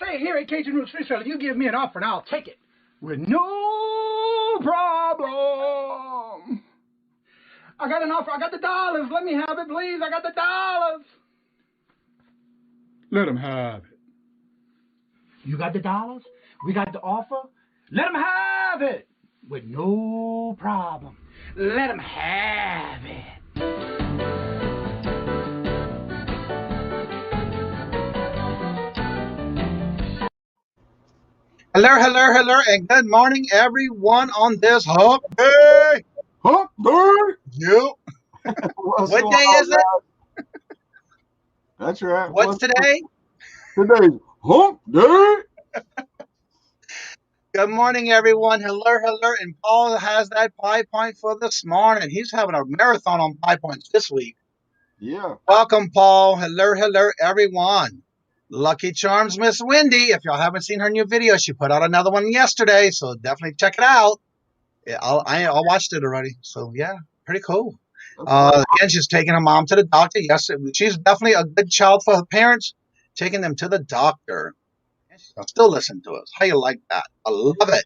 Hey, here at Kajun Reseller, you give me an offer and I'll take it with no problem. I got an offer. I got the dollars. Let me have it, please. I got the dollars. Let him have it. You got the dollars? We got the offer? Let him have it with no problem. Let him have it. Hello, and good morning, everyone on this hump day. Hump day. Yep. What day is it? That's right. What's today? Today's hump day. Good morning, everyone. Hello, and Paul has that 5 point for this morning. He's having a marathon on 5 points this week. Yeah. Welcome, Paul. Hello, everyone. Lucky Charms, Miss Wendy. If y'all haven't seen her new video, she put out another one yesterday, so definitely check it out. Yeah, I watched it already, so yeah, pretty cool. Again, she's taking her mom to the doctor. Yes, she's definitely a good child for her parents, taking them to the doctor. She'll still listen to us. How you like that? I love it.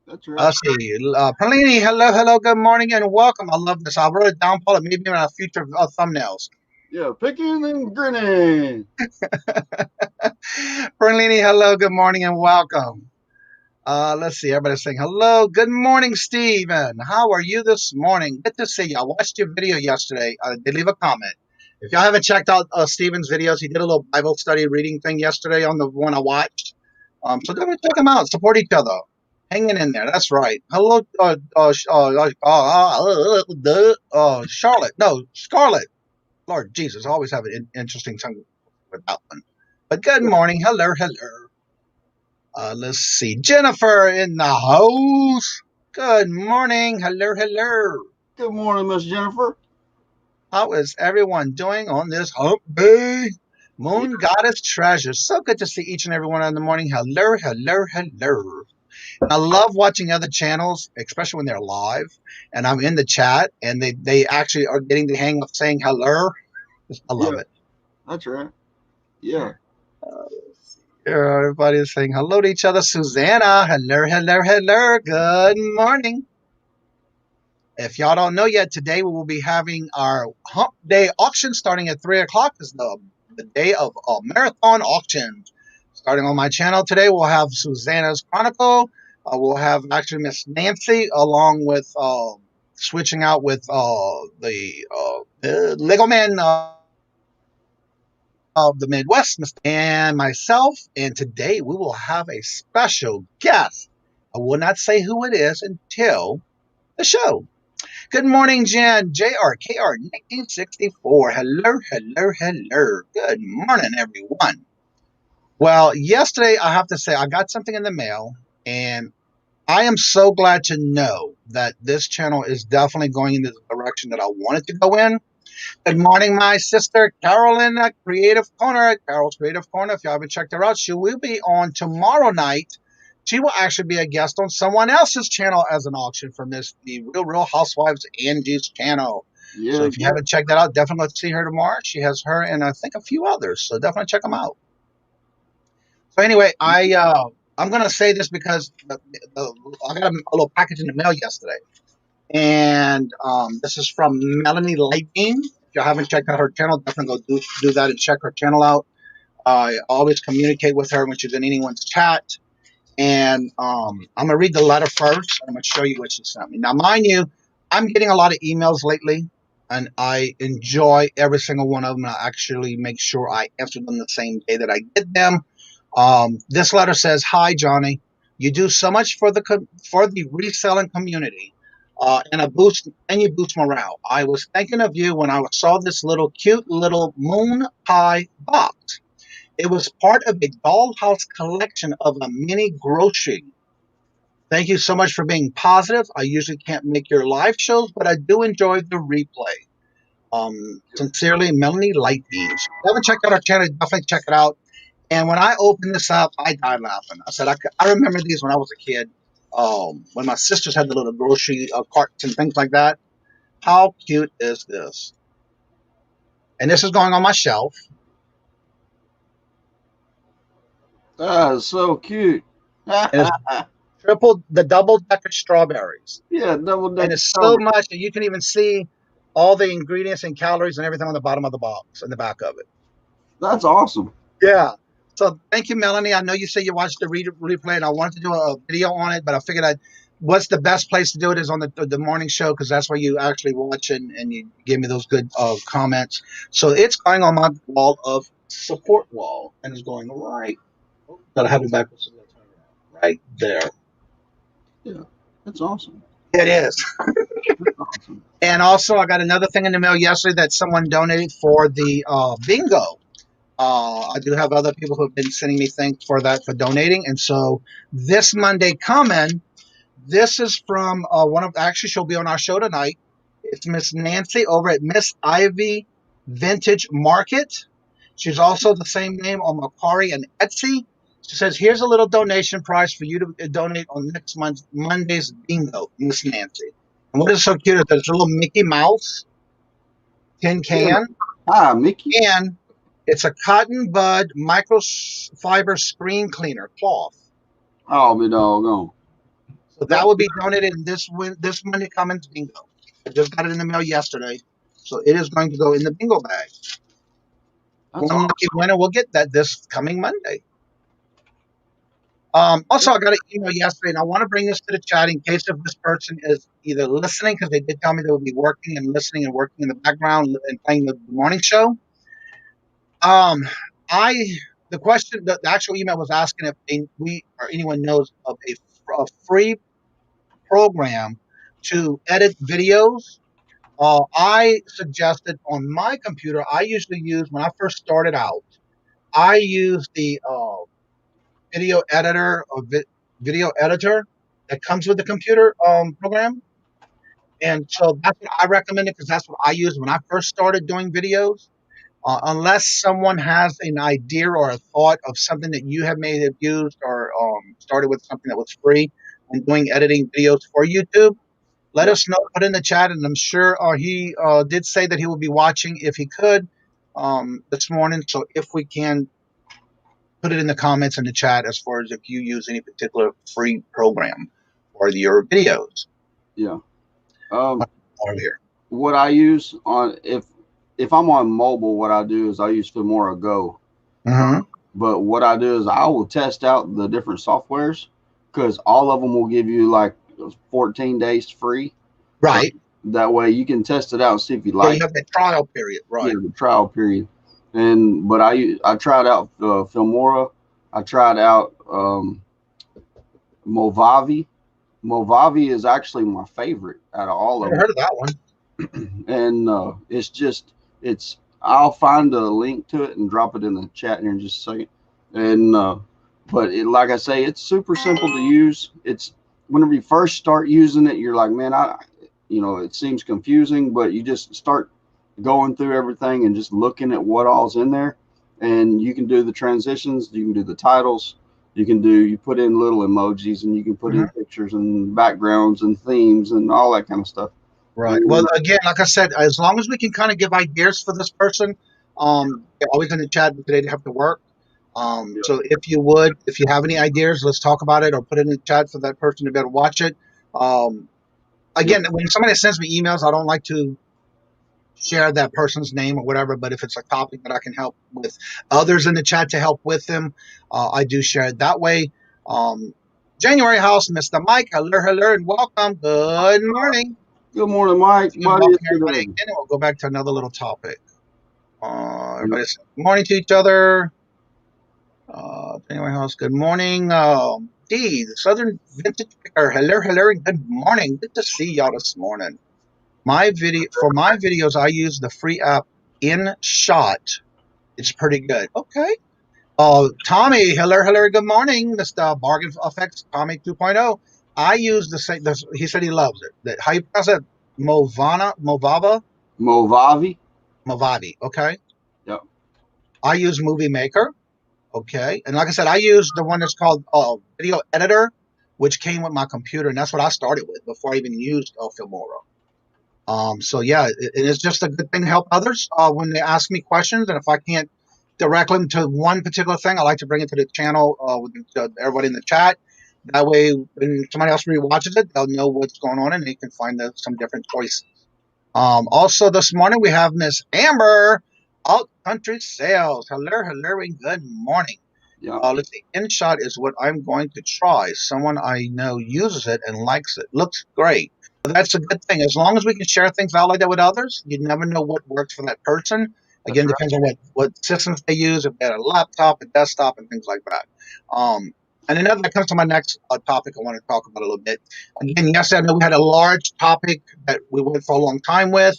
That's right. Let's see. Perlini, hello, good morning, and welcome. I love this. I'll write it down, Paul, maybe in our future thumbnails. Yeah, picking and grinning. Perlini, hello, good morning, and welcome. Let's see. Everybody's saying hello. Good morning, Steven. How are you this morning? Good to see you. I watched your video yesterday. I did leave a comment. If y'all haven't checked out Steven's videos, he did a little Bible study reading thing yesterday on the one I watched. So definitely check him out. Support each other. Hanging in there. That's right. Hello, Charlotte. No, Scarlett. Lord Jesus, I always have an interesting tongue with that one. But good morning. Hello. Let's see. Jennifer in the house. Good morning. Hello. Good morning, Miss Jennifer. How is everyone doing on this hump day? Moon Goddess Treasure. So good to see each and every one in the morning. Hello. I love watching other channels, especially when they're live, and I'm in the chat, and they actually are getting the hang of saying hello. I love it. That's right. Yeah. Everybody's saying hello to each other. Susanna, hello. Good morning. If y'all don't know yet, today we will be having our hump day auction starting at 3 o'clock. Is the day of marathon auctions. Starting on my channel today, we'll have Susanna's Chronicle. We'll have actually Miss Nancy, along with switching out with the Lego Man of the Midwest, and myself. And today we will have a special guest. I will not say who it is until the show. Good morning, Jen. JRKR 1964. Hello. Good morning, everyone. Well, yesterday, I have to say, I got something in the mail, and I am so glad to know that this channel is definitely going in the direction that I wanted to go in. Good morning, my sister, Carolyn at Creative Corner. Carol's Creative Corner. If you haven't checked her out, she will be on tomorrow night. She will actually be a guest on someone else's channel as an auction for the Real Housewives Angie's channel. Yeah. So if you haven't checked that out, definitely see her tomorrow. She has her and I think a few others. So definitely check them out. So anyway, I'm going to say this because I got a little package in the mail yesterday. And this is from Melanie Lightning. If you haven't checked out her channel, definitely go do that and check her channel out. I always communicate with her when she's in anyone's chat. And I'm going to read the letter first. I'm going to show you what she sent me. Now, mind you, I'm getting a lot of emails lately, and I enjoy every single one of them. I actually make sure I answer them the same day that I get them. This letter says, "Hi, Johnny. You do so much for the reselling community, and you boost morale. I was thinking of you when I saw this cute little moon pie box. It was part of a dollhouse collection of a mini grocery. Thank you so much for being positive. I usually can't make your live shows, but I do enjoy the replay. Sincerely, Melanie Lightbeams." If you haven't checked out our channel, definitely check it out. And when I opened this up, I died laughing. I said, I remember these when I was a kid, when my sisters had the little grocery carts and things like that. How cute is this? And this is going on my shelf. That is so cute. And it's the double decker strawberries. Yeah, double And decker it's so strawberry. much that you can even see all the ingredients and calories and everything on the bottom of the box and the back of it. That's awesome. Yeah. So thank you, Melanie. I know you say you watched the replay, and I wanted to do a video on it, but I figured what's the best place to do it is on the morning show, because that's where you actually watch it and you give me those good comments. So it's going on my wall of support wall, and it's going right. Gotta have it back right there. Yeah, that's awesome. It is. That's awesome. And also, I got another thing in the mail yesterday that someone donated for the bingo. I do have other people who have been sending me things for that, for donating. And so this Monday coming, this is from actually, she'll be on our show tonight. It's Miss Nancy over at Miss Ivy Vintage Market. She's also the same name on Mercari and Etsy. She says, here's a little donation prize for you to donate on next Monday's bingo, Miss Nancy. And what is so cute is there's a little Mickey Mouse tin can. Yeah. Hi, Mickey. And it's a cotton bud microfiber screen cleaner cloth. Oh, be doggone. So that will be donated in this Monday Commons bingo. I just got it in the mail yesterday. So it is going to go in the bingo bag. That's One lucky winner will get that this coming Monday. Also, I got an email yesterday, and I want to bring this to the chat in case if this person is either listening, because they did tell me they would be working and listening and working in the background and playing the morning show. The question, the actual email was asking if we or anyone knows of a free program to edit videos. I suggested on my computer, I usually use, when I first started out, I used the video editor or video editor that comes with the computer program. And so that's what I recommended, because that's what I used when I first started doing videos. Unless someone has an idea or a thought of something that you have may have used or started with something that was free and doing editing videos for YouTube, let us know, put in the chat. And I'm sure he did say that he will be watching if he could this morning. So if we can put it in the comments in the chat as far as if you use any particular free program for your videos. Yeah. Here. What I use on if I'm on mobile, what I do is I use Fimora Go. Mm-hmm. But what I do is I will test out the different softwares, because all of them will give you like 14 days free. Right. That way you can test it out and see if you like. You have the trial period, right? Yeah, the trial period. But I tried out Fimora. I tried out Movavi. Movavi is actually my favorite out of all of them. I heard of that one. And I'll find a link to it and drop it in the chat here in just a second. And but like I say, it's super simple to use. It's whenever you first start using it, you're like, man, it seems confusing, but you just start going through everything and just looking at what all's in there, and you can do the transitions, you can do the titles, you put in little emojis, and you can put in pictures and backgrounds and themes and all that kind of stuff. Right. Well, again, like I said, as long as we can kind of give ideas for this person, always in the chat, but today they have to work. So if you have any ideas, let's talk about it, or put it in the chat for that person to be able to watch it. Again, when somebody sends me emails, I don't like to share that person's name or whatever, but if it's a topic that I can help with others in the chat to help with them, I do share it that way. January House, Mr. Mike, hello, and welcome. Good morning. Good morning, Mike. Everybody again, and we'll go back to another little topic. Everybody say good morning to each other. January House, good morning. D, the Southern Vintage Picker, hello, and good morning. Good to see y'all this morning. For my videos, I use the free app InShot. It's pretty good. Okay. Tommy, hello, good morning. Mr. Bargain Effects, Tommy 2.0. I use the same. He said he loves it. How you pronounce it? Movavi. Okay. Yep. I use Movie Maker. Okay. And like I said, I use the one that's called Video Editor, which came with my computer, and that's what I started with before I even used Fimora. So yeah, it's just a good thing to help others when they ask me questions, and if I can't direct them to one particular thing, I like to bring it to the channel with everybody in the chat. That way, when somebody else rewatches it, they'll know what's going on and they can find some different choices. Also, this morning we have Miss Amber, Alt Country Sales. Hello, and good morning. Yeah. Let's see. InShot is what I'm going to try. Someone I know uses it and likes it. Looks great. That's a good thing. As long as we can share things out like that with others, you never know what works for that person. Again, depends on what systems they use, if they had a laptop, a desktop, and things like that. And another that comes to my next topic I want to talk about a little bit. Again, yesterday I know we had a large topic that we went for a long time with.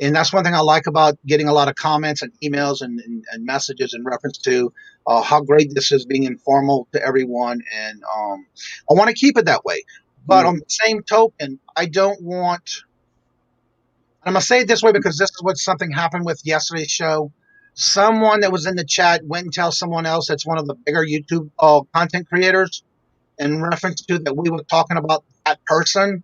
And that's one thing I like about getting a lot of comments and emails and messages in reference to how great this is, being informal to everyone. And I want to keep it that way. But on the same token, I don't want, I'm going to say it this way because this is what something happened with yesterday's show. Someone that was in the chat went and tell someone else that's one of the bigger YouTube content creators in reference to that we were talking about that person.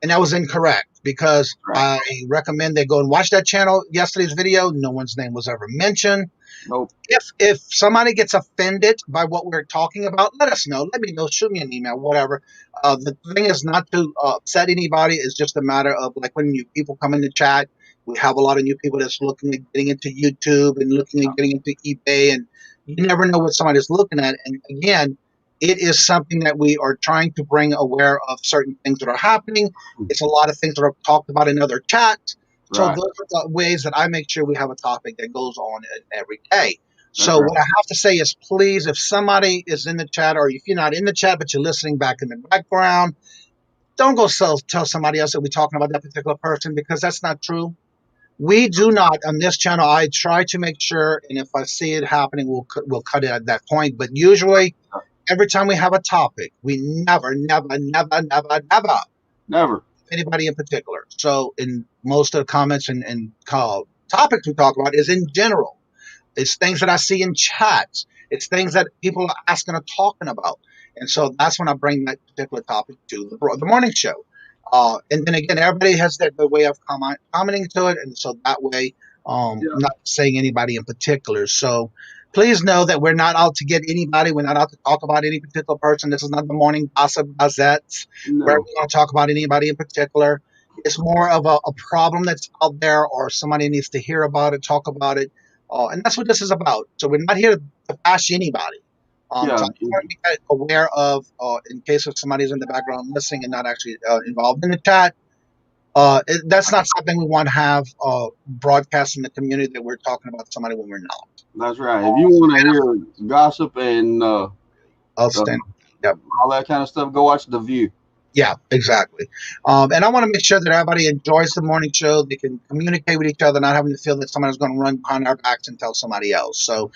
And that was incorrect because I recommend they go and watch that channel, yesterday's video. No one's name was ever mentioned. Nope. If somebody gets offended by what we're talking about, let us know. Let me know. Shoot me an email, whatever. The thing is not to upset anybody. It's just a matter of like when new people come in the chat, we have a lot of new people that's looking at getting into YouTube and looking at getting into eBay. And you never know what somebody's looking at. And again, it is something that we are trying to bring aware of certain things that are happening. It's a lot of things that are talked about in other chats. So those are the ways that I make sure we have a topic that goes on every day. So what I have to say is, please, if somebody is in the chat, or if you're not in the chat but you're listening back in the background, don't go tell somebody else that we're talking about that particular person, because that's not true. We do not, on this channel, I try to make sure, and if I see it happening, we'll cut it at that point. But usually, every time we have a topic, we never anybody in particular. So in most of the comments and topics we talk about is in general. It's things that I see in chats. It's things that people are asking or talking about. And so that's when I bring that particular topic to the morning show. And then again, everybody has their way of commenting to it. And so that way, I'm not saying anybody in particular. So please know that we're not out to get anybody. We're not out to talk about any particular person. This is not the morning gossip gazettes where we're going to talk about anybody in particular. It's more of a problem that's out there, or somebody needs to hear about it, talk about it. And that's what this is about. So we're not here to bash anybody. So I want to be aware of, in case if somebody's in the background listening and not actually involved in the chat, that's not something we want to have broadcast in the community, that we're talking about somebody when we're not. That's right. If you want to hear gossip and all that kind of stuff, go watch The View. Yeah, exactly. And I want to make sure that everybody enjoys the morning show. They can communicate with each other, not having to feel that somebody's going to run behind our backs and tell somebody else. So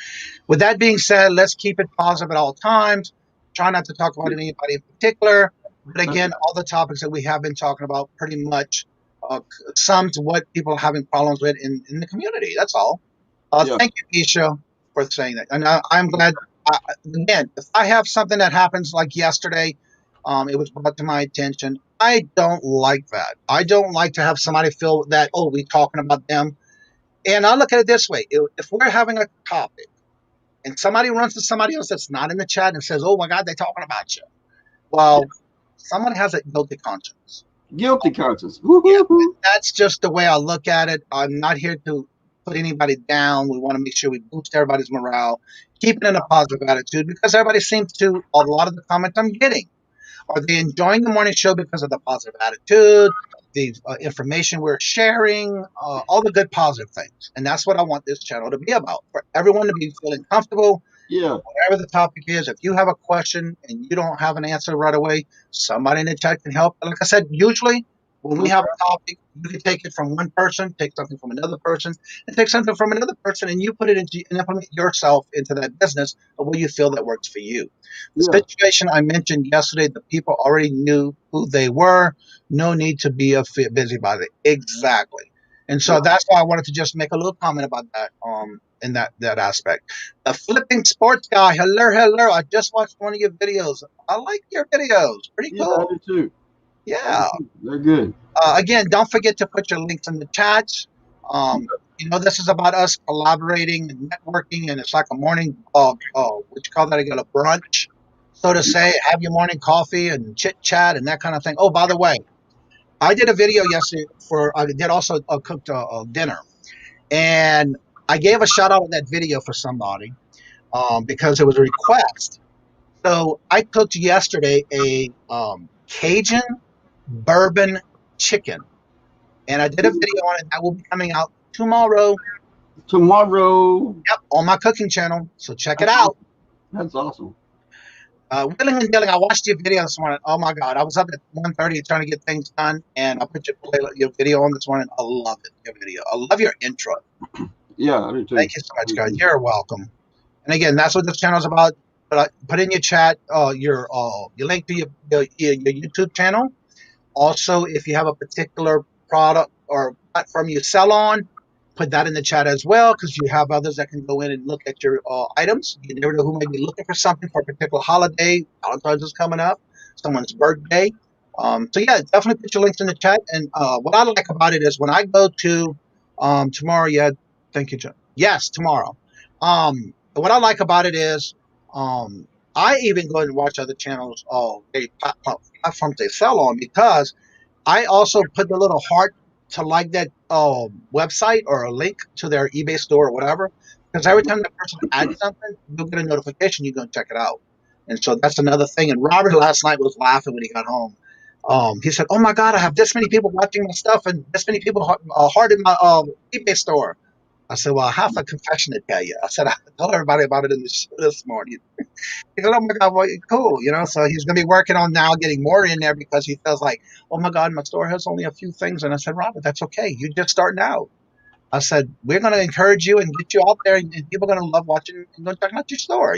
with that being said, let's keep it positive at all times. Try not to talk about anybody in particular. But again, all the topics that we have been talking about pretty much sum to what people are having problems with in the community. That's all. Thank you, Isha, for saying that. And I'm glad. Again, if I have something that happens like yesterday, it was brought to my attention. I don't like that. I don't like to have somebody feel that, oh, we're talking about them. And I look at it this way. If we're having a topic and somebody runs to somebody else that's not in the chat and says, oh, my God, they're talking about you. Well, someone has a guilty conscience. Guilty conscience. Yeah, that's just the way I look at it. I'm not here to put anybody down. We want to make sure we boost everybody's morale, keep it in a positive attitude, because everybody seems to, a lot of the comments I'm getting, are they enjoying the morning show because of the positive attitude, the information we're sharing, all the good positive things. And that's what I want this channel to be about, for everyone to be feeling comfortable. Yeah. Whatever the topic is, if you have a question and you don't have an answer right away, somebody in the chat can help. Like I said, usually when we have a topic, you can take it from one person, take something from another person, and take something from another person, and you put it into and implement yourself into that business of what you feel that works for you. The situation I mentioned yesterday, the people already knew who they were. No need to be a busybody. Exactly. And so that's why I wanted to just make a little comment about that. In that aspect. The flipping sports guy. Hello. I just watched one of your videos. I like your videos. Pretty cool. Yeah, I do too. Yeah. They're good. Again, don't forget to put your links in the chats. This is about us collaborating and networking, and it's like a morning, what you call that again, a brunch, so to say. Have your morning coffee and chit chat and that kind of thing. Oh, by the way, I did a video yesterday I did also cooked dinner, and I gave a shout out in that video for somebody because it was a request. So I cooked yesterday a Cajun bourbon chicken, and I did a video on it that will be coming out tomorrow. Tomorrow. Yep, on my cooking channel. So check it out. That's awesome. Willing and dealing. I watched your video this morning. Oh my God, I was up at 1:30 trying to get things done, and I put your video on this morning. I love it. Your video. I love your intro. Yeah, I do too. Thank you so much, guys. You're welcome. And again, that's what this channel is about. Put in your chat your link to your YouTube channel. Also, if you have a particular product or platform you sell on, put that in the chat as well, because you have others that can go in and look at your items. You never know who may be looking for something for a particular holiday. Valentine's is coming up, someone's birthday. So yeah, definitely put your links in the chat. And what I like about it is when I go to tomorrow, yeah, thank you, John. Yes, tomorrow. What I like about it is I even go and watch other channels, platforms they sell on, because I also put the little heart to like that website or a link to their eBay store or whatever. Because every time that person adds something, you'll get a notification. You go check it out. And so that's another thing. And Robert last night was laughing when he got home. He said, "Oh my God, I have this many people watching my stuff and this many people hearted my eBay store." I said, "Well, I have a confession to tell you." I said, "I told everybody about it in the show this morning." He said, "Oh my God, well, cool." So he's going to be working on now getting more in there because he feels like, "Oh my God, my store has only a few things." And I said, "Robert, that's okay. You're just starting out." I said, "We're going to encourage you and get you out there, and people are going to love watching and go checking out your store.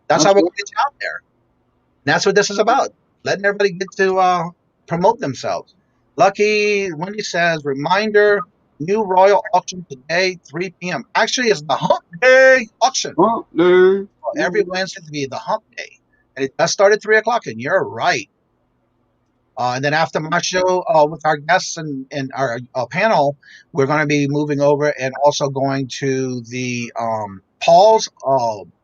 That's how we're going to get you out there." And that's what this is about, letting everybody get to promote themselves. Lucky Wendy says, "Reminder, new Royal auction today, 3 p.m. Actually, it's the Hump Day auction. Every Wednesday to be the Hump Day. And it does start at 3 o'clock, and you're right. And then after my show with our guests and our panel, we're going to be moving over and also going to the Paul's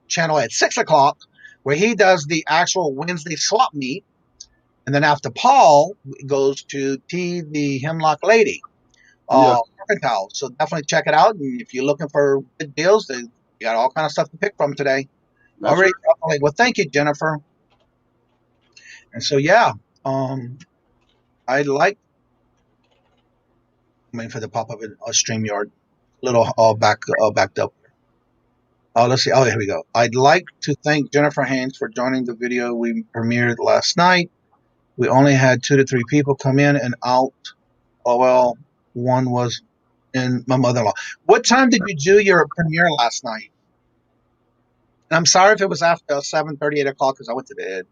channel at 6 o'clock, where he does the actual Wednesday swap meet. And then after Paul, it goes to T, the Hemlock Lady. Mercantile. So definitely check it out. And if you're looking for good deals, you got all kind of stuff to pick from today. All right. Well, thank you, Jennifer. And so, yeah, I like, I'm waiting for the pop up in a StreamYard, little backed up. Let's see. Oh, here we go. I'd like to thank Jennifer Haynes for joining the video we premiered last night. We only had 2 to 3 people come in and out. Oh, well, one was in my mother-in-law. What time did you do your premiere last night? And I'm sorry if it was after 7:30, 8 o'clock, because I went to bed.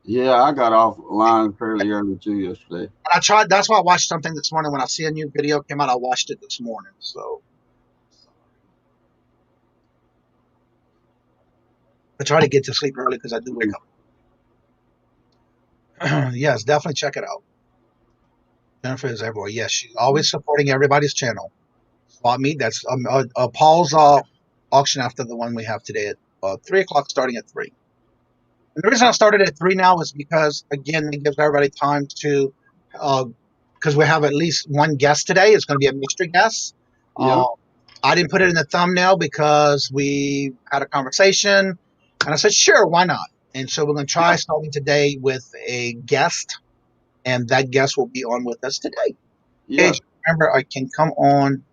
Yeah, I got offline fairly early too yesterday. I tried. That's why I watched something this morning. When I see a new video came out, I watched it this morning. So I try to get to sleep early because I do wake up. Yes, definitely check it out. Jennifer is everywhere. Yes, she's always supporting everybody's channel. Swap meet. That's Paul's auction after the one we have today at 3 o'clock, starting at 3. And the reason I started at 3 now is because, again, it gives everybody time to, because we have at least one guest today. It's going to be a mystery guest. Yeah. I didn't put it in the thumbnail because we had a conversation, and I said, sure, why not? And so we're going to try starting today with a guest, and that guest will be on with us today. Yeah. Okay, remember, I can come on.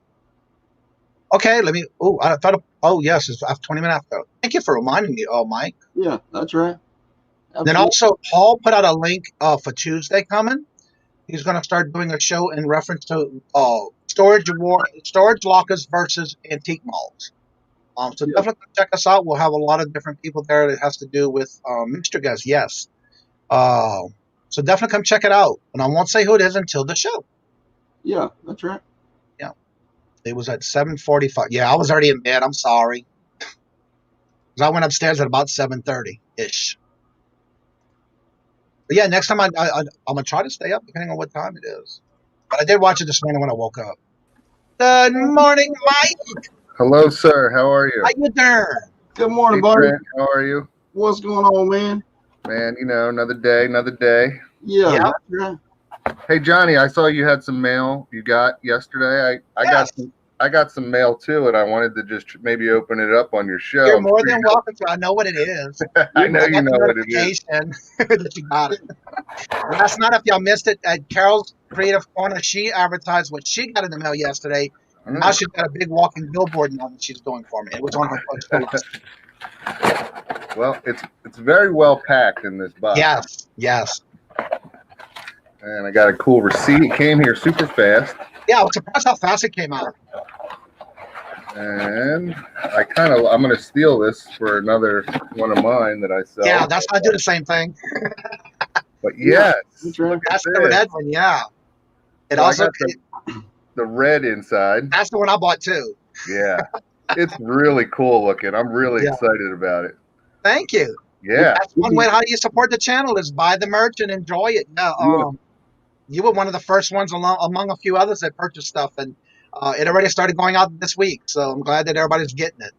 Okay, let me. Oh, I thought. Oh, yes, it's 20 minutes after. Thank you for reminding me. Oh, Mike. Yeah, that's right. Absolutely. Then also, Paul put out a link for Tuesday coming. He's going to start doing a show in reference to storage lockers versus antique malls. So definitely check us out. We'll have a lot of different people there that has to do with Mr. Guest. Yes. So definitely come check it out. And I won't say who it is until the show. Yeah, that's right. Yeah. It was at 7:45. Yeah, I was already in bed. I'm sorry. Because I went upstairs at about 7:30-ish. But yeah, next time I'm going to try to stay up depending on what time it is. But I did watch it this morning when I woke up. Good morning, Mike. Hello, sir. How are you? How you doing? Good morning, Hey, buddy. Trent, how are you? What's going on, man? Man, you know, another day, another day. Yeah, Yep. that's right. Hey, Johnny, I saw you had some mail you got yesterday. Yes. I got some mail too, and I wanted to just maybe open it up on your show. You're more than welcome to. I know what it is. I know I you got know the what it is. notification that you got it. Last night, if y'all missed it, at Carol's Creative Corner, she advertised what she got in the mail yesterday. And now she's got a big walking billboard now that she's doing for me. It was on her post. Well, it's very well packed in this box. Yes. And I got a cool receipt. It came here super fast. Yeah, I was surprised how fast it came out. And I'm going to steal this for another one of mine that I sell. Yeah, I do the same thing. But yes, That's right. That's the red one, yeah. It So I also, got the red inside. that's the one I bought too. Yeah. It's really cool looking. I'm really Yeah. excited about it. Thank you. Yeah. That's one way how you support the channel is buy the merch and enjoy it. Yeah, you were one of the first ones among a few others that purchased stuff, and it already started going out this week. So I'm glad that everybody's getting it.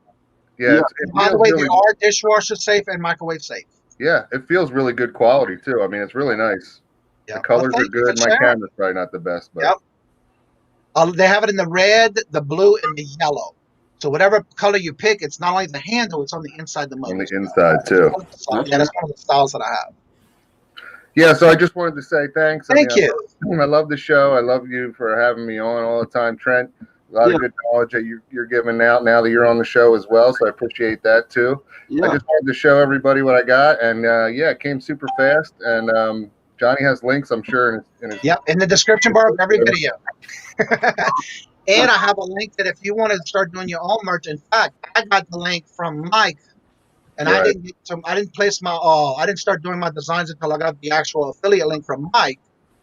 Yeah. By the way, they are dishwasher safe and microwave safe. Yeah. It feels really good quality too. I mean, it's really nice. Yeah. The colors Well, are thank you good. for My sharing. camera's probably not the best, but Yep. They have it in the red, the blue, and the yellow. So whatever color you pick, it's not only the handle, it's on the inside of the motor. on the inside too. Yeah, that's one of the styles that I have. Yeah. So I just wanted to say thanks. Thank you. I love the show. I love you for having me on all the time, Trent. A lot of good knowledge that you're giving out now that you're on the show as well. So I appreciate that too. Yeah. I just wanted to show everybody what I got, and it came super fast. And Johnny has links, I'm sure, in his Yep, in the description bar of every video. And I have a link that if you want to start doing your own merch. In fact, I got the link from Mike, and Right. I didn't place my I didn't start doing my designs until I got the actual affiliate link from Mike,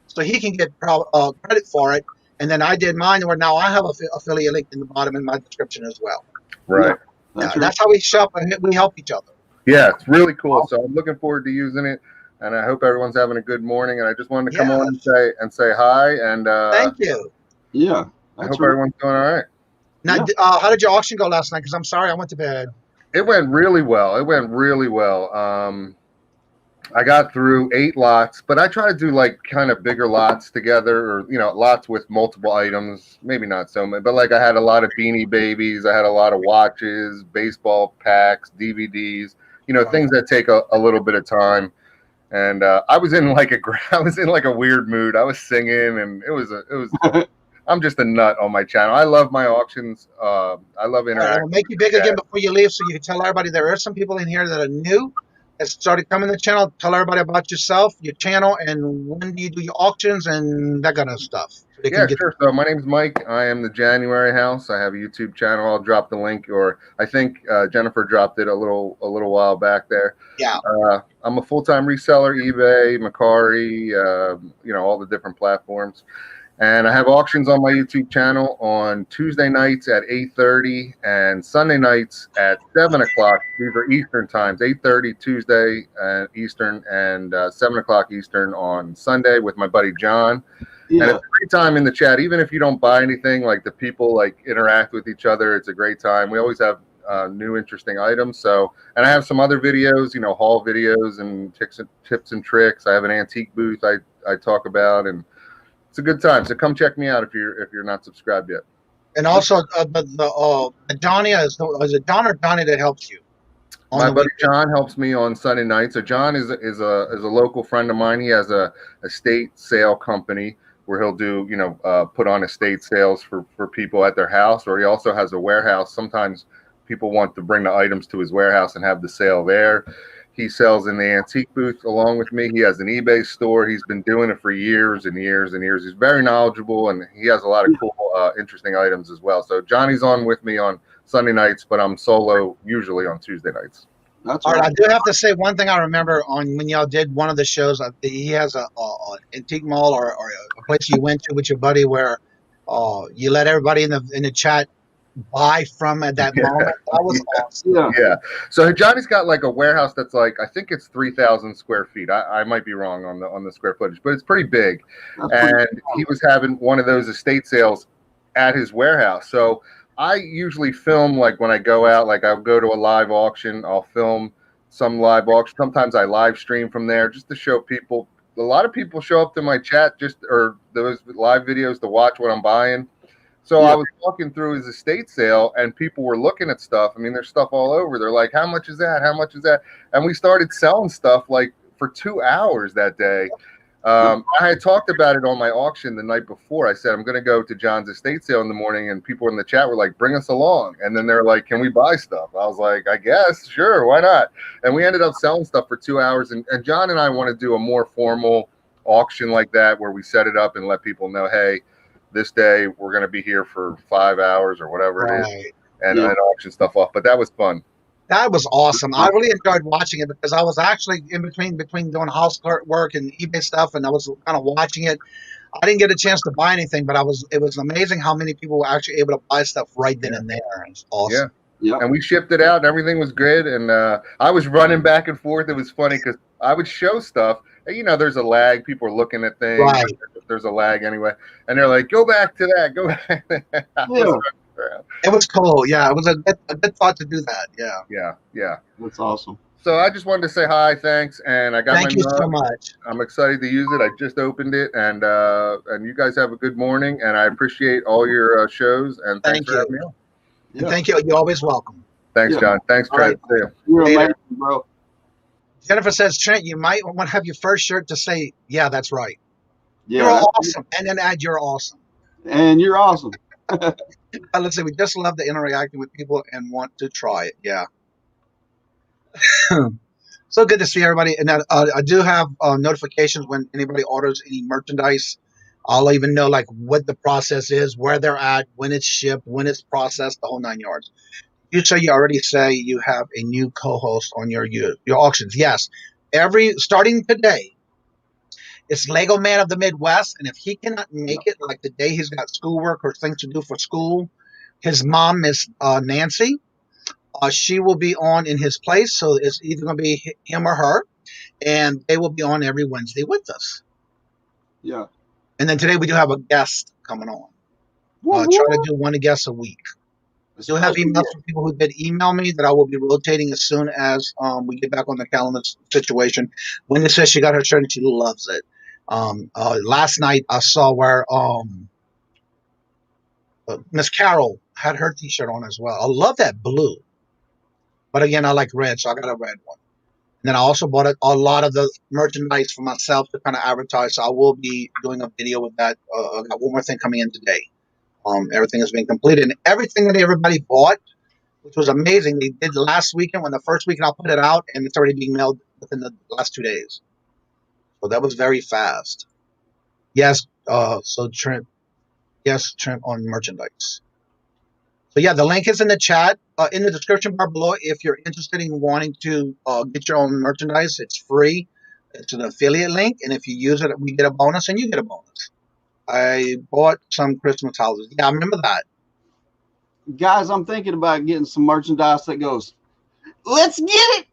so he can get credit for it. And then I did mine, where now I have a affiliate link in the bottom in my description as well. right. That's how we shop and we help each other. Yeah, it's really cool. So I'm looking forward to using it, and I hope everyone's having a good morning. And I just wanted to come on and say hi, and Thank you. Yeah. I hope everyone's doing all right. Now, how did your auction go last night? Because I'm sorry, I went to bed. It went really well. I got through 8 lots, but I try to do like kind of bigger lots together, or lots with multiple items. Maybe not so many, but like I had a lot of Beanie Babies, I had a lot of watches, baseball packs, DVDs. Things that take a little bit of time. And I was in like a weird mood. I was singing, and it was. I'm just a nut on my channel. I love my auctions. I love interacting. I'll make you big again before you leave, so you can tell everybody there are some people in here that are new that started coming to the channel. Tell everybody about yourself, your channel, and when do you do your auctions and that kind of stuff. So sure. So my name's Mike. I am the January House. I have a YouTube channel. I'll drop the link, or I think Jennifer dropped it a little while back there. Yeah. I'm a full-time reseller, eBay, Mercari, all the different platforms. And I have auctions on my YouTube channel on Tuesday nights at 8:30 and Sunday nights at 7 o'clock. These are Eastern times, 8:30 Tuesday Eastern and 7 o'clock Eastern on Sunday with my buddy John. Yeah. And it's a great time in the chat. Even if you don't buy anything, like the people interact with each other. It's a great time. We always have new interesting items. So, and I have some other videos, haul videos and tips and tricks. I have an antique booth I talk about, and it's a good time. So come check me out if you're not subscribed yet. And also Johnny is it Don or Johnny that helps you? My buddy John helps me on Sunday night. So John is a local friend of mine. He has a estate sale company where he'll do put on estate sales for people at their house, or he also has a warehouse. Sometimes people want to bring the items to his warehouse and have the sale there. He sells in the antique booth along with me. He has an eBay store. He's been doing it for years and years and years. He's very knowledgeable, and he has a lot of cool, interesting items as well. So Johnny's on with me on Sunday nights, but I'm solo usually on Tuesday nights. All right. I do have to say one thing I remember on when y'all did one of the shows. He has an antique mall or a place you went to with your buddy where you let everybody in the chat buy from at that moment. That was awesome. Yeah. So Johnny's got like a warehouse that's I think it's 3,000 square feet. I might be wrong on the square footage, but it's pretty big. And he was having one of those estate sales at his warehouse. So I usually film, like when I go out, like I'll go to a live auction, I'll film some live auction. Sometimes I live stream from there just to show people. A lot of people show up to my chat or those live videos to watch what I'm buying. So I was walking through his estate sale and people were looking at stuff. I mean, there's stuff all over. They're like, how much is that? How much is that? And we started selling stuff like for 2 hours that day. I had talked about it on my auction the night before. I said, I'm going to go to John's estate sale in the morning, and people in the chat were like, bring us along. And then they're like, can we buy stuff? I was like, I guess, sure, why not? And we ended up selling stuff for 2 hours. And John and I want to do a more formal auction like that, where we set it up and let people know, hey, this day we're going to be here for 5 hours or whatever it is, and auction stuff off. But that was fun. That was awesome. I really enjoyed watching it because I was actually in between doing house work and eBay stuff, and I was kind of watching it. I didn't get a chance to buy anything, but it was amazing how many people were actually able to buy stuff right then and there. It was awesome. Yeah. And we shipped it out and everything was good. And I was running back and forth. It was funny because I would show stuff. And, you know, there's a lag. People are looking at things. Right. There's a lag anyway. And they're like, go back to that. Go back to that. It was cool. Yeah, it was a good thought to do that. Yeah. That's awesome. So I just wanted to say hi, thanks, and I got Thank you so much. I'm excited to use it. I just opened it, and you guys have a good morning, and I appreciate all your shows, and thanks for having me on. Yeah. Thank you. You're always welcome. Thanks, John. Thanks, Trent. Right. You're amazing, bro. Jennifer says, Trent, you might want to have your first shirt to say, yeah, that's right. Yeah, you're awesome. And then add, you're awesome. And you're awesome. Let's say we just love the interacting with people and want to try it. Yeah. So good to see everybody. And I do have notifications when anybody orders any merchandise. I'll even know like what the process is, where they're at, when it's shipped, when it's processed, the whole 9 yards. You already say you have a new co-host on your auctions. Yes. Starting today, it's Lego Man of the Midwest. And if he cannot make it, like the day he's got schoolwork or things to do for school, his mom is Nancy. She will be on in his place. So it's either going to be him or her. And they will be on every Wednesday with us. Yeah. And then today we do have a guest coming on. Try to do one guest a week. I still have emails from people who did email me that I will be rotating as soon as we get back on the calendar situation. Wendy says she got her shirt and she loves it. Last night I saw where Miss Carol had her t-shirt on as well. I love that blue. But again, I like red, so I got a red one. And then I also bought a lot of the merchandise for myself to kind of advertise. So I will be doing a video with that. I got one more thing coming in today. Everything has been completed. And everything that everybody bought, which was amazing, they did last weekend. When the first weekend I put it out, and it's already being mailed within the last 2 days. So that was very fast. Yes, so Trent. Yes, Trent on merchandise. So yeah, the link is in the chat, in the description bar below. If you're interested in wanting to get your own merchandise, it's free. It's an affiliate link, and if you use it, we get a bonus, and you get a bonus. I bought some Christmas houses. Yeah, I remember that. Guys, I'm thinking about getting some merchandise that goes, let's get it.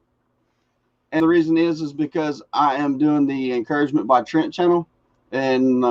And the reason is because I am doing the Encouragement by Trent channel, and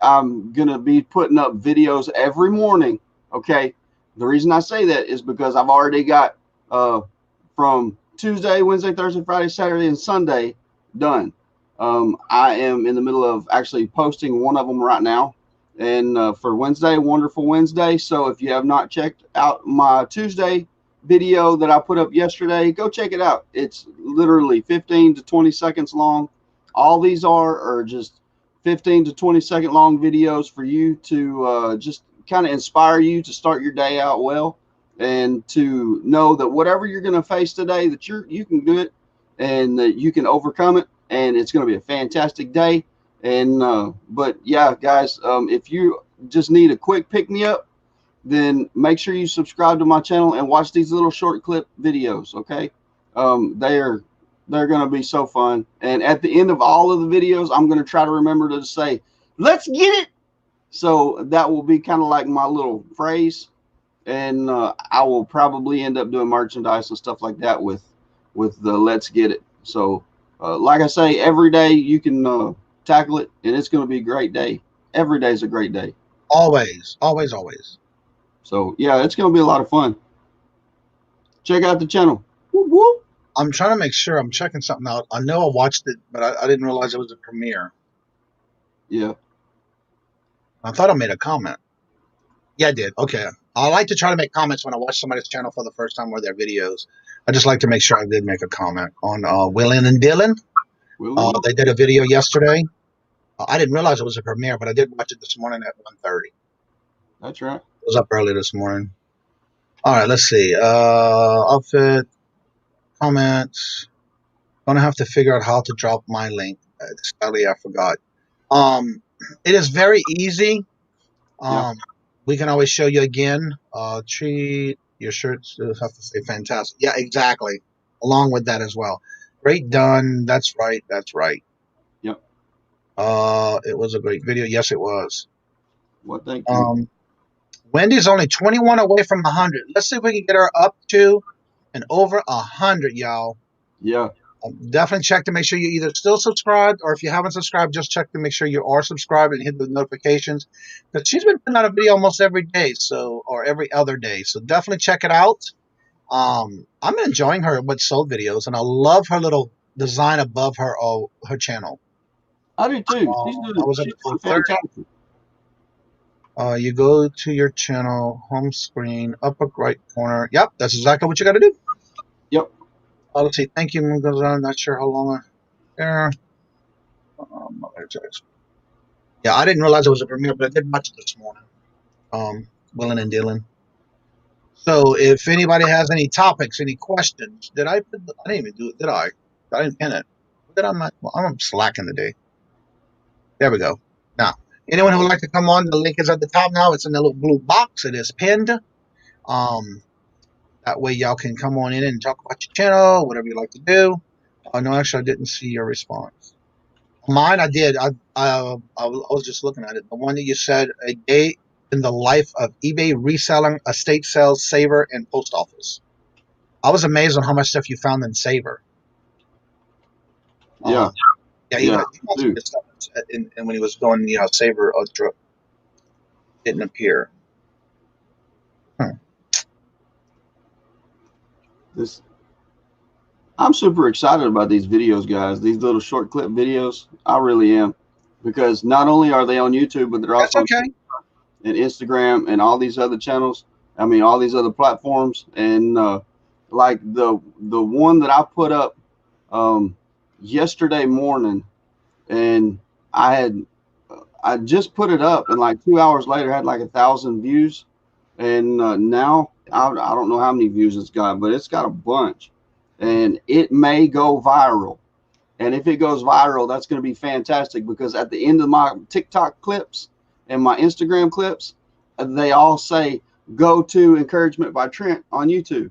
I'm going to be putting up videos every morning. Okay. The reason I say that is because I've already got from Tuesday, Wednesday, Thursday, Friday, Saturday, and Sunday done. I am in the middle of actually posting one of them right now. And for Wednesday, Wonderful Wednesday. So if you have not checked out my Tuesday video that I put up yesterday, go check it out. It's literally 15 to 20 seconds long. All these are just 15 to 20 second long videos for you to just kind of inspire you to start your day out well, and to know that whatever you're going to face today, that you can do it, and that you can overcome it, and it's going to be a fantastic day. And but yeah, guys, if you just need a quick pick me up, then make sure you subscribe to my channel and watch these little short clip videos. Okay, they're going to be so fun. And at the end of all of the videos, I'm going to try to remember to say, let's get it. So that will be kind of like my little phrase. And I will probably end up doing merchandise and stuff like that with the let's get it. So like I say, every day you can tackle it, and it's going to be a great day. Every day is a great day. Always, always, always. So yeah, it's gonna be a lot of fun. Check out the channel. Whoop, whoop. I'm trying to make sure. I'm checking something out. I know I watched it, but I didn't realize it was a premiere. Yeah. I thought I made a comment. Yeah, I did. Okay. I like to try to make comments when I watch somebody's channel for the first time or their videos. I just like to make sure I did make a comment on Willin and Dylan. They did a video yesterday. I didn't realize it was a premiere, but I did watch it this morning at 1:30. That's right. I was up early this morning. All right, let's see. Outfit, comments. Gonna have to figure out how to drop my link. Sadly, I forgot. It is very easy. Yeah. We can always show you again. Treat your shirts. Have to say fantastic. Yeah, exactly. Along with that as well. Great done. That's right. That's right. Yep. It was a great video. Yes, it was. Well, thank you. Wendy's only 21 away from 100. Let's see if we can get her up to and over 100, y'all. Yeah. Definitely check to make sure you either still subscribed, or if you haven't subscribed, just check to make sure you are subscribed and hit the notifications. Because she's been putting out a video almost every day, or every other day. So definitely check it out. I'm enjoying her with sold videos, and I love her little design above her channel. I do too. She's doing fantastic. You go to your channel, home screen, upper right corner. Yep, that's exactly what you got to do. Yep. Let's see. Thank you. Goes on. Not sure how long. There. Yeah, I didn't realize it was a premiere, but I did watch it this morning. Willin and Dylan. So, if anybody has any topics, any questions, I didn't even do it, did I? I didn't pin it. I'm slacking today. There we go. Now, anyone who would like to come on, the link is at the top now. It's in the little blue box. It is pinned. That way, y'all can come on in and talk about your channel, whatever you like to do. No, actually, I didn't see your response. Mine, I did. I was just looking at it. The one that you said, a day in the life of eBay reselling, estate sales, Saver, and post office. I was amazed on how much stuff you found in Saver. Yeah. He got some good stuff. And when he was going, Saver didn't appear. I'm super excited about these videos, guys. These little short clip videos. I really am, because not only are they on YouTube, but they're also on Instagram and all these other channels. I mean, all these other platforms. And like the one that I put up yesterday morning, and I just put it up, and like 2 hours later, I had like 1,000 views. And now I don't know how many views it's got, but it's got a bunch. And it may go viral. And if it goes viral, that's going to be fantastic, because at the end of my TikTok clips and my Instagram clips, they all say, go to Encouragement by Trent on YouTube.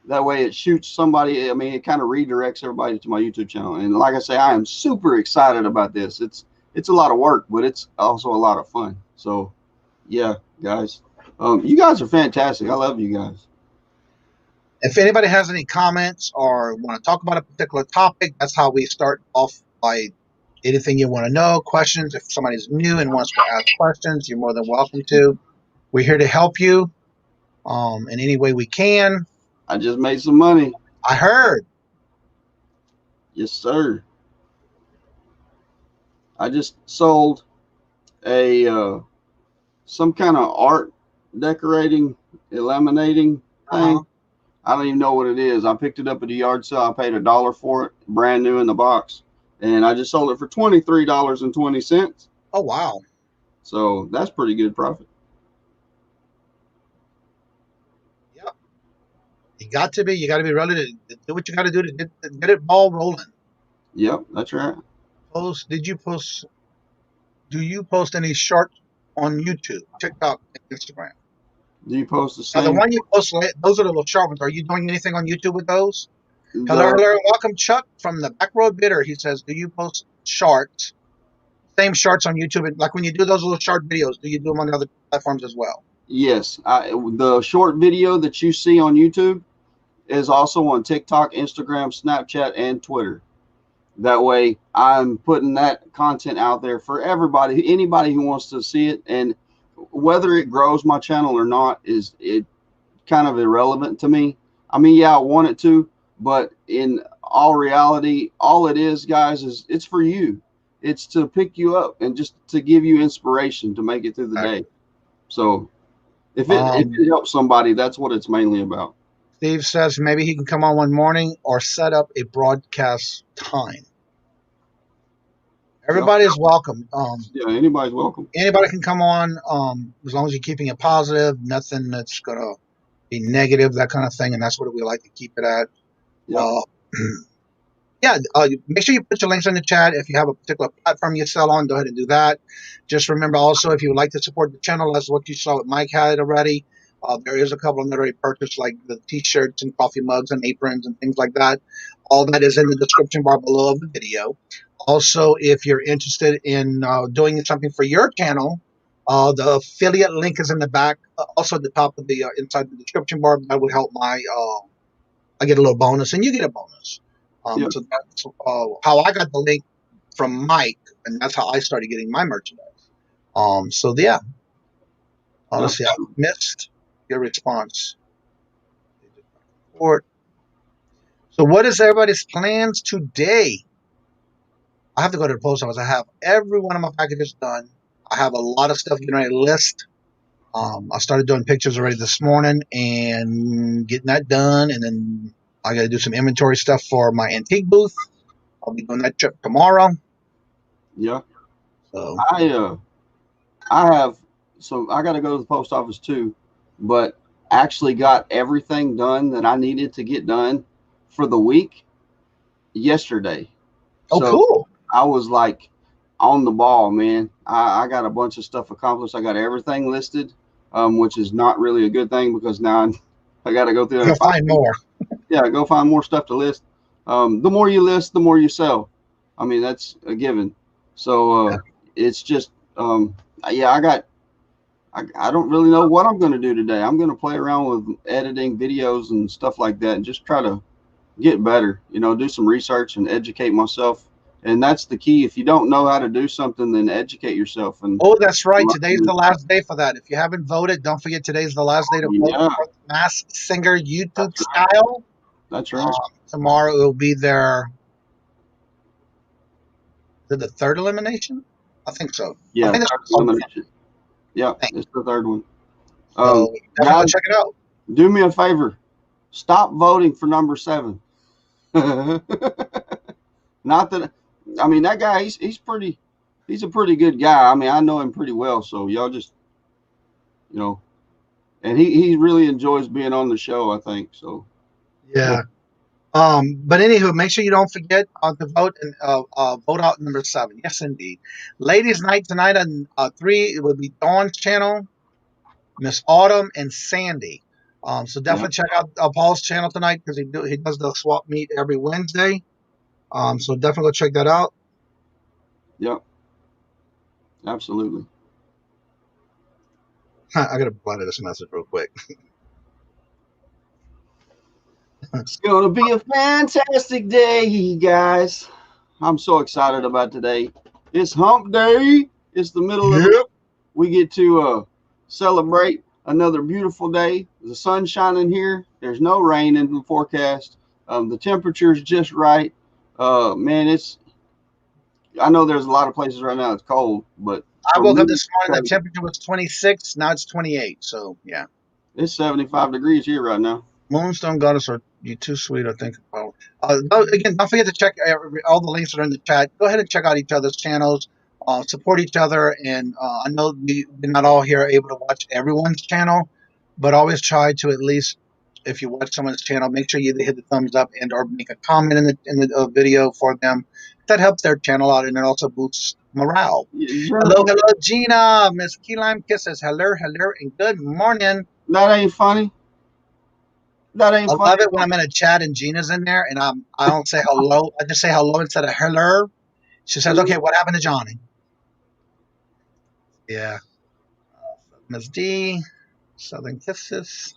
That way it shoots somebody. I mean, it kind of redirects everybody to my YouTube channel. And like I say, I am super excited about this. It's a lot of work, but it's also a lot of fun. So yeah, guys, you guys are fantastic. I love you guys. If anybody has any comments or want to talk about a particular topic, that's how we start off, by anything you want to know, questions. If somebody's new and wants to ask questions, you're more than welcome to. We're here to help you in any way we can. I just made some money. I heard. Yes, sir. I just sold a some kind of art decorating, laminating thing. I don't even know what it is. I picked it up at the yard sale. I paid $1 for it, brand new in the box, and I just sold it for $23.20. Oh wow! So that's pretty good profit. Yep. You got to be ready to do what you got to do to get it ball rolling. Yep, that's right. Do you post any shorts on YouTube, TikTok, and Instagram? Do you post the same? Now, the one you post, those are the little short ones. Are you doing anything on YouTube with those? Hello, welcome, Chuck from the Back Road Bidder. He says, do you post shorts, same shorts on YouTube? Like when you do those little short videos, do you do them on other platforms as well? Yes. The short video that you see on YouTube is also on TikTok, Instagram, Snapchat, and Twitter. That way, I'm putting that content out there for everybody, anybody who wants to see it. And whether it grows my channel or not is it kind of irrelevant to me. I mean, yeah, I want it to, but in all reality, all it is, guys, is it's for you. It's to pick you up and just to give you inspiration to make it through the day. So if it helps somebody, that's what it's mainly about. Steve says maybe he can come on one morning or set up a broadcast time. Everybody is welcome. Yeah, anybody's welcome. Anybody can come on, as long as you're keeping it positive, nothing that's gonna be negative, that kind of thing, and that's what we like to keep it at. Yeah. Make sure you put your links in the chat. If you have a particular platform you sell on, go ahead and do that. Just remember also, if you would like to support the channel, that's what you saw with Mike had already. There is a couple that already purchased, like the t-shirts and coffee mugs and aprons and things like that. All that is in the description bar below of the video. Also, if you're interested in doing something for your channel, the affiliate link is in the back, also at the top of the inside the description bar. That would help my I get a little bonus, and you get a bonus. So that's how I got the link from Mike, and that's how I started getting my merchandise. So yeah. Honestly, I missed your response. So what is everybody's plans today? I have to go to the post office. I have every one of my packages done. I have a lot of stuff getting ready to list. I started doing pictures already this morning and getting that done, and then I got to do some inventory stuff for my antique booth. I'll be doing that trip tomorrow. Yeah. So I got to go to the post office too, but actually got everything done that I needed to get done for the week yesterday. Oh, so cool. I was like on the ball, man. I got a bunch of stuff accomplished. I got everything listed, which is not really a good thing because now I got to go through and find more. Yeah, go find more stuff to list. The more you list, the more you sell. I mean, that's a given. So it's just, I don't really know what I'm going to do today. I'm going to play around with editing videos and stuff like that and just try to get better, do some research and educate myself. And that's the key. If you don't know how to do something, then educate yourself. And that's right. Today's the last day for that. If you haven't voted, don't forget today's the last day to vote for the Masked Singer YouTube style. That's right. Tomorrow it will be their the third elimination? I think so. Yeah, I think third elimination. Yeah, it's the third one. So definitely check it out. Do me a favor. Stop voting for number 7. Not that, I mean, that guy, he's a pretty good guy. I mean, I know him pretty well. So y'all just, and he really enjoys being on the show, I think. So. Yeah. But anywho, make sure you don't forget to vote and vote out number 7. Yes, indeed. Ladies' night tonight on 3. It will be Dawn's channel, Miss Autumn, and Sandy. So definitely check out Paul's channel tonight because he does the swap meet every Wednesday. So definitely go check that out. Yep. Absolutely. I gotta reply to this message real quick. It's going to be a fantastic day, guys. I'm so excited about today. It's hump day. It's the middle of the week. We get to celebrate another beautiful day. The sun's shining here. There's no rain in the forecast. The temperature's just right. Man, I know there's a lot of places right now it's cold, but I woke up this morning, the temperature was 26. Now it's 28. So, yeah. It's 75 degrees here right now. Moonstone Goddess, or you too sweet, I think. Again, don't forget to check all the links that are in the chat. Go ahead and check out each other's channels, support each other. And I know we're not all here able to watch everyone's channel, but always try to at least, if you watch someone's channel, make sure you hit the thumbs up and or make a comment in the video for them. That helps their channel out, and it also boosts morale. Hello, Gina. Miss Key Lime Kisses. Hello, and good morning. That ain't funny. That ain't funny. I love it when I'm in a chat and Gina's in there, and I don't say hello. I just say hello instead of hello. She says, "Okay, what happened to Johnny?" Yeah. Miss D. Southern Kisses.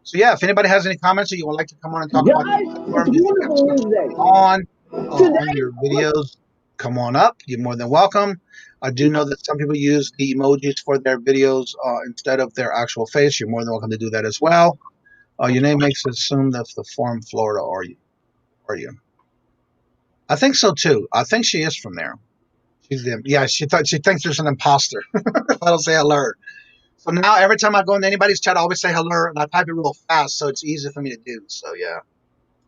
So yeah, if anybody has any comments or you would like to come on and talk about on your videos, come on up. You're more than welcome. I do know that some people use the emojis for their videos instead of their actual face. You're more than welcome to do that as well. Your name makes it assume that's the from Florida, are you? I think so too. I think she is from there. Yeah, she thinks there's an imposter. I don't say hello. So now every time I go into anybody's chat, I always say hello, and I type it real fast, so it's easy for me to do. So yeah.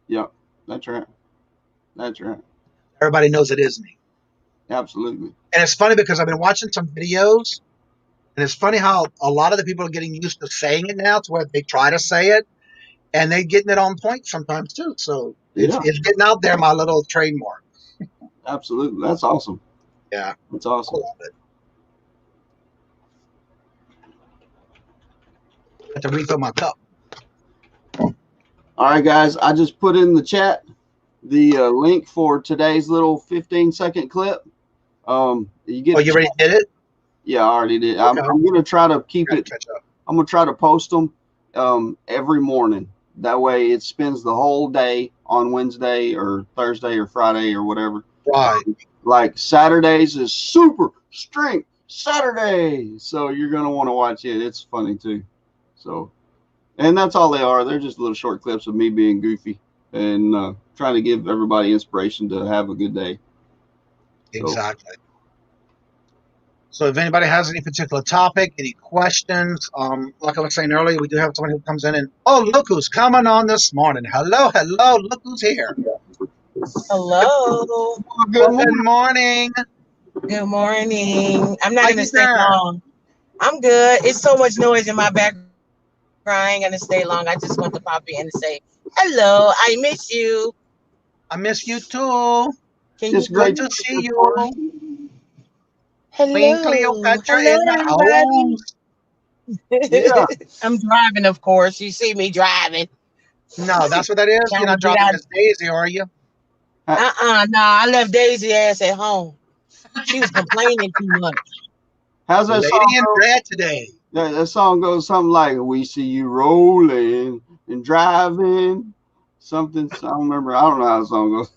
Yep, that's right. That's right. Everybody knows it is me. Absolutely. And it's funny because I've been watching some videos, and it's funny how a lot of the people are getting used to saying it now to where they try to say it, and they're getting it on point sometimes too. So it's getting out there, my little trademark. Absolutely. That's awesome. Yeah. That's awesome. I love it. I have to refill my cup. All right, guys. I just put in the chat the link for today's little 15-second clip. You already did it? Yeah, I already did. Okay. I'm going to try to keep it. I'm going to try to post them every morning. That way it spends the whole day on Wednesday or Thursday or Friday or whatever. Right. Like Saturdays is Super Strength Saturday. So you're going to want to watch it. It's funny too. So, and that's all they are. They're just little short clips of me being goofy and trying to give everybody inspiration to have a good day. Exactly. So if anybody has any particular topic, any questions, like I was saying earlier, we do have someone who comes in and, oh, look who's coming on this morning. Hello, look who's here. Hello. Good morning. Good morning. I'm not going to stay long. I'm good. It's so much noise in my background. I ain't going to stay long. I just want to pop in and say, hello, I miss you. I miss you too. It's great to see you. Hello. Queen Cleopatra in the house. Yeah. I'm driving, of course. You see me driving. No, that's what that is. You're not driving Miss Daisy, are you? No, I left Daisy ass at home. She was complaining too much. How's that Lady song in go? red today. That song goes something like, we see you rolling and driving. Something, I don't remember. I don't know how the song goes.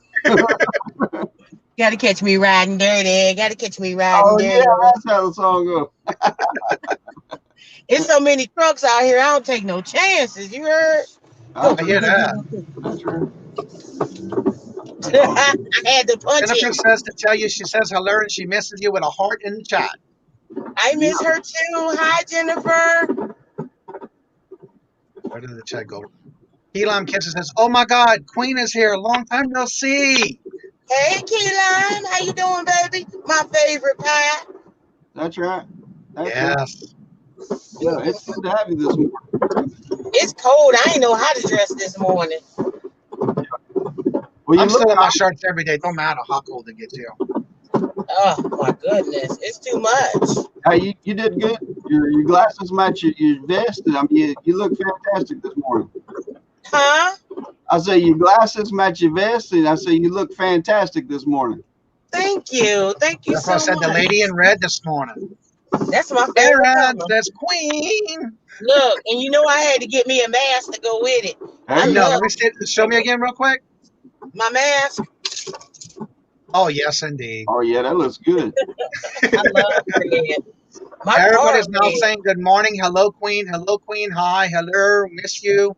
Gotta catch me riding dirty. Gotta catch me riding dirty. Yeah, that's how the song goes. It's so many trucks out here, I don't take no chances. You heard? I hear that. That's right. I had to punch Jennifer it. says to tell you, she says hello and she misses you with a heart in the chat. I miss her too. Hi, Jennifer. Where did the chat go? Elam Kisses says, oh my God, Queen is here. Long time no see. Hey, Keelan. How you doing, baby? My favorite pie. That's right. Yes. Right. Yeah, it's good to have you this morning. It's cold. I ain't know how to dress this morning. Well, I'm still in my shirts every day. Don't matter how cold it gets here. Oh, my goodness. It's too much. Hey, you did good. Your glasses match your vest. I mean, you look fantastic this morning. Huh? I say your glasses match your vest, and I say you look fantastic this morning. Thank you. Thank you so much. That's what I said the lady in red this morning. That's my favorite color. That's Queen. Look, and you know I had to get me a mask to go with it. Let me show me again real quick. My mask. Oh, yes, indeed. Oh, yeah, that looks good. I love it. Everybody's now saying good morning. Hello, Queen. Hello, Queen. Hi. Hello. Miss you.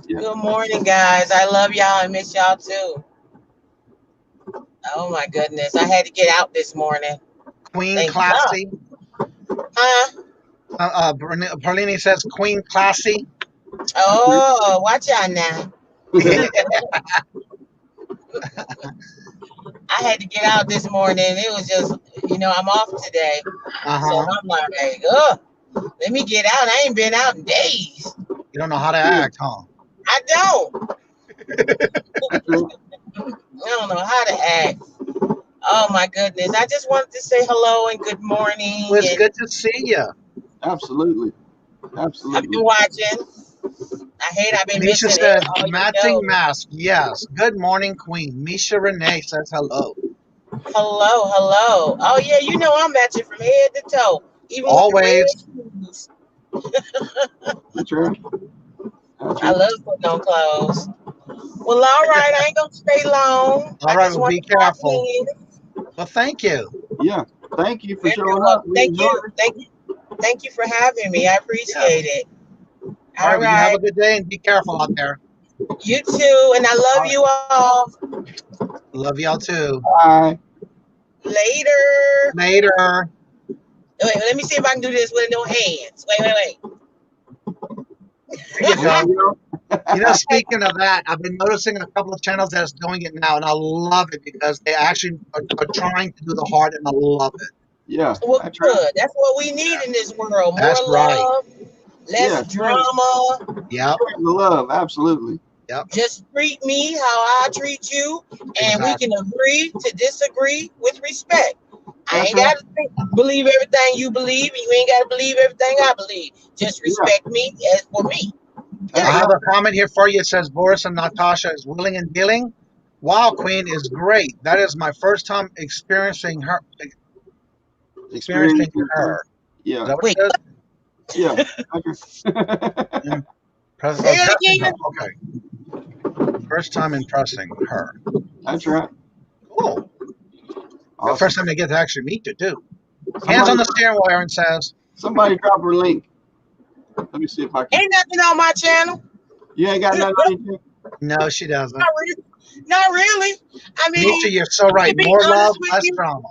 Yeah. Good morning, guys. I love y'all and miss y'all too. Oh, my goodness. I had to get out this morning. Queen Classy. Huh? Perlini says Queen Classy. Oh, watch out now. I had to get out this morning. It was just, I'm off today. So I'm like, let me get out. I ain't been out in days. You don't know how to act, huh? I don't. I don't know how to act. Oh, my goodness. I just wanted to say hello and good morning. Well, it's good to see you. Absolutely. Absolutely. I've been watching. I've been Misha missing said, it. matching mask. Yes. Good morning, Queen. Misha Renee says hello. Hello. Oh, yeah, I'm matching from head to toe. Even always. With That's right. I love putting on clothes. Well, all right. I ain't going to stay long. All right, well, be careful. Well, thank you. Yeah. Thank you for You're showing up. welcome. We Thank enjoyed you. it. Thank you for having me. I appreciate it. All right, All well, you have right. a good day and be careful out there. You too. And I All love right. you all. Love y'all too. Bye. Later. Later. Wait, let me see if I can do this with no hands. Wait. There you go. You You know, speaking of that, I've been noticing a couple of channels that's doing it now, and I love it because they actually are trying to do the hard, and I love it. Yeah. Well, That's good. right. That's what we need in this world. More That's right. love, less Yeah. drama. Yep. Spread the love. Absolutely. Yep. Just treat me how I treat you, and we Exactly. can agree to disagree with respect. I That's ain't right. got to believe everything you believe, and you ain't got to believe everything I believe. Just respect me as for me. That's I Period. have right. a comment here for you. It says Boris and Natasha is willing and dealing. Wow, Queen is great. That is my first time experiencing her. Experiencing her. Is Yeah. that what Wait, it Yeah. says? say it Impressing her. again. Okay. First time impressing her. That's right. Cool. The Awesome. first time they get to actually meet you too. Hands on the steering wheel, Aaron says. Somebody drop her link. Let me see if I can. Ain't nothing on my channel. You ain't got nothing on your No, she doesn't. Not really. I mean, Nietzsche, you're so right. to be More love, honest with less you, drama.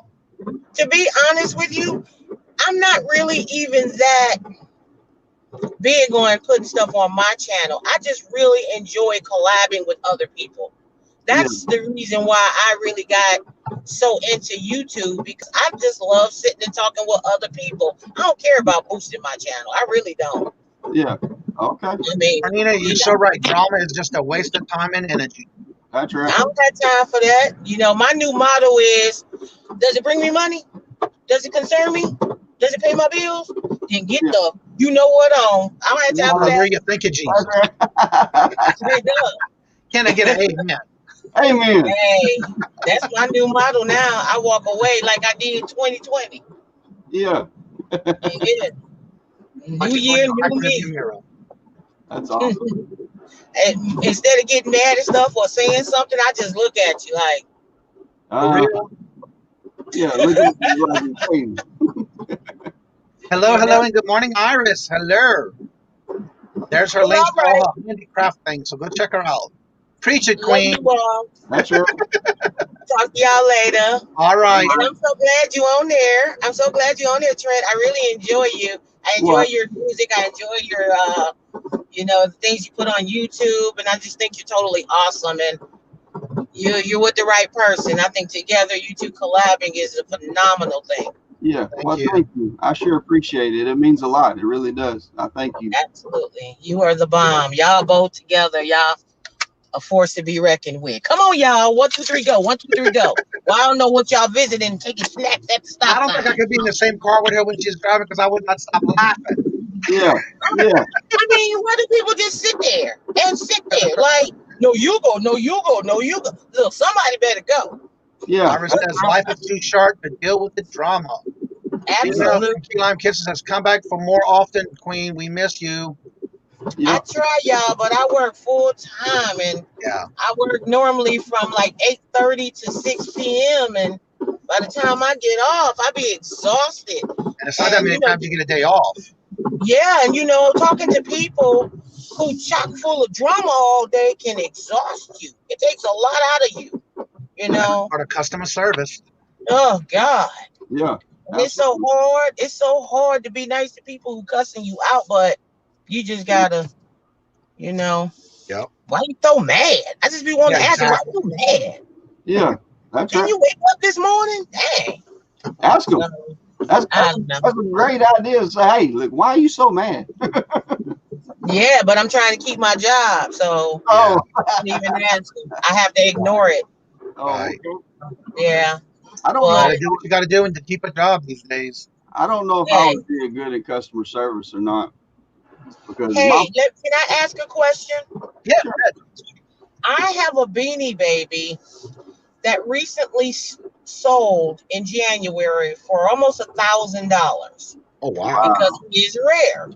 to be honest with you, I'm not really even that big on putting stuff on my channel. I just really enjoy collabing with other people. That's the reason why I really got so into YouTube, because I just love sitting and talking with other people. I don't care about boosting my channel. I really don't. Yeah. Okay. I mean, Arnita, you're so right. Drama is just a waste of time and energy. That's right. I don't got time for that. You know, my new motto is, does it bring me money? Does it concern me? Does it pay my bills? Then get the you know what on. I don't have time for that. Hallelujah. Thank you, Jesus. Straight up. Can I get an amen? Amen. Hey, that's my new motto now. I walk away like I did 2020. Yeah. Yeah. New year, new me. That's awesome. And instead of getting mad and stuff or saying something, I just look at you like, For real? Yeah, look at the queen. Hello, hello, and good morning, Iris. Hello. There's her links to all her handicraft things, so go check her out. Preach it, Queen. love you all. That's right. Talk to y'all later. All right. And I'm so glad you're on there. I'm so glad you're on there, Trent. I really enjoy you. I enjoy your music. I enjoy your, you know, the things you put on YouTube. And I just think you're totally awesome. And you're with the right person. I think together you two collabing is a phenomenal thing. Yeah. Thank you. I sure appreciate it. It means a lot. It really does. I thank you. Absolutely. You are the bomb. Y'all both together. Y'all a force to be reckoned with. Come on, y'all. 1, 2, 3, go. 1, 2, 3, go. Well, I don't know what y'all visiting, taking snacks at the stop I don't think I could be in the same car with her when she's driving because I would not stop laughing. Yeah. Yeah. I mean, why do people just sit there and sit there? Like, no, you go. No, you go. No, you go. Look, somebody better go. Yeah. Iris says life is too short to deal with the drama. Absolutely. Key Lime Kisses says, come back for more often, Queen. We miss you. Yeah. I try, y'all, but I work full time, and I work normally from like 8:30 to 6 p.m. And by the time I get off, I be exhausted. And it's not that many times you get a day off. Yeah, and you know, talking to people who chock full of drama all day can exhaust you. It takes a lot out of you, you know. Part of customer service. Oh God. Yeah. And it's so hard. It's so hard to be nice to people who cussing you out, but you just gotta, you know. Yep. Why you so mad? I just be wanting to ask you, why you mad? Yeah. That's Can you wake up this morning? Dang. Ask them. That's a great idea to say, hey, look, why are you so mad? Yeah, but I'm trying to keep my job, so I don't even answer. I have to ignore it. Right. Yeah. I don't know. Do what you got to do and to keep a job these days. I don't know if I would be good at customer service or not. Because hey, can I ask a question? Yeah. I have a Beanie Baby that recently sold in January for almost $1,000. Oh wow! Because he is rare.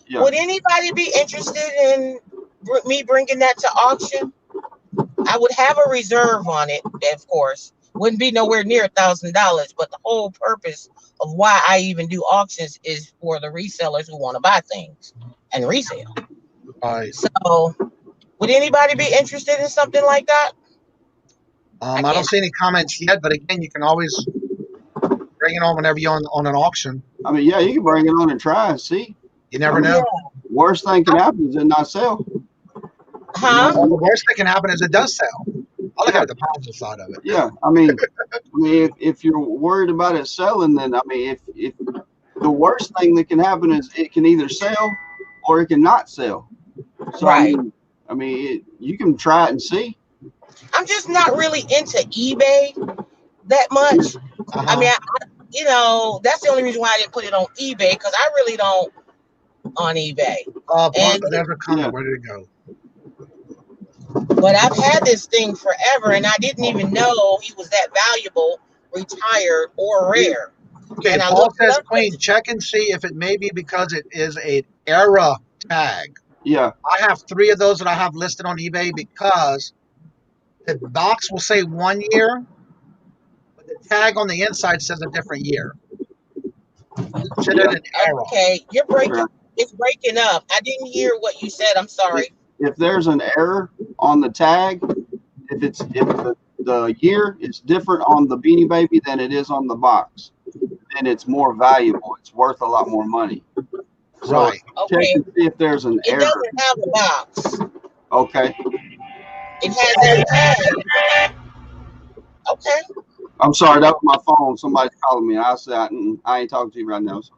Yeah. Would anybody be interested in me bringing that to auction? I would have a reserve on it, of course, wouldn't be nowhere near $1,000. But the whole purpose of why I even do auctions is for the resellers who want to buy things and resell. Right. So, would anybody be interested in something like that? I don't see any comments yet, but again, you can always bring it on whenever you're on an auction. I mean, yeah, you can bring it on and try and see. You never know. Worst thing can happen is it not sell. Huh? Well, the worst that can happen is it does sell. I look at the positive side of it. Yeah, I mean, if you're worried about it selling, then I mean, if the worst thing that can happen is it can either sell or it can not sell. So, Right. I mean, you can try it and see. I'm just not really into eBay that much. I mean, that's the only reason why I didn't put it on eBay, because I really don't on eBay. There's a comment. Where did it go? But I've had this thing forever, and I didn't even know he was that valuable, retired, or rare. Okay, and Paul says, Queen, check and see if it may be because it is an era tag. Yeah. I have 3 of those that I have listed on eBay because the box will say 1 year, but the tag on the inside says a different year. Considered an era. Okay, you're breaking. It's breaking up. I didn't hear what you said. I'm sorry. If there's an error on the tag, if the year is different on the Beanie Baby than it is on the box, then it's more valuable. It's worth a lot more money. So right. Check and see if there's an error. It doesn't have a box. Okay. It has a tag. Okay. I'm sorry, that was my phone. Somebody's calling me. I said I ain't talking to you right now. So.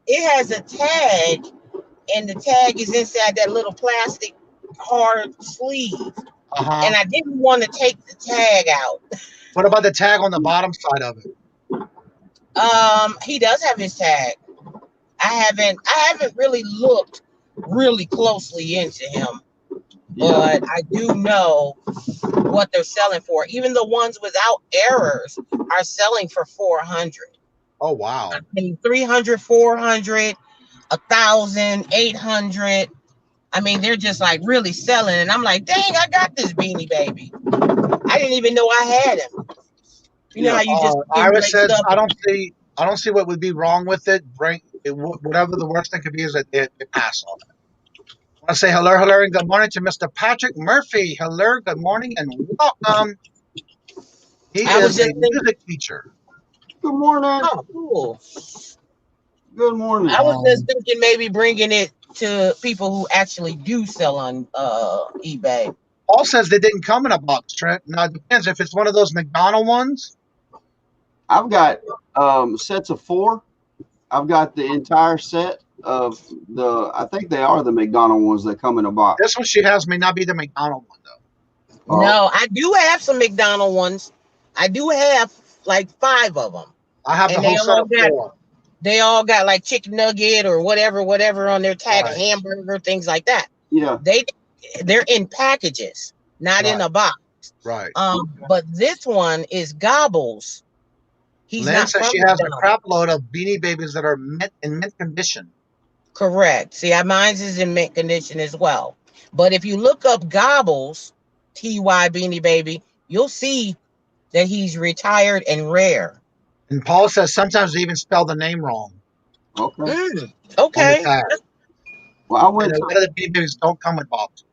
It has a tag, and the tag is inside that little plastic hard sleeve. And I didn't want to take the tag out. What about the tag on the bottom side of it? He does have his tag. I haven't really looked really closely into him, but I do know what they're selling for. Even the ones without errors are selling for $400. Oh wow! I mean, $300, $400, $1,000, $800. I mean, they're just like really selling, and I'm like, dang, I got this Beanie Baby. I didn't even know I had him. You know how you just Iris says, I don't see what would be wrong with it. Bring it, whatever the worst thing could be is that they pass on it. I want to say hello, and good morning to Mr. Patrick Murphy. Hello, good morning, and welcome. He is a music teacher. Good morning. Oh, cool. Good morning. I was just thinking maybe bringing it to people who actually do sell on eBay. Paul says they didn't come in a box, Trent. Now, it depends if it's one of those McDonald ones. I've got sets of 4. I've got the entire set of I think they are the McDonald ones that come in a box. This one she has may not be the McDonald one, though. No, I do have some McDonald ones. I do have like 5 of them. I have the whole set of 4. They all got like chicken nugget or whatever on their tag, right. Hamburger, things like that. Yeah. They're in packages, not in a box. Right. But this one is Gobbles. Lynn says she has a crap load of Beanie Babies that are in mint condition. Correct. See, mine's is in mint condition as well. But if you look up Gobbles, TY Beanie Baby, you'll see that he's retired and rare. And Paul says sometimes they even spell the name wrong. Okay. Okay. Well, I went to the Beanie Babies don't come with boxes.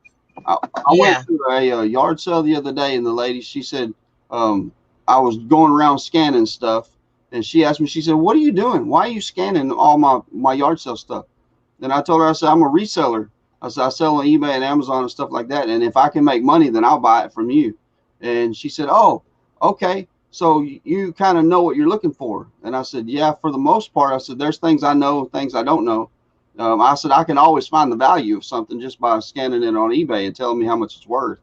I went to a yard sale the other day, and the lady, she said, I was going around scanning stuff, and she asked me, she said, what are you doing? Why are you scanning all my yard sale stuff? And I told her, I said, I'm a reseller. I said, I sell on eBay and Amazon and stuff like that. And if I can make money, then I'll buy it from you. And she said, oh, okay. So you kind of know what you're looking for. And I said, yeah, for the most part. I said, there's things I know, things I don't know. I said, I can always find the value of something just by scanning it on eBay and telling me how much it's worth.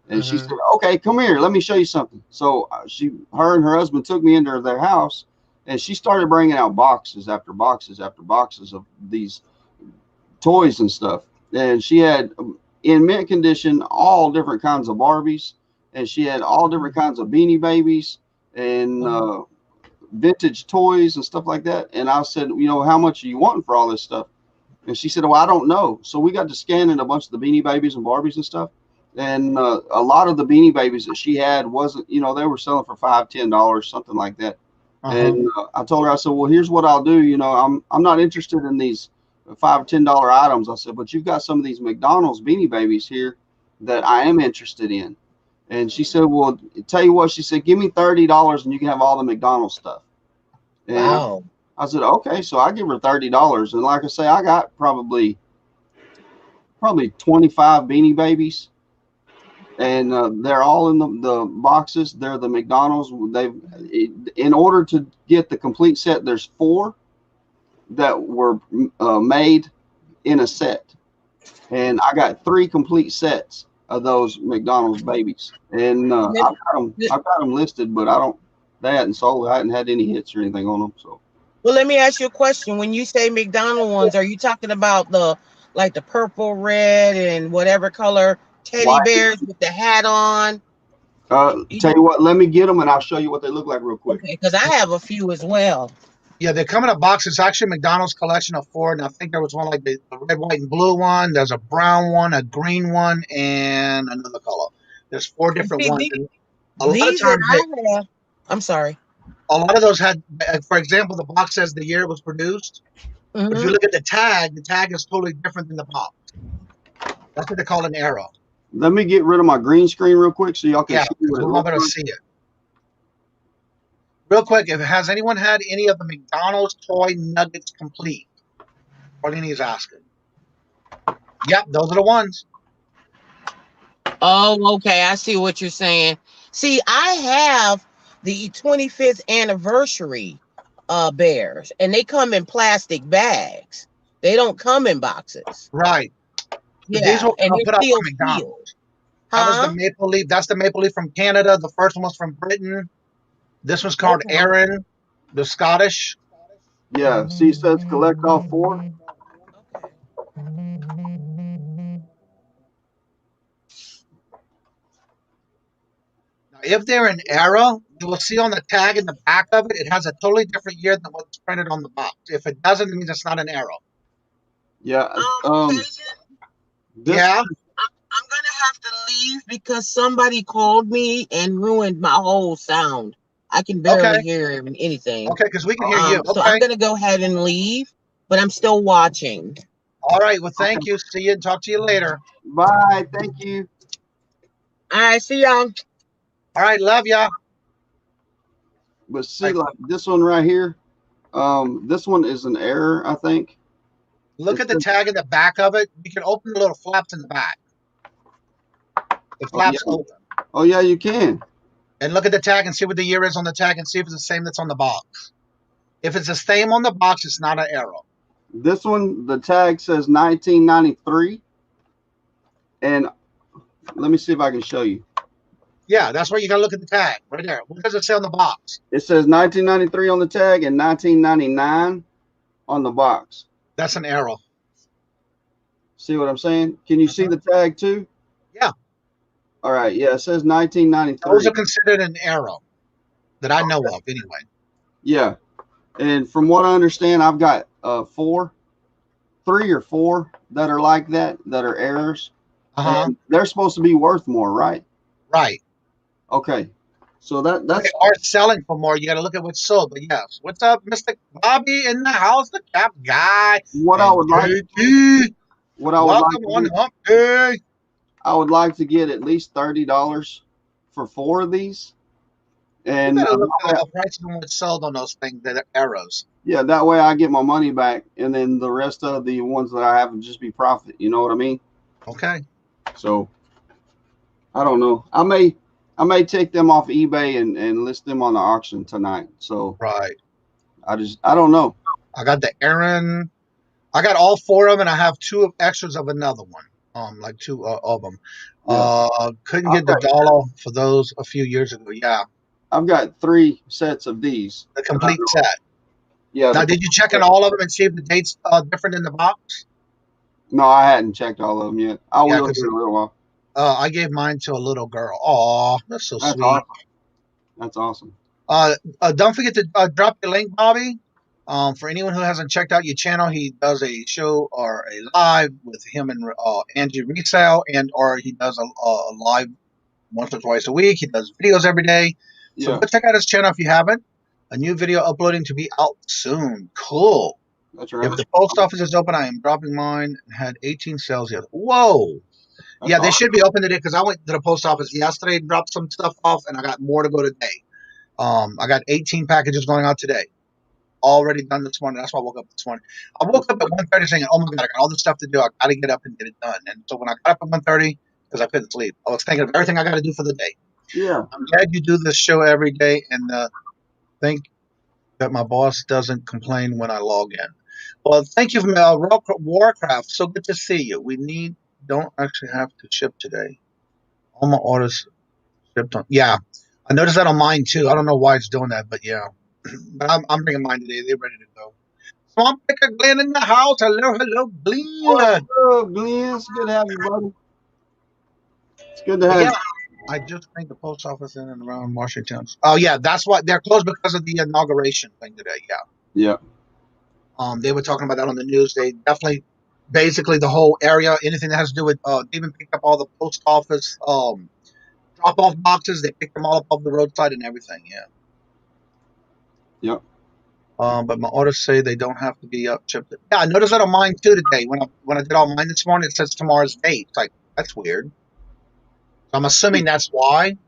And she said, okay, come here. Let me show you something. So her and her husband took me into their house, and she started bringing out boxes after boxes after boxes of these toys and stuff. And she had, in mint condition, all different kinds of Barbies, and she had all different kinds of Beanie Babies and vintage toys and stuff like that. And I said, how much are you wanting for all this stuff? And she said, well, I don't know. So we got to scanning a bunch of the Beanie Babies and Barbies and stuff. And a lot of the Beanie Babies that she had wasn't, you know, they were selling for $5, $10, something like that. And I told her, I said, well, here's what I'll do. You know, I'm not interested in these $5 or $10 items. I said, but you've got some of these McDonald's Beanie Babies here that I am interested in. And she said, well, tell you what, she said, give me $30 and you can have all the McDonald's stuff. And Wow. I said, okay. So I give her $30. And like I say, I got probably 25 Beanie Babies. And they're all in the boxes. They're the McDonald's. In order to get the complete set, there's 4 that were made in a set. And I got 3 complete sets of those McDonald's babies. And I've got them listed, but they hadn't sold. I hadn't had any hits or anything on them. So. Well, let me ask you a question. When you say McDonald's ones, are you talking about the purple, red, and whatever color teddy bears with the hat on? Tell you what, let me get them and I'll show you what they look like real quick. Okay, because I have a few as well. Yeah, they come in a box. It's actually a McDonald's collection of 4, and I think there was one like the red, white, and blue one. There's a brown one, a green one, and another color. There's 4 different ones. A lot of times, I'm sorry. A lot of those had, for example, the box says the year it was produced. If you look at the tag is totally different than the box. That's what they call an arrow. Let me get rid of my green screen real quick so y'all can see what it looks like. See it. Real quick, has anyone had any of the McDonald's toy nuggets complete? Pauline's asking. Yep, those are the ones. Oh, okay. I see what you're saying. See, I have the 25th anniversary bears, and they come in plastic bags. They don't come in boxes. Right. Yeah, these were and put out from McDonald's. That was the maple leaf. That's the maple leaf from Canada. The first one was from Britain. This one's called Aaron, the Scottish. Yeah, see, it says collect all 4. Now, if they're an arrow, you will see on the tag in the back of it, it has a totally different year than what's printed on the box. If it doesn't, it means it's not an arrow. Yeah. Yeah. I'm gonna have to leave because somebody called me and ruined my whole sound. I can barely hear anything. Okay, because we can hear you. So I'm gonna go ahead and leave, but I'm still watching. All right. Well, thank you. See you and talk to you later. Bye. Thank you. All right. See y'all. All right. Love ya. But see, like this one right here, this one is an error, I think. Look at the tag in the back of it. You can open the little flaps in the back. The flaps open. Oh, yeah, you can. And look at the tag and see what the year is on the tag and see if it's the same that's on the box. If it's the same on the box, it's not an arrow. This one, the tag says 1993. And let me see if I can show you. Yeah, that's where you got to look at the tag right there. What does it say on the box? It says 1993 on the tag and 1999 on the box. That's an arrow. See what I'm saying? Can you see the tag too? Yeah. All right. Yeah, it says 1993. Those are considered an arrow that I know of anyway. Yeah. And from what I understand, I've got 3 or 4 that are like that are errors. And they're supposed to be worth more, right? Right. Okay. So that's they are selling for more. You got to look at what's sold. But yes, what's up, Mr. Bobby in the house, the cap guy? What I would like to get at least $30 for 4 of these. And you look at the price of what's sold on those things that are arrows. Yeah, that way I get my money back, and then the rest of the ones that I have would just be profit. You know what I mean? Okay. So I don't know. I may take them off eBay and list them on the auction tonight. So right. I don't know. I got the Aaron. I got all 4 of them, and I have 2 extras of another one. Like 2 of them. Yeah. Couldn't get the dollar for those a few years ago. Yeah. I've got 3 sets of these. The complete set. Yeah. Now, did you check in all of them and see if the dates are different in the box? No, I hadn't checked all of them yet. I will in a little while. I gave mine to a little girl. Aw, that's so sweet. Awesome. That's awesome. Don't forget to drop the link, Bobby, For anyone who hasn't checked out your channel, he does a show or a live with him and Angie Resale, or he does a live once or twice a week. He does videos every day. So go check out his channel if you haven't. A new video uploading to be out soon. Cool. That's right. If the post office is open, I am dropping mine. Had 18 sales yet. Whoa. That's yeah, they awesome. should be open today because I went to the post office yesterday and dropped some stuff off, and I got more to go today. I got 18 packages going out today. Already done this morning. That's why I woke up this morning. I woke up at 1:30 saying, oh my God, I got all this stuff to do. I got to get up and get it done. And so when I got up at 1:30, because I couldn't sleep, I was thinking of everything I got to do for the day. Yeah. I'm glad you do this show every day, and think that my boss doesn't complain when I log in. Well, thank you, Warcraft. So good to see you. We don't actually have to ship today. All my orders shipped on. Yeah, I noticed that on mine too. I don't know why it's doing that, but yeah. But I'm bringing mine today. They're ready to go. Swamp Picker Glenn in the house. Hello, Glenn. What's up, Glenn? It's good to have you, buddy. It's good to have you. I just think the post office in and around Washington. Oh yeah, that's why they're closed because of the inauguration thing today. Yeah. Yeah. They were talking about that on the news. They definitely, basically, the whole area, anything that has to do with, they even picked up all the post office drop-off boxes. They picked them all up off the roadside and everything. Yeah. Yep. But my orders say they don't have to be up shipped. Yeah, I noticed that on mine too today. When I did all mine this morning, it says tomorrow's date. It's like, that's weird. So I'm assuming that's why.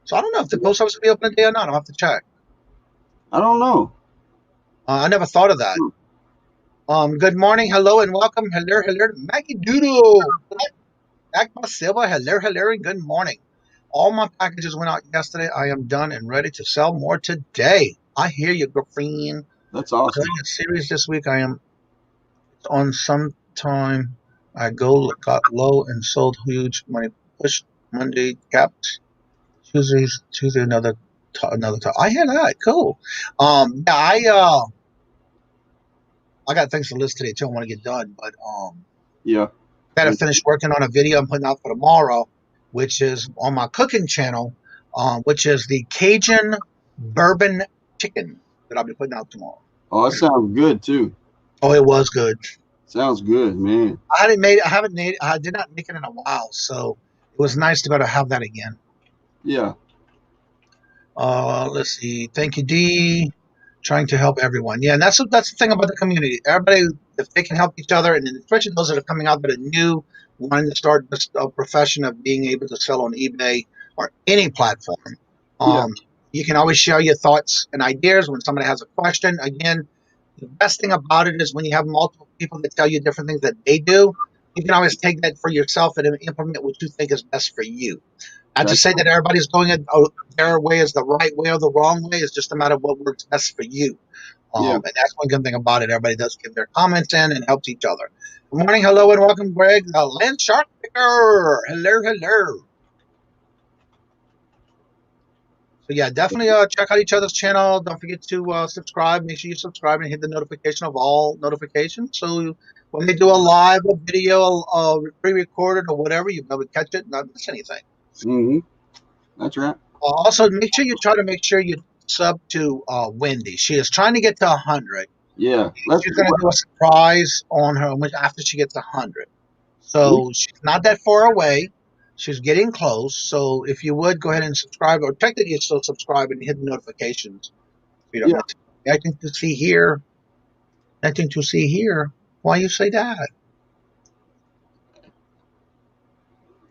So I don't know if the post office will be open today or not. I'll have to check. I don't know. I never thought of that. Good morning, hello, and welcome. Hello, Maggie Doodle. Akma Silva, hello, and good morning. All my packages went out yesterday. I am done and ready to sell more today. I hear you, girlfriend. That's awesome. Doing a series this week. I am on some time. I got low and sold huge money. Push Monday caps. Tuesday another time. I hear that. Cool. Yeah, I got things to list today too. I want to get done, but yeah, got to finish working on a video I'm putting out for tomorrow, which is on my cooking channel, which is the Cajun bourbon chicken that I'll be putting out tomorrow. Oh, that sounds good too. Oh, it was good. Sounds good, man. I did not make it in a while, so it was nice to be able to have that again. Yeah. Let's see. Thank you, D. Trying to help everyone. Yeah, and that's the thing about the community. Everybody, if they can help each other, and especially those that are coming out that are new, wanting to start this profession of being able to sell on eBay or any platform. You can always share your thoughts and ideas when somebody has a question. Again, the best thing about it is when you have multiple people that tell you different things that they do, you can always take that for yourself and implement what you think is best for you. Not to say that everybody's doing it their way is the right way or the wrong way. It's just a matter of what works best for you. And that's one good thing about it. Everybody does give their comments in and helps each other. Good morning, hello, and welcome, Greg. Land Shark Picker. Hello. So yeah, definitely check out each other's channel. Don't forget to subscribe. Make sure you subscribe and hit the notification of all notifications. So when they do a live, a video, pre-recorded or whatever, you'll be able to catch it and not miss anything. Mm-hmm. That's right. Also, make sure you sub to Wendy. She is trying to get to 100. Yeah. She's going to do a surprise on her after she gets 100. So she's not that far away. She's getting close. So if you would, go ahead and subscribe, or check that you still subscribe and hit the notifications. Nothing to see here. Nothing to see here. Why you say that?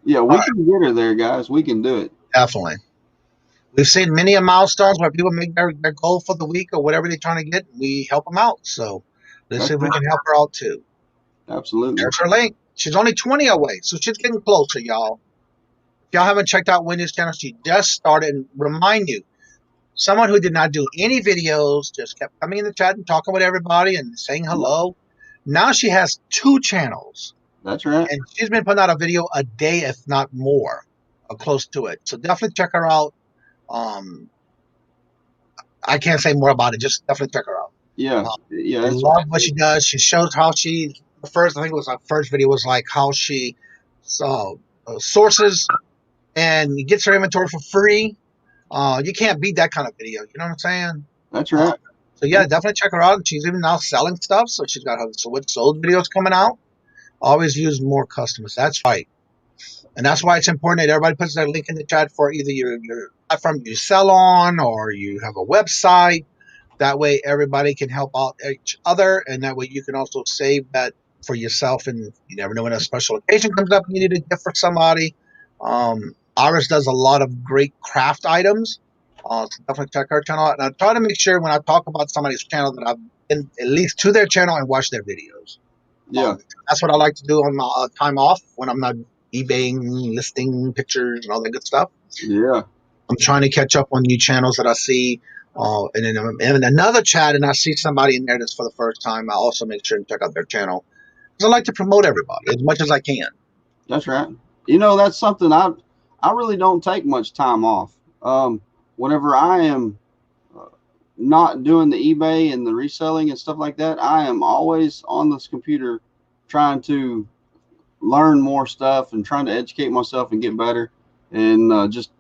Yeah, we can get her there, guys. We can do it. Definitely. We've seen many milestones where people make their goal for the week or whatever they're trying to get. We help them out. So let's see if we can help her out too. Absolutely. There's her link. She's only 20 away, so she's getting closer, y'all. If y'all haven't checked out Wendy's channel, she just started. And remind you, someone who did not do any videos, just kept coming in the chat and talking with everybody and saying hello. Now she has 2 channels. That's right. And she's been putting out a video a day, if not more, or close to it. So definitely check her out. I can't say more about it. Just definitely check her out. Yeah. I love what she does. She shows how she, I think it was her first video was like how she sources and gets her inventory for free. You can't beat that kind of video. You know what I'm saying? That's right. So yeah, definitely check her out. She's even now selling stuff, so she's got her what sold videos coming out. Always use more customers. That's right. And that's why it's important that everybody puts their link in the chat for either your platform you sell on or you have a website. That way everybody can help out each other, and that way you can also save that for yourself. And you never know when a special occasion comes up and you need a gift for somebody. Iris does a lot of great craft items. So definitely check her channel out. And I try to make sure when I talk about somebody's channel that I've been at least to their channel and watch their videos. Yeah. That's what I like to do on my time off when I'm not eBaying, listing pictures and all that good stuff. Yeah. I'm trying to catch up on new channels that I see. And then I'm in another chat and I see somebody in there that's for the first time. I also make sure to check out their channel because I like to promote everybody as much as I can. That's right. You know, that's something I really don't take much time off. Whenever I am not doing the eBay and the reselling and stuff like that, I am always on this computer trying to learn more stuff and trying to educate myself and get better and just,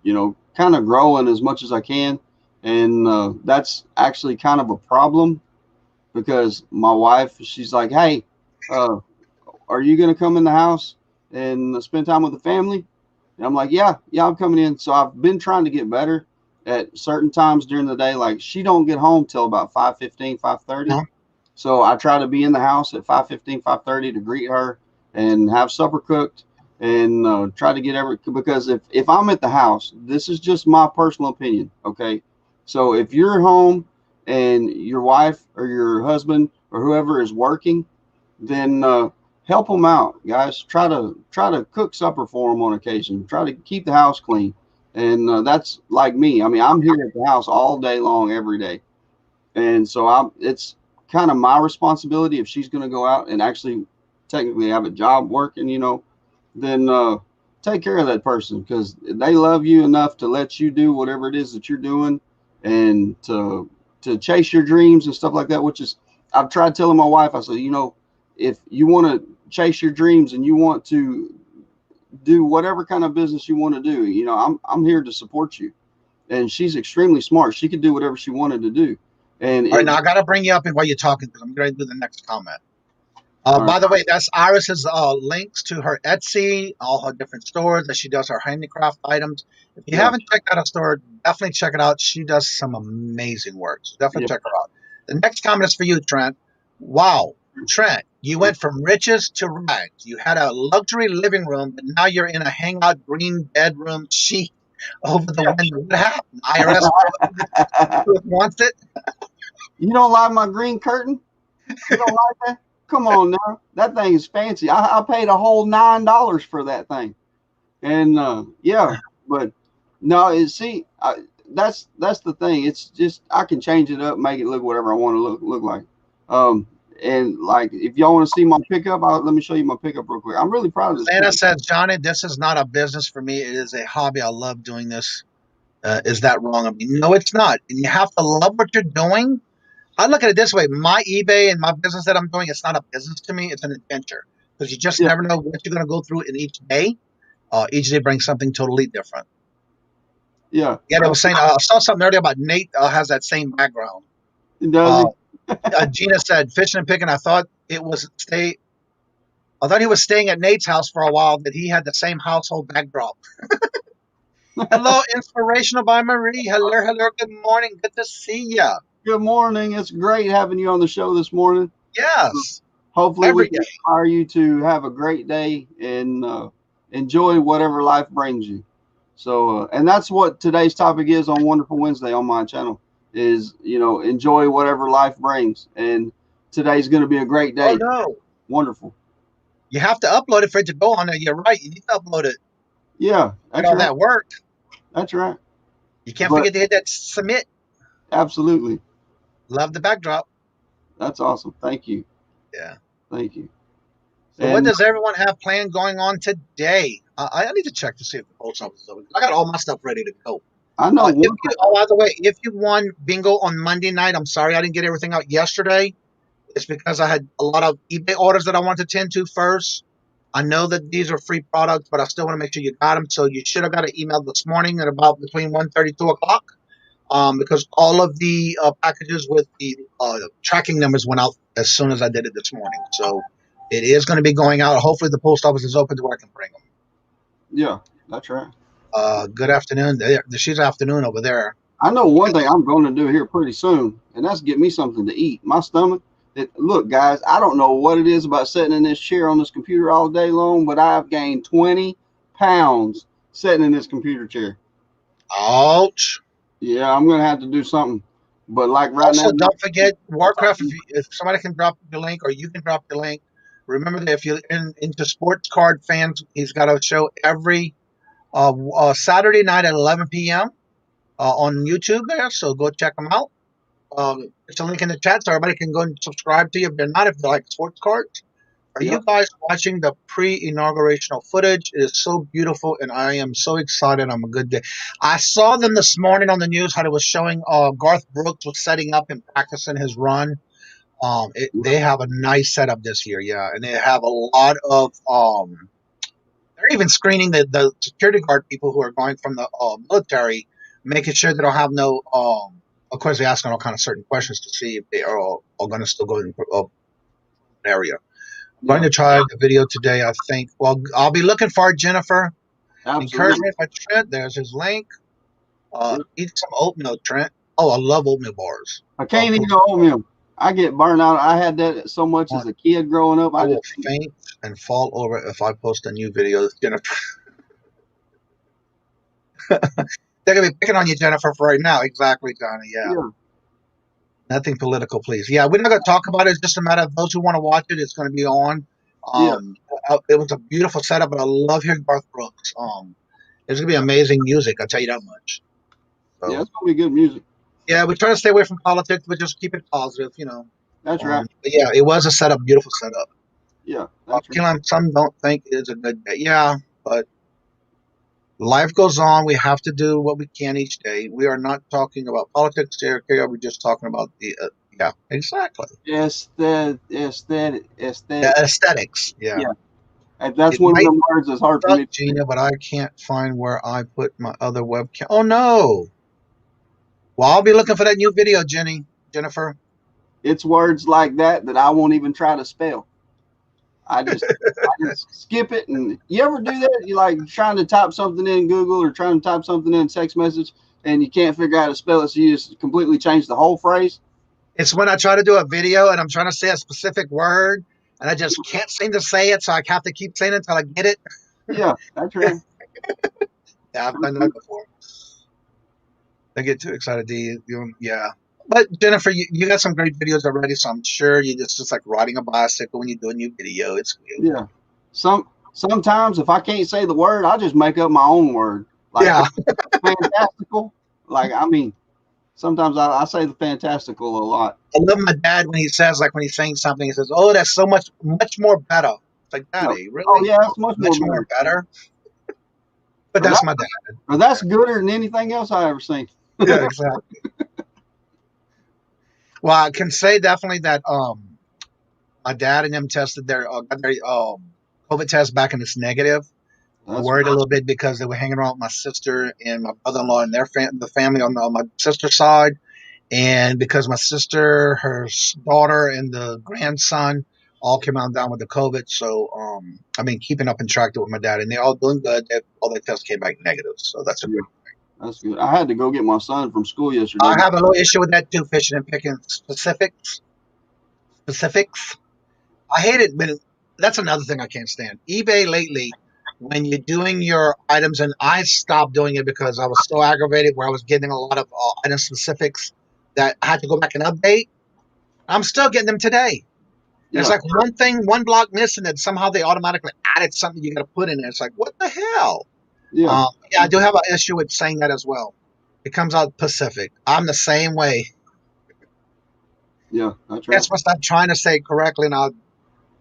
you know, kind of growing as much as I can. And that's actually kind of a problem because my wife, she's like, hey, are you going to come in the house and spend time with the family? And I'm like, yeah, I'm coming in. So I've been trying to get better at certain times during the day. Like she don't get home till about 5:15, 5:30. No. So I try to be in the house at 5:15, 5:30 to greet her and have supper cooked and try to get because if I'm at the house, this is just my personal opinion. Okay. So if you're home and your wife or your husband or whoever is working, then help them out, guys. Try to cook supper for them on occasion. Try to keep the house clean. And that's like me. I mean, I'm here at the house all day long, every day. And so it's kind of my responsibility if she's going to go out and actually technically have a job working, you know, then take care of that person because they love you enough to let you do whatever it is that you're doing and to chase your dreams and stuff like that, which is, I've tried telling my wife, I said, you know, if you want to chase your dreams and you want to do whatever kind of business you want to do, you know, I'm here to support you. And she's extremely smart. She could do whatever she wanted to do. And all right, now I got to bring you up while you're talking because I'm going to do the next comment. By right. the way, that's Iris's links to her Etsy, all her different stores that she does her handicraft items. If you haven't checked out her store, definitely check it out. She does some amazing work. So definitely check her out. The next comment is for you, Trent. Wow, Trent, you went from riches to rags. You had a luxury living room, but now you're in a hangout green bedroom sheet over the window. What happened? IRS wants it? You don't like my green curtain? You don't like that? Come on now. That thing is fancy. I paid a whole $9 for that thing. And yeah, but no, that's the thing. It's just I can change it up, make it look whatever I want to look like. And like if y'all want to see my pickup, let me show you my pickup real quick. I'm really proud of this. Santa says, Johnny, this is not a business for me. It is a hobby. I love doing this. Is that wrong? I mean, no, it's not. And you have to love what you're doing. I look at it this way. My eBay and my business that I'm doing, it's not a business to me. It's an adventure because you just never know what you're going to go through in each day. Each day brings something totally different. Yeah. Yeah, I was saying, I saw something earlier about Nate has that same background. Does Gina said, fishing and picking. I thought he was staying at Nate's house for a while, that he had the same household backdrop. Hello, Inspirational by Marie. Hello, good morning. Good to see ya. Good morning. It's great having you on the show this morning. Yes. Hopefully we can inspire you to have a great day and enjoy whatever life brings you. So, and that's what today's topic is on Wonderful Wednesday on my channel is, you know, enjoy whatever life brings. And today's going to be a great day. Oh, no. Wonderful. You have to upload it for it to go on there. You're right. You need to upload it. Yeah. That's all right. that work. That's right. You can't forget to hit that submit. Absolutely. Love the backdrop. That's awesome. Thank you. Yeah. Thank you. So what does everyone have planned going on today? I need to check to see if the post office is open. I got all my stuff ready to go. I know. By the way, if you won bingo on Monday night, I'm sorry I didn't get everything out yesterday. It's because I had a lot of eBay orders that I wanted to tend to first. I know that these are free products, but I still want to make sure you got them. So you should have got an email this morning at about between 1:30 2 o'clock. because all of the packages with the tracking numbers went out as soon as I did it this morning. So it is going to be going out. Hopefully the post office is open to where I can bring them. Yeah, that's right. Good afternoon. She's afternoon over there. I know one thing I'm going to do here pretty soon, and that's get me something to eat. My stomach. Look, guys, I don't know what it is about sitting in this chair on this computer all day long, but I've gained 20 pounds sitting in this computer chair. Ouch. Yeah, I'm going to have to do something. But like right also, now, don't forget Warcraft. If somebody can drop the link, or you can drop the link, remember that if you're into sports card fans, he's got a show every Saturday night at 11 p.m. On YouTube there. So go check them out. It's a link in the chat so everybody can go and subscribe to you. If they're not, if they like sports cards. Are you guys watching the pre-inaugurational footage? It is so beautiful, and I am so excited. I'm a good day. I saw them this morning on the news how they was showing Garth Brooks was setting up and practicing his run. They have a nice setup this year, yeah, and they have a lot of they're even screening the security guard people who are going from the military, making sure they don't have no of course, they're asking all kind of certain questions to see if they are all going to still go in the area. I'm going to try the video today, I think. Well, I'll be looking for it, Jennifer. Absolutely. Encouragement by Trent. There's his link. Eat some oatmeal, Trent. Oh, I love oatmeal bars. I can't eat oatmeal. I get burned out. I had that so much as a kid growing up. I will faint and fall over if I post a new video, Jennifer. They're going to be picking on you, Jennifer, for right now. Exactly, Johnny. Yeah. Nothing political, please. Yeah, we're not going to talk about it. It's just a matter of those who want to watch it. It's going to be on. It was a beautiful setup, but I love hearing Garth Brooks. It's going to be amazing music. I'll tell you that much. So, yeah, it's going to be good music. Yeah, we try to stay away from politics, but just keep it positive, you know. That's right. But yeah, it was a setup, beautiful setup. Yeah, that's right. Some don't think it's a good day. Yeah, but life goes on. We have to do what we can each day. We are not talking about politics here. We're just talking about the yeah, exactly. Aesthetics. Yeah. And that's one of the words that's hard for me. Gina, but I can't find where I put my other webcam. Oh no. Well, I'll be looking for that new video, Jennifer. It's words like that I won't even try to spell. I just skip it. And you ever do that? You like trying to type something in Google or trying to type something in text message and you can't figure out how to spell it, so you just completely change the whole phrase? It's when I try to do a video and I'm trying to say a specific word and I just can't seem to say it, so I have to keep saying it until I get it. Yeah, that's right. Yeah, I've done that before. I get too excited. Yeah. But Jennifer, you got some great videos already, so I'm sure you just like riding a bicycle when you do a new video. It's good. Yeah. Sometimes if I can't say the word, I'll just make up my own word. Like fantastical. Like, I mean, sometimes I say the fantastical a lot. I love my dad when he says, like, when he's saying something, he says, "Oh, that's so much more better." It's like, Daddy, really? Oh yeah, that's much more better. But that's my dad. Or that's gooder than anything else I ever seen. Yeah, exactly. Well, I can say definitely that my dad and them tested their COVID test back, and it's negative. I worried a little bit because they were hanging around with my sister and my brother-in-law and the family on my sister's side, and because my sister, her daughter, and the grandson all came out down with the COVID. So I've been keeping up and tracked with my dad, and they're all doing good. All their tests came back negative, so that's a good thing. That's good. I had to go get my son from school yesterday. I have a little issue with that too, fishing and picking specifics. I hate it, but that's another thing I can't stand. eBay lately, when you're doing your items, and I stopped doing it because I was so aggravated where I was getting a lot of item specifics that I had to go back and update. I'm still getting them today. There's like one block missing that somehow they automatically added something you got to put in there. It's like, what the hell? Yeah, I do have an issue with saying that as well. It comes out Pacific. I'm the same way. Yeah, that's right. That's what I'm trying to say correctly, and it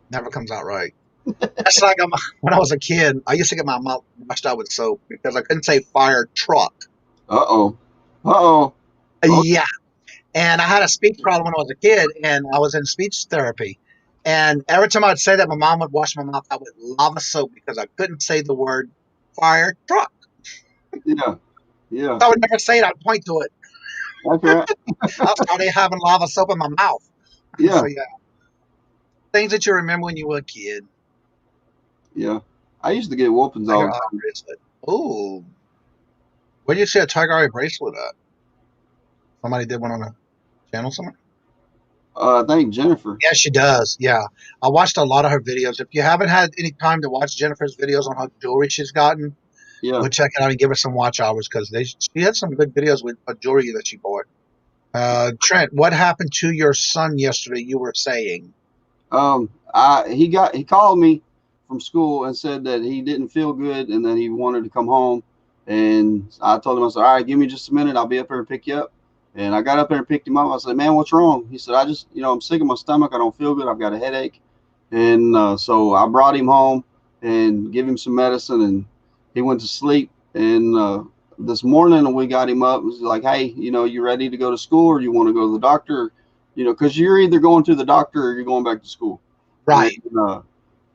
never comes out right. That's like when I was a kid, I used to get my mouth washed out with soap because I couldn't say fire truck. Yeah. And I had a speech problem when I was a kid, and I was in speech therapy. And every time I'd say that, my mom would wash my mouth out with lava soap because I couldn't say the word fire truck. Yeah. I would never say it. I'd point to it. That's right. I started having lava soap in my mouth. Yeah. So yeah, things that you remember when you were a kid. Yeah. I used to get whoopings all Tiger the eye time. bracelet. Ooh, where do you see a tiger eye bracelet at? Somebody did one on a channel somewhere. I think Jennifer. Yeah, she does. Yeah, I watched a lot of her videos. If you haven't had any time to watch Jennifer's videos on how jewelry she's gotten, Yeah. go check it out and give her some watch hours because she had some good videos with jewelry that she bought. Trent, what happened to your son yesterday? You were saying. He called me from school and said that he didn't feel good and that he wanted to come home. And I told him, I said, all right, give me just a minute. I'll be up here and pick you up. And I got up there and picked him up. I said, man, what's wrong? He said, I just, I'm sick of my stomach. I don't feel good. I've got a headache. And so I brought him home and give him some medicine, and he went to sleep. And this morning when we got him up, it was like, hey, you ready to go to school, or you want to go to the doctor? Because you're either going to the doctor or you're going back to school. Right. And,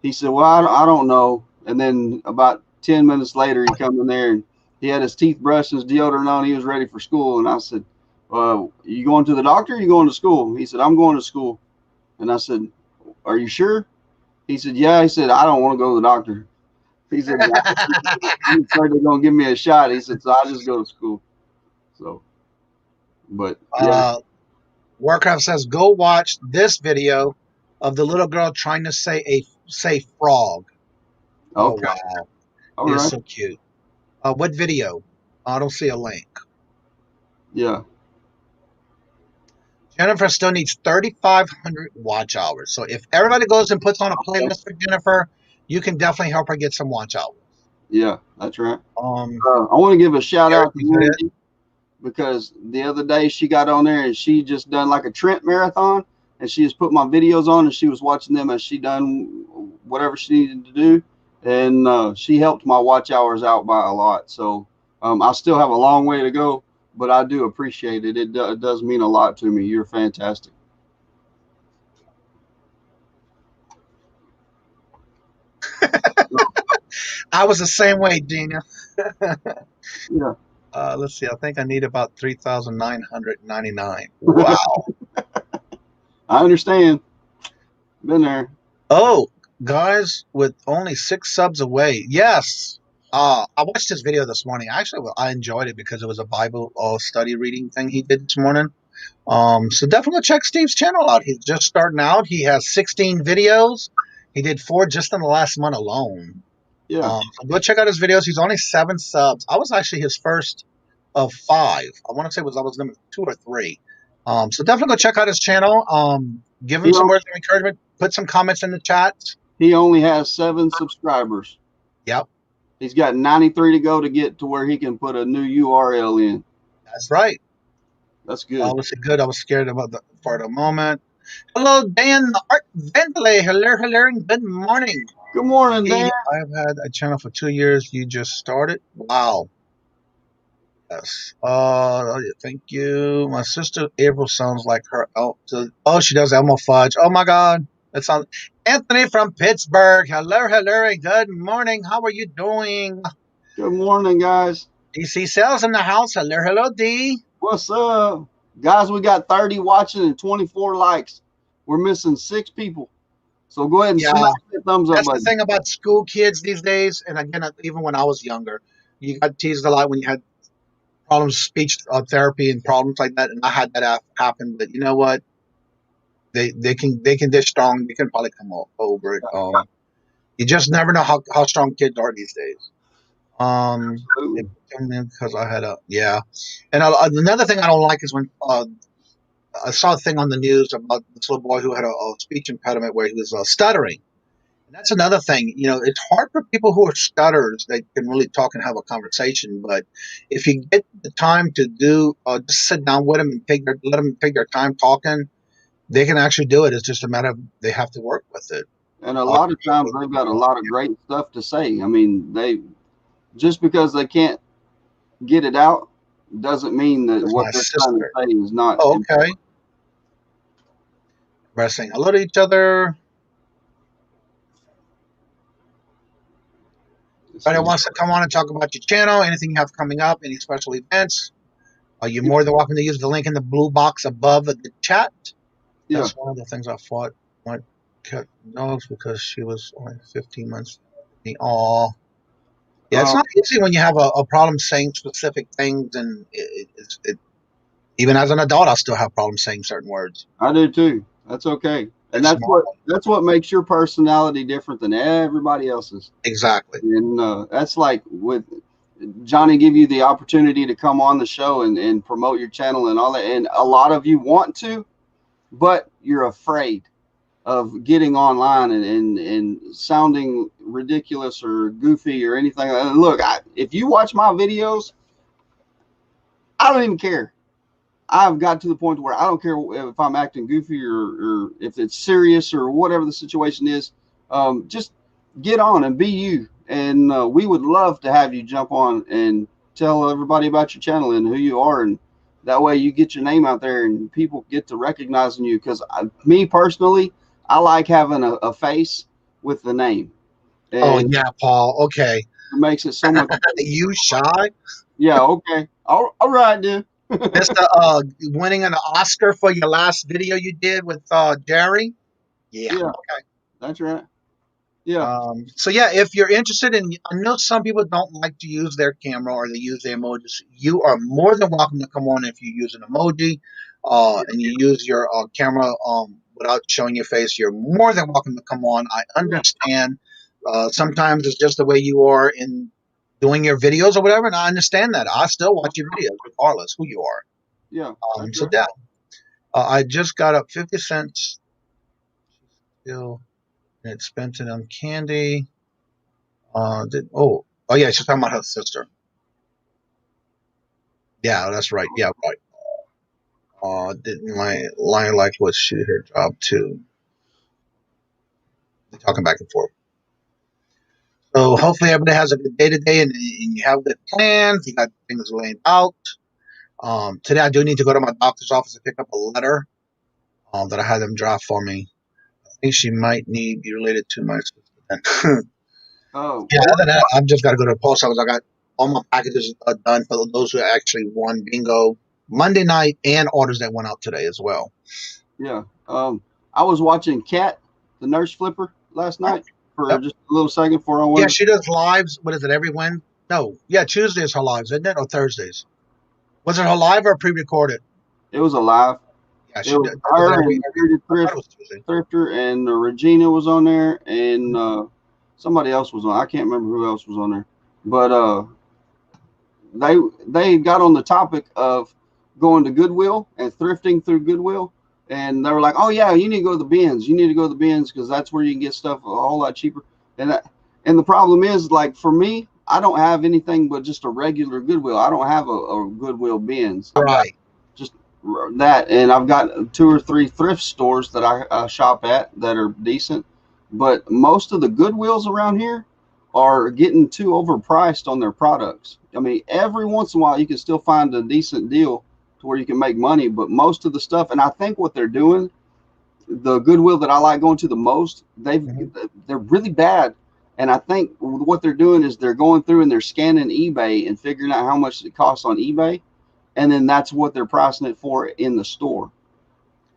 he said, well, I don't know. And then about 10 minutes later, he come in there and he had his teeth brushed and his deodorant on. He was ready for school. And I said, you going to the doctor or you going to school? He said, I'm going to school. And I said, are you sure? He said, yeah. He said, I don't want to go to the doctor. He said, I'm afraid they're going to give me a shot. He said, so I'll just go to school. So, but yeah. Warcraft says, go watch this video of the little girl trying to say frog. Oh, Okay. wow. All It's right. so cute. What video? I don't see a link. Yeah. Jennifer still needs 3,500 watch hours. So if everybody goes and puts on a playlist for Jennifer, you can definitely help her get some watch hours. Yeah, that's right. Um, I want to give a shout Eric, out to is that it? Wendy, because the other day she got on there and she just done like a Trent marathon, and she just put my videos on and she was watching them as she done whatever she needed to do, and she helped my watch hours out by a lot. So I still have a long way to go, but I do appreciate it. It does mean a lot to me. You're fantastic. I was the same way, Gina. Yeah, Let's see. I think I need about 3,999. Wow. I understand. Been there. Oh, guys, with only 6 subs away. Yes. I watched this video this morning. Actually, well, I enjoyed it because it was a Bible study reading thing he did this morning. So definitely check Steve's channel out. He's just starting out. He has 16 videos. He did 4 just in the last month alone. Yeah. So go check out his videos. He's only 7 subs. I was actually his first of 5. I want to say I was number 2 or 3. So definitely go check out his channel. Give him some words of encouragement. Put some comments in the chat. He only has 7 subscribers. Yep. He's got 93 to go to get to where he can put a new URL in. That's right. That's good. Was it good? I was scared about for the moment. Hello, Dan the Art Bentley. Hello, and good morning. Good morning, Dan. I've had a channel for 2 years. You just started? Wow. Yes. Thank you. My sister April sounds like her. Oh, she does Elmo Fudge. Oh my God. That sounds. Anthony from Pittsburgh. Hello, and good morning. How are you doing? Good morning, guys. DC Sales in the house. Hello, D. What's up? Guys, we got 30 watching and 24 likes. We're missing 6 people. So go ahead and smash that thumbs up button. button. The thing about school kids these days, and again, even when I was younger, you got teased a lot when you had problems, speech therapy and problems like that, and I had that happen. But you know what? They can dish strong. They can probably come over it. You just never know how strong kids are these days. Because I had and another thing I don't like is when I saw a thing on the news about this little boy who had a speech impediment where he was stuttering. And that's another thing. It's hard for people who are stutterers. They can really talk and have a conversation. But if you get the time to just sit down with them and let them take their time talking, they can actually do it. It's just a matter of they have to work with it. And a lot of times they've got a lot of great stuff to say. I mean, just because they can't get it out doesn't mean that what they're trying to say is not. Oh, okay. We're saying hello to each other. Anybody wants to come on and talk about your channel, anything you have coming up, any special events, You're more than welcome to use the link in the blue box above the chat. Yeah. That's one of the things I fought my cat dogs because she was only 15 months. Oh, yeah, it's not easy when you have a problem saying specific things, and even as an adult, I still have problems saying certain words. I do too. That's okay. And that's what makes your personality different than everybody else's. Exactly. And that's like with Johnny give you the opportunity to come on the show and promote your channel and all that. And a lot of you want to, but you're afraid of getting online and sounding ridiculous or goofy or anything. Look, if you watch my videos, I don't even care. I've got to the point where I don't care if I'm acting goofy or if it's serious or whatever the situation is. Just get on and be you. And we would love to have you jump on and tell everybody about your channel and who you are. And that way you get your name out there and people get to recognizing you. Because me personally, I like having a face with the name. And oh, yeah, Paul. Okay. It makes it so much. You shy? Yeah, okay. All right, then. Mr. Winning an Oscar for your last video you did with Jerry? Yeah. Okay. That's right. Yeah. So yeah, if you're interested in, I know some people don't like to use their camera or they use their emojis. You are more than welcome to come on if you use an emoji, and you use your camera without showing your face. You're more than welcome to come on. I understand. Sometimes it's just the way you are in doing your videos or whatever, and I understand that. I still watch your videos regardless who you are. Yeah. So yeah, I just got up 50 cents. Still. It spent it on candy. Oh yeah, she's talking about her sister. Yeah, that's right. Yeah, right. Didn't lie like what she her job too. They're talking back and forth. So hopefully everybody has a good day today, and you have good plans. You got things laid out. Today I do need to go to my doctor's office to pick up a letter that I had them draft for me. I think she might be related to my sister. Oh. Yeah, other than that, I've just got to go to the post office. I got all my packages done for those who actually won bingo Monday night and orders that went out today as well. Yeah. I was watching Kat, the nurse flipper, last night for just a little second before I went. Yeah, she does lives. What is it, every Wednesday? No. Yeah, Tuesday is her lives, isn't it? Or Thursdays? Was it her live or pre-recorded? It was a live. Yeah, she did. Her and Thrifter and Regina was on there, and somebody else was on. I can't remember who else was on there, but they got on the topic of going to Goodwill and thrifting through Goodwill, and they were like, "Oh yeah, you need to go to the bins. You need to go to the bins because that's where you can get stuff a whole lot cheaper." And the problem is, like for me, I don't have anything but just a regular Goodwill. I don't have a Goodwill bins. Right. Just that, and I've got 2 or 3 thrift stores that I shop at that are decent, but most of the Goodwills around here are getting too overpriced on their products. I mean, every once in a while you can still find a decent deal to where you can make money, but most of the stuff, and I think what they're doing, the Goodwill that I like going to the most, they're really bad. And I think what they're doing is they're going through and they're scanning eBay and figuring out how much it costs on eBay. And then that's what they're pricing it for in the store,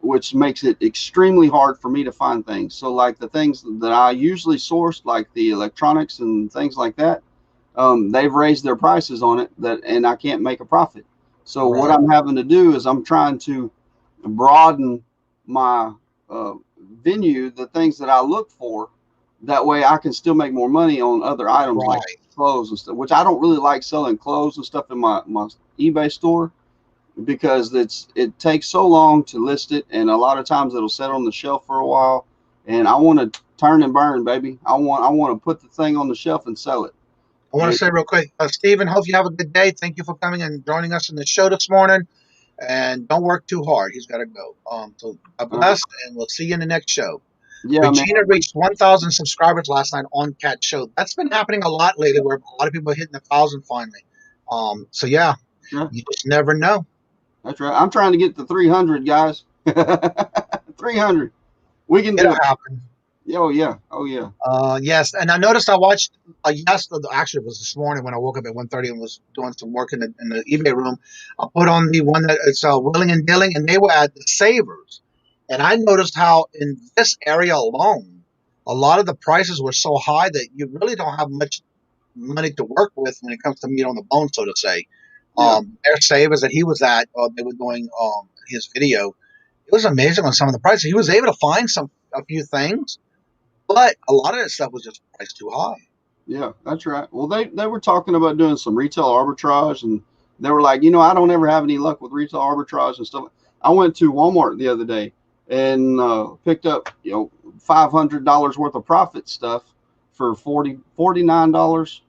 which makes it extremely hard for me to find things. So like the things that I usually source, like the electronics and things like that, they've raised their prices on it, and I can't make a profit. So what I'm having to do is I'm trying to broaden my venue, the things that I look for. That way I can still make more money on other items like clothes and stuff, which I don't really like selling clothes and stuff in my eBay store because it takes so long to list it, and a lot of times it'll sit on the shelf for a while, and I want to turn and burn, baby. I want to put the thing on the shelf and sell it. I want to say real quick, Stephen, hope you have a good day. Thank you for coming and joining us in the show this morning, and don't work too hard. He's got to go. So God bless, and we'll see you in the next show. Yeah, Regina reached 1,000 subscribers last night on Cat Show. That's been happening a lot lately, where a lot of people are hitting 1,000 finally. So yeah, you just never know. That's right. I'm trying to get to 300, guys. 300. We can do it. Happen. Oh yeah. Oh yeah. Yes, and I noticed I watched yesterday. Actually, it was this morning when I woke up at 1:30 and was doing some work in the eBay room. I put on the one that it's Willing and Dealing, and they were at the Savers, and I noticed how in this area alone, a lot of the prices were so high that you really don't have much money to work with when it comes to meat on the bone, so to say. Yeah. Their Savers that he was at, they were doing his video. It was amazing on some of the prices. He was able to find a few things, but a lot of that stuff was just priced too high. Yeah, that's right. Well, they were talking about doing some retail arbitrage, and they were like, I don't ever have any luck with retail arbitrage and stuff. I went to Walmart the other day and picked up, $500 worth of profit stuff for $49.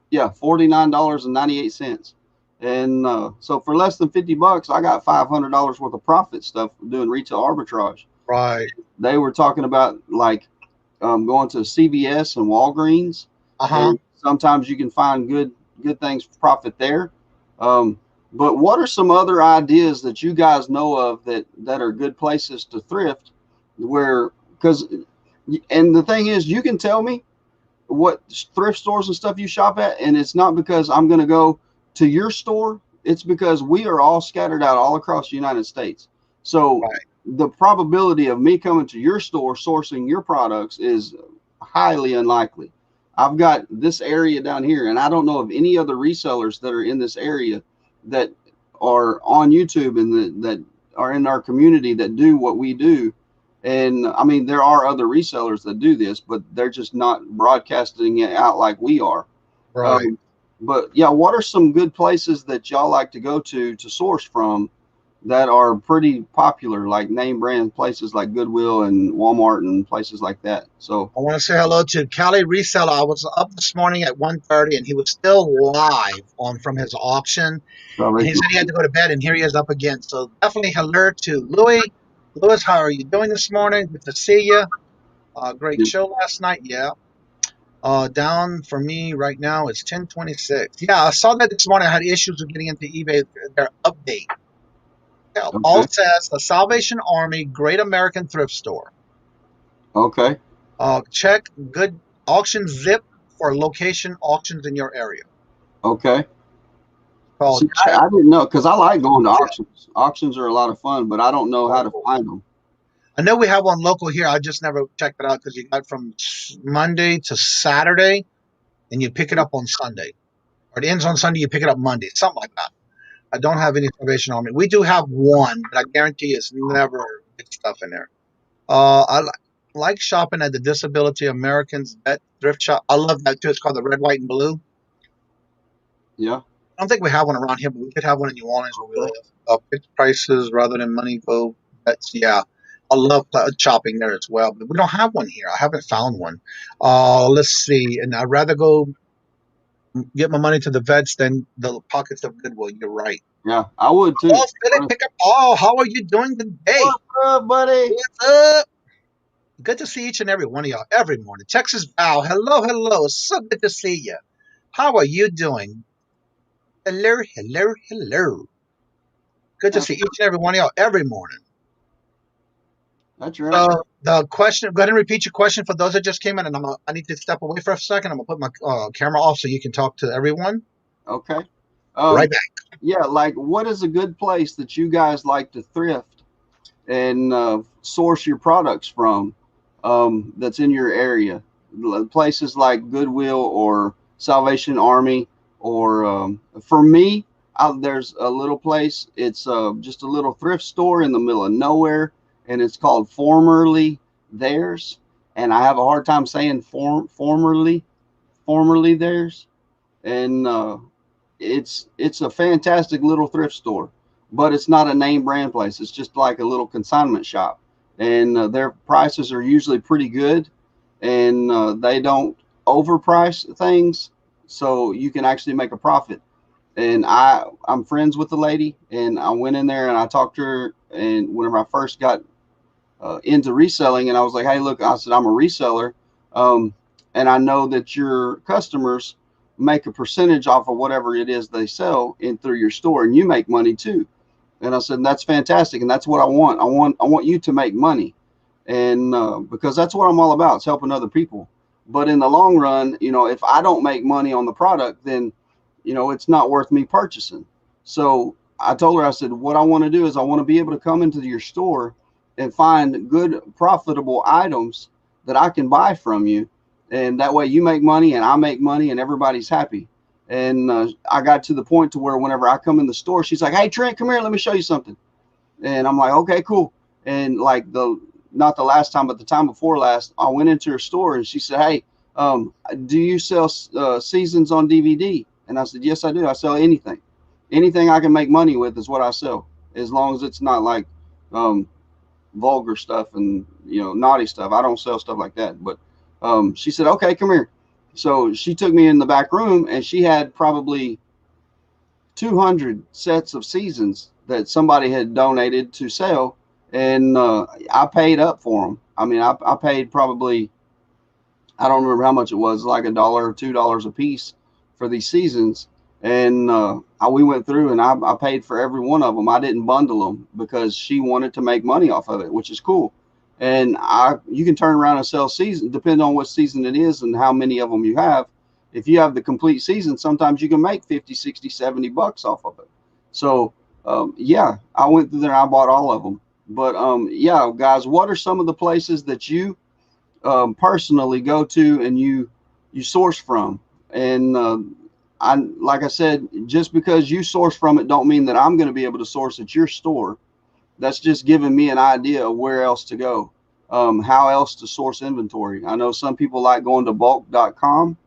Yeah, $49.98. And so for less than $50, I got $500 worth of profit stuff doing retail arbitrage. Right. They were talking about like going to CVS and Walgreens. And sometimes you can find good things for profit there. But what are some other ideas that you guys know of that are good places to thrift? And the thing is, you can tell me what thrift stores and stuff you shop at, and it's not because I'm going to go to your store. It's because we are all scattered out all across the United States. So the probability of me coming to your store sourcing your products is highly unlikely. I've got this area down here, and I don't know of any other resellers that are in this area that are on YouTube and that are in our community that do what we do. And I mean, there are other resellers that do this, but they're just not broadcasting it out like we are. Right. But yeah, what are some good places that y'all like to go to source from that are pretty popular, like name brand places like Goodwill and Walmart and places like that? So I want to say hello to Cali Reseller. I was up this morning at 1:30 and he was still live from his auction. And he said he had to go to bed, and here he is up again. So definitely hello to Louis. Louis, how are you doing this morning? Good to see you. Great show last night. Yeah. Down for me right now it's 10:26. Yeah, I saw that this morning. I had issues with getting into eBay. Their update. Yeah, all says the Salvation Army Great American Thrift Store. Okay. Check good auction zip for location auctions in your area. Okay. See, I didn't know, because I like going to auctions. Auctions are a lot of fun, but I don't know how to find them. I know we have one local here. I just never checked it out because you got from Monday to Saturday, and you pick it up on Sunday. Or it ends on Sunday, you pick it up Monday, something like that. I don't have any Salvation Army. We do have one, but I guarantee it's never good stuff in there. I like shopping at the Disability Americans Vet Thrift Shop. I love that too. It's called the Red, White, and Blue. Yeah. I don't think we have one around here, but we could have one in New Orleans where we live. Fixed prices rather than money go. That's, yeah. I love shopping there as well, but we don't have one here. I haven't found one. Let's see. And I'd rather go get my money to the vets than the pockets of Goodwill. You're right. Yeah, I would too. Oh, Philip Picker. Oh, how are you doing today? What's up, buddy? What's up? Good to see each and every one of y'all every morning. Texas Val, hello, hello. It's so good to see you. How are you doing? Hello, hello, hello. Good to see each and every one of y'all every morning. That's right. The question, go ahead and repeat your question for those that just came in, and I need to step away for a second. I'm going to put my camera off so you can talk to everyone. Okay. Right back. Yeah, like what is a good place that you guys like to thrift and source your products from that's in your area? Places like Goodwill or Salvation Army, or for me, there's a little place. It's just a little thrift store in the middle of nowhere, and it's called Formerly Theirs. And I have a hard time saying formerly theirs. And it's a fantastic little thrift store, but it's not a name brand place. It's just like a little consignment shop, and their prices are usually pretty good, and they don't overprice things, so you can actually make a profit. And I'm friends with the lady, and I went in there and I talked to her, and whenever I first got into reselling, and I was like, hey, look, I said, I'm a reseller, and I know that your customers make a percentage off of whatever it is they sell in through your store, and you make money too. And I said, that's fantastic, and that's what I want. I want you to make money. And because that's what I'm all about, it's helping other people. But in the long run, you know, if I don't make money on the product, then, you know, it's not worth me purchasing. So I told her, I said, what I want to do is I want to be able to come into your store and find good, profitable items that I can buy from you. And that way you make money and I make money and everybody's happy. And I got to the point to where whenever I come in the store, she's like, hey, Trent, come here, let me show you something. And I'm like, okay, cool. And like not the last time, but the time before last, I went into her store and she said, hey, do you sell seasons on DVD? And I said, yes, I do. I sell anything. Anything I can make money with is what I sell, as long as it's not like vulgar stuff and, you know, naughty stuff. I don't sell stuff like that. But she said, okay, come here. So she took me in the back room and she had probably 200 sets of seasons that somebody had donated to sell. And I paid up for them. I mean, I paid probably, I don't remember how much it was, like $1 or $2 a piece for these seasons. And we went through and I paid for every one of them. I didn't bundle them because she wanted to make money off of it, which is cool. And you can turn around and sell season, depending on what season it is and how many of them you have. If you have the complete season, sometimes you can make 50, 60, 70 bucks off of it. So yeah, I went through there and I bought all of them. But yeah, guys, what are some of the places that you personally go to and you source from? And like I said, just because you source from it don't mean that I'm going to be able to source at your store. That's just giving me an idea of where else to go, how else to source inventory. I know some people like going to bulk.com,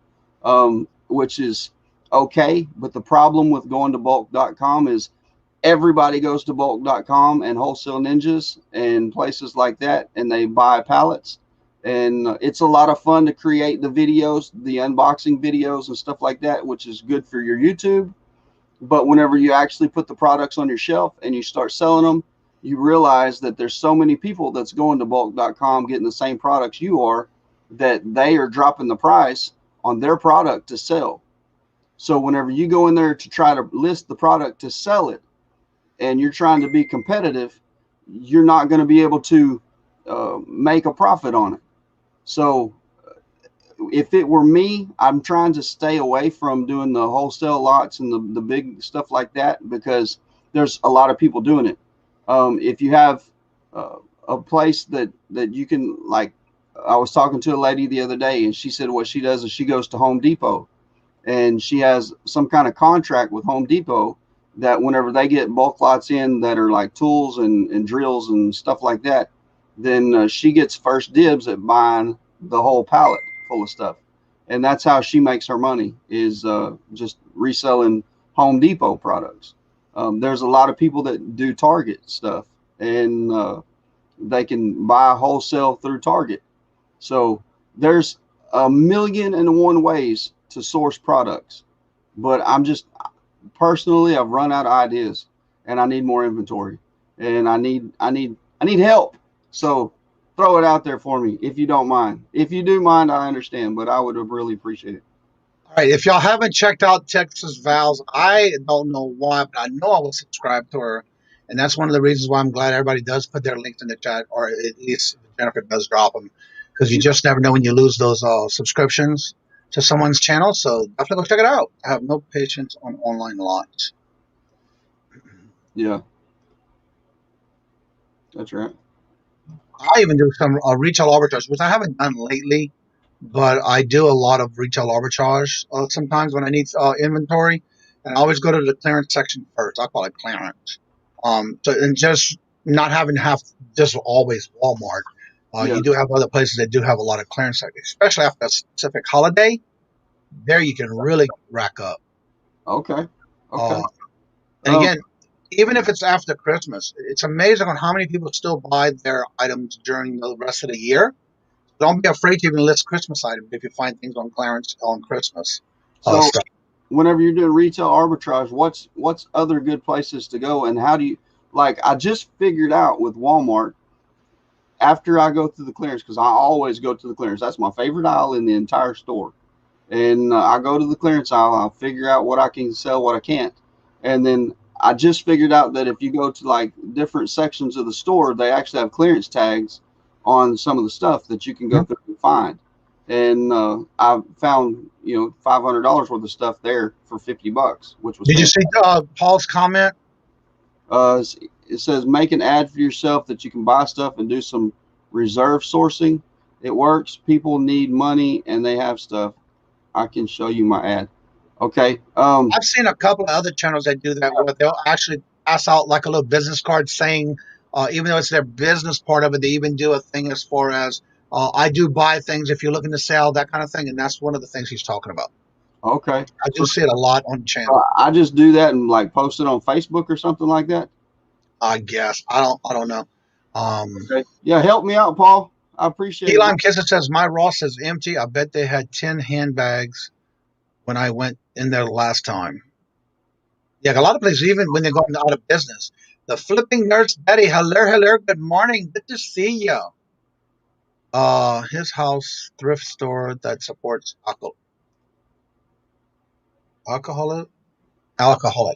which is okay. But the problem with going to bulk.com is everybody goes to bulk.com and Wholesale Ninjas and places like that, and they buy pallets. And it's a lot of fun to create the videos, the unboxing videos and stuff like that, which is good for your YouTube. But whenever you actually put the products on your shelf and you start selling them, you realize that there's so many people that's going to bulk.com getting the same products you are, that they are dropping the price on their product to sell. So whenever you go in there to try to list the product to sell it, and you're trying to be competitive, you're not going to be able to make a profit on it. So if it were me, I'm trying to stay away from doing the wholesale lots and the big stuff like that, because there's a lot of people doing it. If you have a place that you can, like, I was talking to a lady the other day and she said what she does is she goes to Home Depot and she has some kind of contract with Home Depot that whenever they get bulk lots in that are like tools and drills and stuff like that, then she gets first dibs at buying the whole pallet full of stuff. And that's how she makes her money, is just reselling Home Depot products. There's a lot of people that do Target stuff, and they can buy wholesale through Target. So there's 1,000,001 ways to source products. But personally, I've run out of ideas and I need more inventory, and I need help. So throw it out there for me if you don't mind. If you do mind, I understand, but I would have really appreciated it. All right, if y'all haven't checked out Texas Val's, I don't know why, but I know I was subscribed to her, and that's one of the reasons why I'm glad everybody does put their links in the chat, or at least Jennifer does drop them, because you just never know when you lose those subscriptions to someone's channel. So definitely go check it out. I have no patience on online lots. Yeah, that's right. I even do some retail arbitrage, which I haven't done lately, but I do a lot of retail arbitrage sometimes when I need inventory, and I always go to the clearance section first. I call it clearance. And just not having to have just always Walmart. Yeah. You do have other places that do have a lot of clearance, especially after a specific holiday. There you can really rack up. Okay. And again, even if it's after Christmas, it's amazing on how many people still buy their items during the rest of the year. Don't be afraid to even list Christmas items if you find things on clearance on Christmas. So whenever you're doing retail arbitrage, what's other good places to go, and how do you, like, I just figured out with Walmart, after I go through the clearance, because I always go to the clearance. That's my favorite aisle in the entire store. And I go to the clearance aisle, I'll figure out what I can sell, what I can't. And then I just figured out that if you go to like different sections of the store, they actually have clearance tags on some of the stuff that you can go through and find. And I found, $500 worth of stuff there for $50, which was. Did you see Paul's comment? It says make an ad for yourself that you can buy stuff and do some reserve sourcing. It works. People need money and they have stuff. I can show you my ad. Okay. I've seen a couple of other channels that do that where they'll actually pass out like a little business card saying, even though it's their business part of it, they even do a thing as far as I do buy things if you're looking to sell, that kind of thing. And that's one of the things he's talking about. Okay. I do see it a lot on the channel. I just do that and like post it on Facebook or something like that. I guess. I don't know. Okay. Yeah, help me out, Paul. I appreciate Elon it. Kisser says my Ross is empty. I bet they had 10 handbags when I went in there last time. Yeah, a lot of places, even when they're going out of business. The Flipping Nurse Betty, hello, good morning. Good to see you. His house thrift store that supports alcoholics. Alcohol.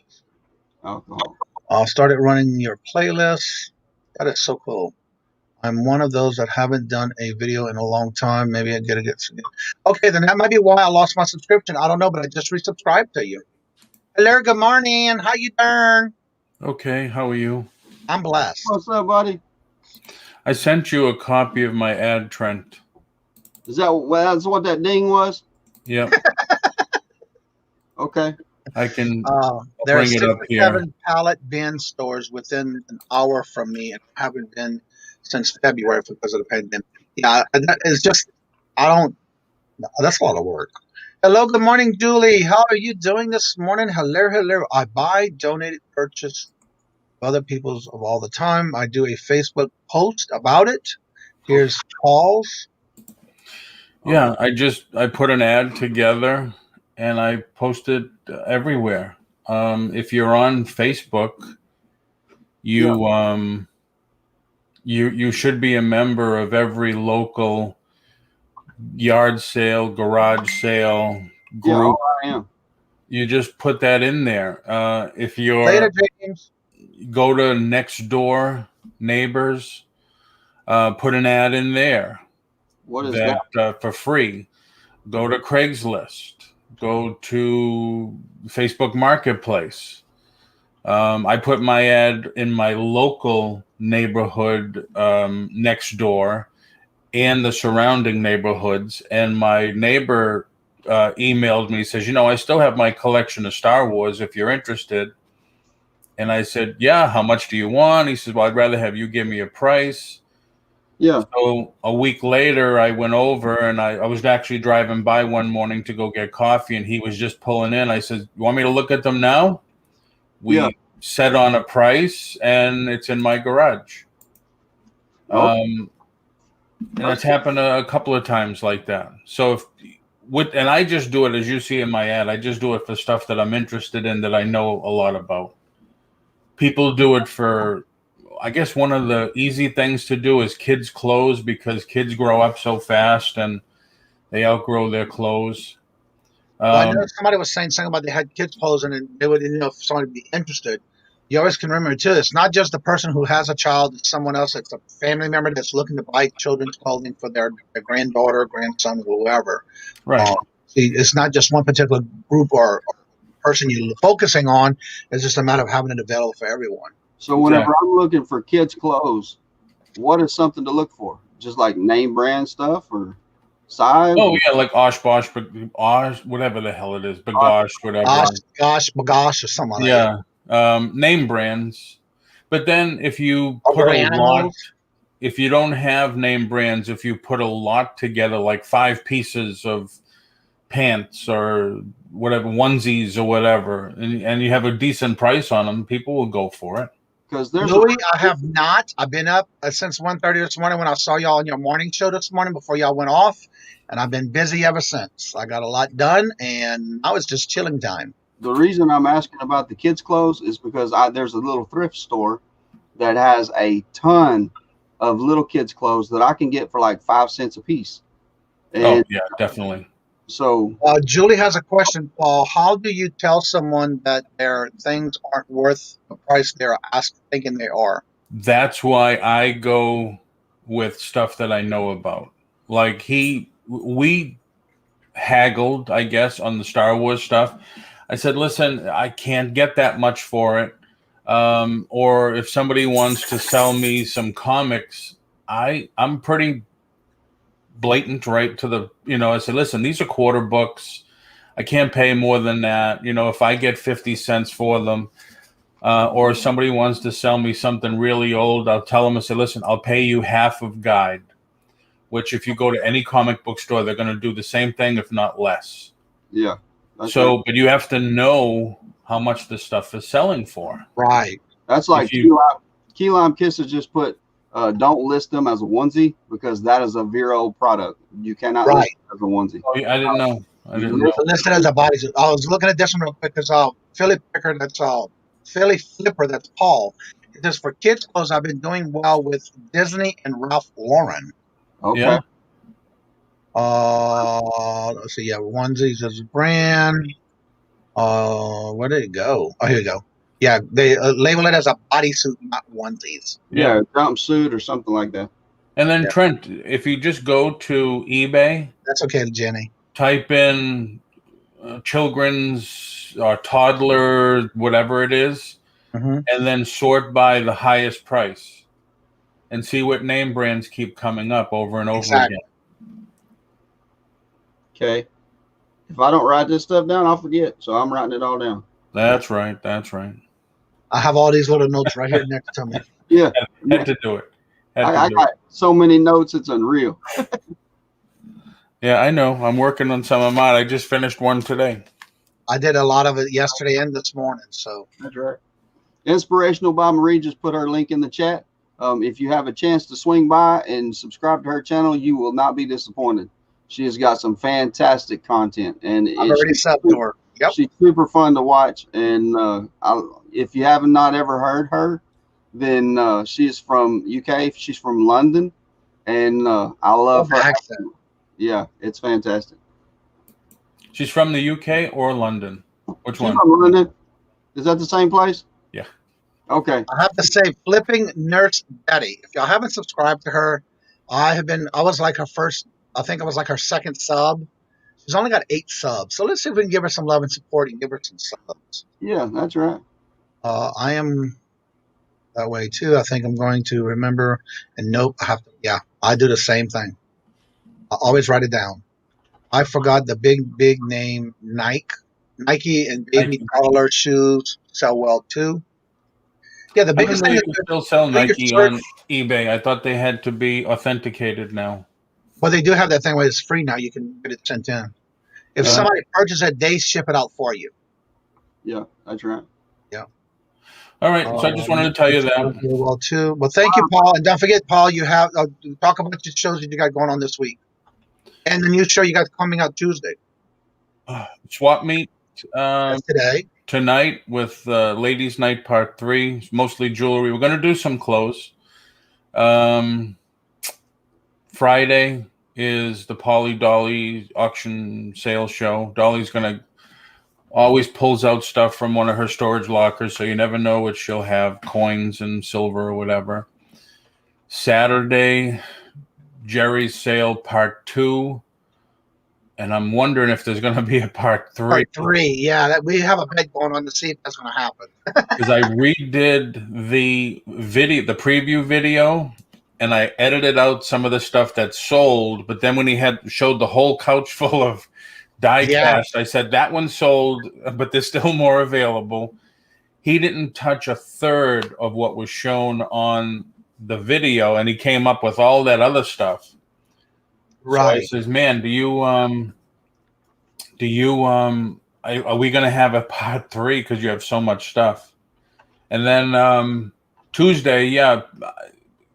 Started running your playlist. That is so cool. I'm one of those that haven't done a video in a long time. Maybe I gotta get some. Okay, then that might be why I lost my subscription. I don't know, but I just resubscribed to you. Hello, good morning. How you doing? Okay, how are you? I'm blessed. What's up, buddy? I sent you a copy of my ad, Trent. That's what that ding was? Yep. Okay. I can There are bring 6 it up or here. 7 pallet bin stores within an hour from me, and haven't been since February because of the pandemic. Yeah, and that is just, that's a lot of work. Hello, good morning, Julie. How are you doing this morning? Hello. I buy, donate, purchase other people's of all the time. I do a Facebook post about it. Here's Paul's. Yeah, I put an ad together and I post it everywhere. If you're on Facebook, you should be a member of every local yard sale, garage sale group. Yeah, I am. You just put that in there. If you're Later, James. go to next door neighbors, put an ad in there. What is that? For free. Go to Craigslist. Go to Facebook Marketplace. I put my ad in my local neighborhood next door and the surrounding neighborhoods. And my neighbor emailed me, says, I still have my collection of Star Wars if you're interested. And I said, yeah, how much do you want? He says, well, I'd rather have you give me a price. Yeah. So a week later, I went over and I was actually driving by one morning to go get coffee, and he was just pulling in. I said, you want me to look at them now? We set on a price, and it's in my garage. And it's happened a couple of times like that. So and I just do it, as you see in my ad, I just do it for stuff that I'm interested in, that I know a lot about. People do it for, I guess one of the easy things to do is kids' clothes, because kids grow up so fast and they outgrow their clothes. Well, I know somebody was saying something about they had kids' clothes and they would, if somebody would be interested. You always can remember, too, it's not just the person who has a child, it's someone else. It's a family member that's looking to buy children's clothing for their granddaughter, grandson, whoever. Right. See, it's not just one particular group or person you're focusing on. It's just a matter of having it available for everyone. So whenever I'm looking for kids' clothes, what is something to look for? Just like name brand stuff or size? Oh, yeah, like Oshkosh, whatever the hell it is, Bagosh, whatever. Bagosh, or something like that. Yeah, name brands. But then if you put a lot, if you don't have name brands, if you put a lot together, like 5 pieces of pants or whatever, onesies or whatever, and you have a decent price on them, people will go for it. Louis, I have not. I've been up since 1:30 this morning when I saw y'all on your morning show this morning before y'all went off, and I've been busy ever since. I got a lot done, and now it's just chilling time. The reason I'm asking about the kids' clothes is because there's a little thrift store that has a ton of little kids' clothes that I can get for like 5 cents a piece. And yeah, definitely. So Julie has a question, Paul. How do you tell someone that their things aren't worth the price they're thinking they are? That's why I go with stuff that I know about. Like we haggled, I guess, on the Star Wars stuff. I said, listen, I can't get that much for it. Or if somebody wants to sell me some comics, I'm pretty blatant right to the, I said, listen, these are quarter books. I can't pay more than that. If I get 50 cents for them, or if somebody wants to sell me something really old, I'll tell them, I say, listen, I'll pay you half of guide, which if you go to any comic book store, they're going to do the same thing, if not less. Yeah. So, but you have to know how much this stuff is selling for. Right. That's like Key Lime Kisses just put, don't list them as a onesie because that is a Vero product. You cannot list it as a onesie. Oh, I didn't know. Listed as a bodysuit. I was looking at this one real quick because Philly Picker, that's Philly Flipper, that's Paul. It says for kids' clothes, I've been doing well with Disney and Ralph Lauren. Okay. Yeah. Let's see. Yeah, onesies as a brand. Where did it go? Oh, here you go. Yeah, they label it as a bodysuit, not onesies. Yeah, jumpsuit or something like that. And then Trent, if you just go to eBay, that's okay, Jenny. Type in children's or toddler, whatever it is, and then sort by the highest price, and see what name brands keep coming up over and over again. Okay. If I don't write this stuff down, I'll forget. So I'm writing it all down. That's right. That's right. I have all these little notes right here next to me. Yeah. Had to do it. I got so many notes, it's unreal. Yeah, I know. I'm working on some of mine. I just finished one today. I did a lot of it yesterday and this morning. So that's right. Inspirational by Marie just put her link in the chat. If you have a chance to swing by and subscribe to her channel, you will not be disappointed. She has got some fantastic content, and I've already subbed to her. Yep. She's super fun to watch. And if you have not ever heard her, then she's from UK. She's from London, and I love her accent. Yeah, it's fantastic. She's from the UK or London? Which one? From London. Is that the same place? Yeah. Okay. I have to say, Flipping Nurse Betty. If y'all haven't subscribed to her, I was like her first. I think I was like her second sub. She's only got 8 subs, so let's see if we can give her some love and support and give her some subs. Yeah, that's right. I am that way too. I think I'm going to remember. And nope, I have to. Yeah, I do the same thing. I always write it down. I forgot the big name Nike and baby collar shoes sell well too. Yeah, the biggest thing is still sell Nike on eBay. I thought they had to be authenticated now. Well, they do have that thing where it's free now. You can get it sent in. If somebody purchases it, they ship it out for you. Yeah, that's right. Yeah. All right. So I just wanted to tell you that. Well, too. Well, thank you, Paul. And don't forget, Paul, you have talk about the shows that you got going on this week, and the new show you got coming out Tuesday. Swap Meet today. Tonight with Ladies Night Part 3, mostly jewelry. We're going to do some clothes. Friday is the Polly Dolly auction sale show. Dolly's going to always pulls out stuff from one of her storage lockers, so you never know what she'll have, coins and silver or whatever. Saturday, Jerry's sale Part 2. And I'm wondering if there's going to be a part 3. Part 3, yeah. We have a bet going on to see if that's going to happen. Because I redid the preview video, and I edited out some of the stuff that sold. But then when he showed the whole couch full of die cast, I said that one sold, but there's still more available. He didn't touch a third of what was shown on the video, and he came up with all that other stuff. Right. So I says, man, are we going to have a part 3 because you have so much stuff? And then Tuesday,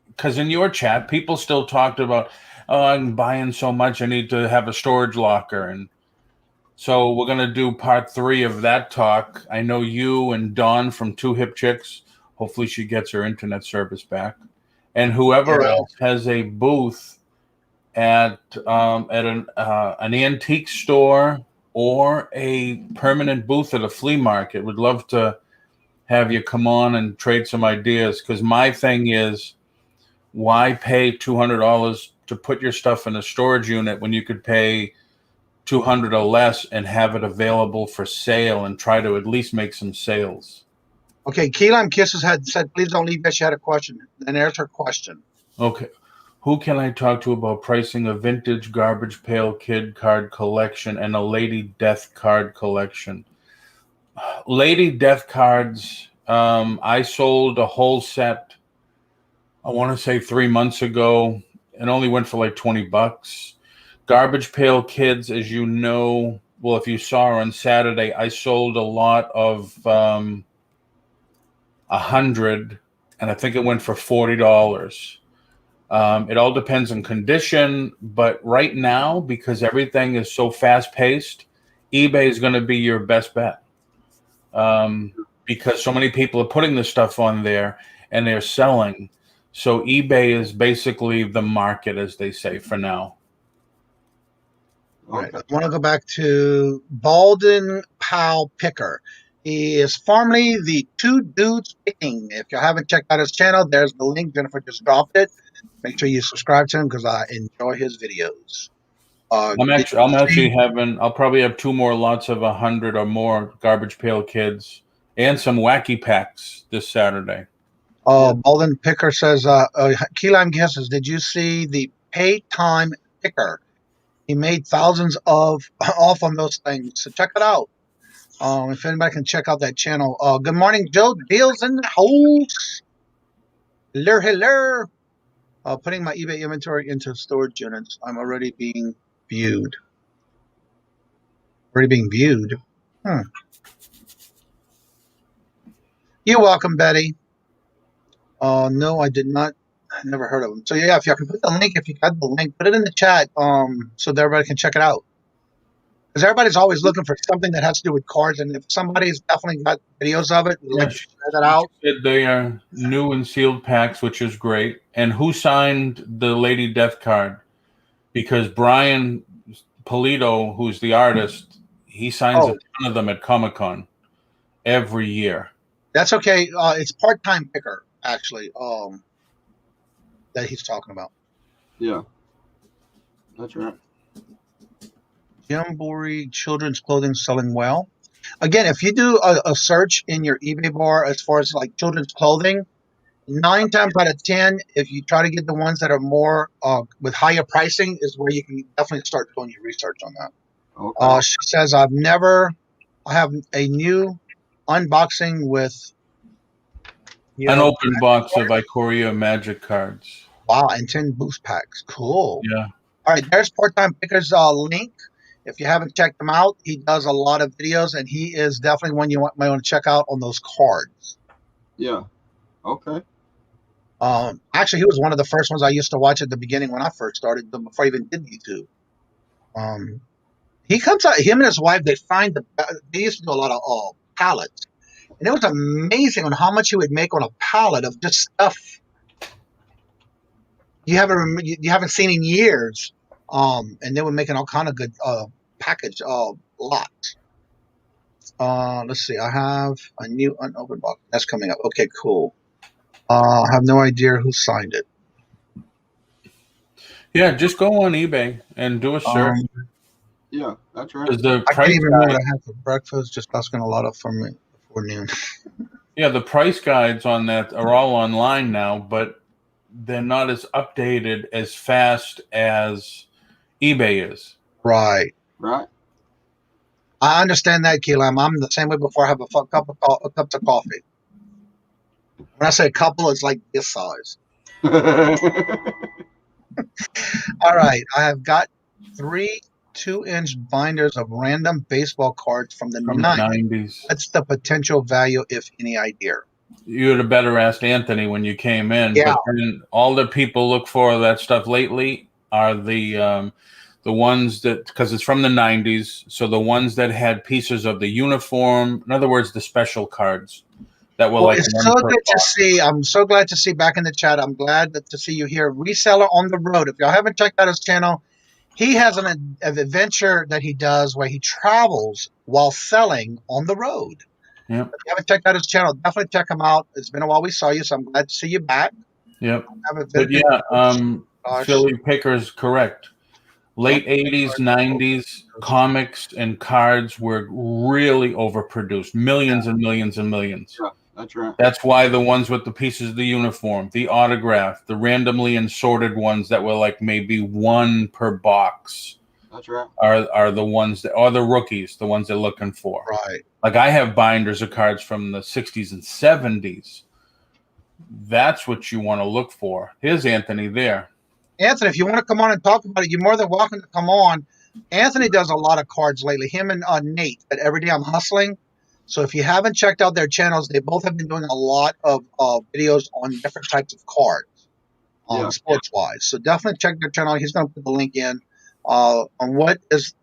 because in your chat, people still talked about, I'm buying so much, I need to have a storage locker. And so we're going to do part 3 of that talk. I know you and Dawn from Two Hip Chicks. Hopefully she gets her internet service back. And whoever else has a booth at an antique store or a permanent booth at a flea market, would love to have you come on and trade some ideas. Because my thing is, Why pay $200 to put your stuff in a storage unit when you could pay $200 or less and have it available for sale and try to at least make some sales? Okay, Key Lime Kisses had said, please don't leave. She had a question. And there's her question. Okay. Who can I talk to about pricing a vintage Garbage Pail Kid card collection and a Lady Death card collection? Lady Death cards, I sold a whole set, I want to say 3 months ago. It only went for like $20. Garbage Pail Kids, as you know, well, if you saw on Saturday, I sold a lot of 100, and I think it went for $40. It all depends on condition, but right now, because everything is so fast-paced, eBay is going to be your best bet, because so many people are putting this stuff on there and they're selling. So eBay is basically the market, as they say, for now. All right, I want to go back to Baldwin Powell Picker. He is formerly the Two Dudes Picking. If you haven't checked out his channel, there's the link. Jennifer just dropped it. Make sure you subscribe to him because I enjoy his videos. I'll probably have 2 more lots of 100 or more Garbage Pail Kids and some wacky packs this Saturday. Baldwin Picker says, Key Lime guesses, did you see the pay time picker? He made thousands off on those things. So check it out. If anybody can check out that channel. Good morning, Joe. Deals in the house. Hello. Putting my eBay inventory into storage units. I'm already being viewed. You're welcome, Betty. No, I did not. I never heard of them. So yeah, if you can put the link, if you got the link, put it in the chat, so that everybody can check it out. Because everybody's always looking for something that has to do with cards, and if somebody's definitely got videos of it, let's check that out. They are new and sealed packs, which is great. And who signed the Lady Death card? Because Brian Polito, who's the artist, he signs a ton of them at Comic-Con every year. That's okay. It's part-time picker, actually, that he's talking about. Yeah, that's right. Jamboree children's clothing selling well. Again, if you do a search in your eBay bar as far as like children's clothing, 9 times out of 10, if you try to get the ones that are more with higher pricing, is where you can definitely start doing your research on that. Okay. She says, I have a new unboxing with an open box of Ikoria Magic cards. Wow, and 10 boost packs. Cool. Yeah. All right, there's Part-Time Picker's link. If you haven't checked him out, he does a lot of videos, and he is definitely one you might want to check out on those cards. Yeah. Okay. Actually, he was one of the first ones I used to watch at the beginning when I first started, before I even did YouTube. He comes out, him and his wife, they used to do a lot of pallets. And it was amazing on how much he would make on a pallet of just stuff you haven't seen in years. And they were making all kind of good package lots. Let's see. I have a new unopened box. That's coming up. Okay, cool. I have no idea who signed it. Yeah, just go on eBay and do a search. Yeah, that's right. I can't even remember what I had for breakfast. Just asking a lot of for me before noon. Yeah, the price guides on that are all online now, but they're not as updated as fast as eBay is. Right. Right. I understand that, Keelam. I'm the same way before I have a cup of coffee. When I say a couple, it's like this size. All right. I have got 3 2-inch binders of random baseball cards from the 90s. What's the potential value, if any idea? You would have better asked Anthony when you came in. Yeah. But then all the people look for that stuff lately are the ones that, because it's from the 90s, so the ones that had pieces of the uniform, in other words, the special cards that were it's so good to see. I'm so glad to see back in the chat. I'm glad to see you here. Reseller on the road. If y'all haven't checked out his channel, he has an adventure that he does where he travels while selling on the road. Yeah. If you haven't checked out his channel, definitely check him out. It's been a while we saw you, so I'm glad to see you back. Yep. Have a But vintage. Gosh. Philly Pickerz, correct. Late 80s, 90s, comics and cards were really overproduced. Millions and millions and millions. Yeah, that's right. That's why the ones with the pieces of the uniform, the autograph, the randomly assorted ones that were like maybe one per box. That's right. Are the ones that are the rookies, the ones they're looking for. Right. Like I have binders of cards from the 60s and 70s. That's what you want to look for. Here's Anthony there. Anthony, if you want to come on and talk about it, you're more than welcome to come on. Anthony does a lot of cards lately. Him and Nate at Every Day I'm Hustling. So if you haven't checked out their channels, they both have been doing a lot of videos on different types of cards, sports-wise. So definitely check their channel. He's going to put the link in on what is.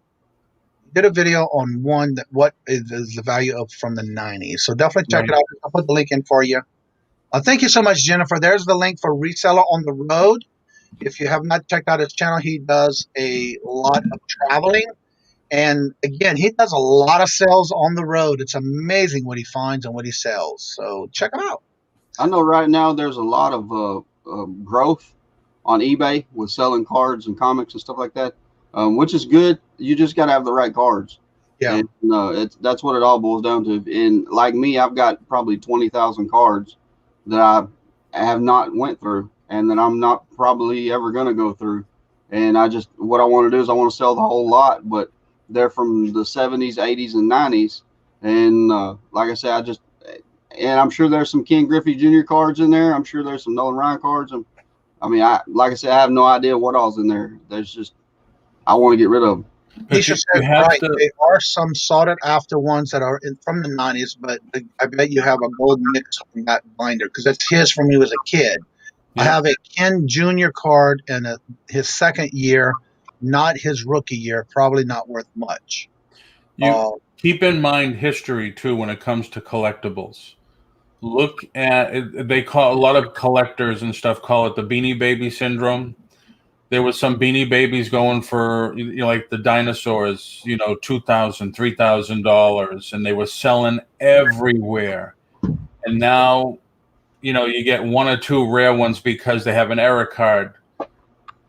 Did a video on one that what is the value of from the 90s. So definitely check it out. I'll put the link in for you. Thank you so much, Jennifer. There's the link for Reseller on the Road. If you have not checked out his channel, he does a lot of traveling. And again, he does a lot of sales on the road. It's amazing what he finds and what he sells. So check him out. I know right now there's a lot of growth on eBay with selling cards and comics and stuff like that, which is good. You just got to have the right cards. Yeah. And that's what it all boils down to. And like me, I've got probably 20,000 cards that I have not went through and that I'm not probably ever going to go through. And what I want to do is I want to sell the whole lot, but they're from the 70s, 80s, and 90s. And like I said, and I'm sure there's some Ken Griffey Jr. cards in there. I'm sure there's some Nolan Ryan cards. Like I said, I have no idea what all's in there. I want to get rid of them. Keisha said, right, there are some sought after ones that are from the 90s, but I bet you have a gold mix on that binder because that's his from when he was a kid. Yeah. I have a Ken Jr. card in his second year, not his rookie year, probably not worth much. You keep in mind history, too, when it comes to collectibles. Look at, they call a lot of collectors and stuff call it the Beanie Baby syndrome. There was some Beanie Babies going for, like the dinosaurs, $2,000, $3,000, and they were selling everywhere. And now, you get one or two rare ones because they have an error card.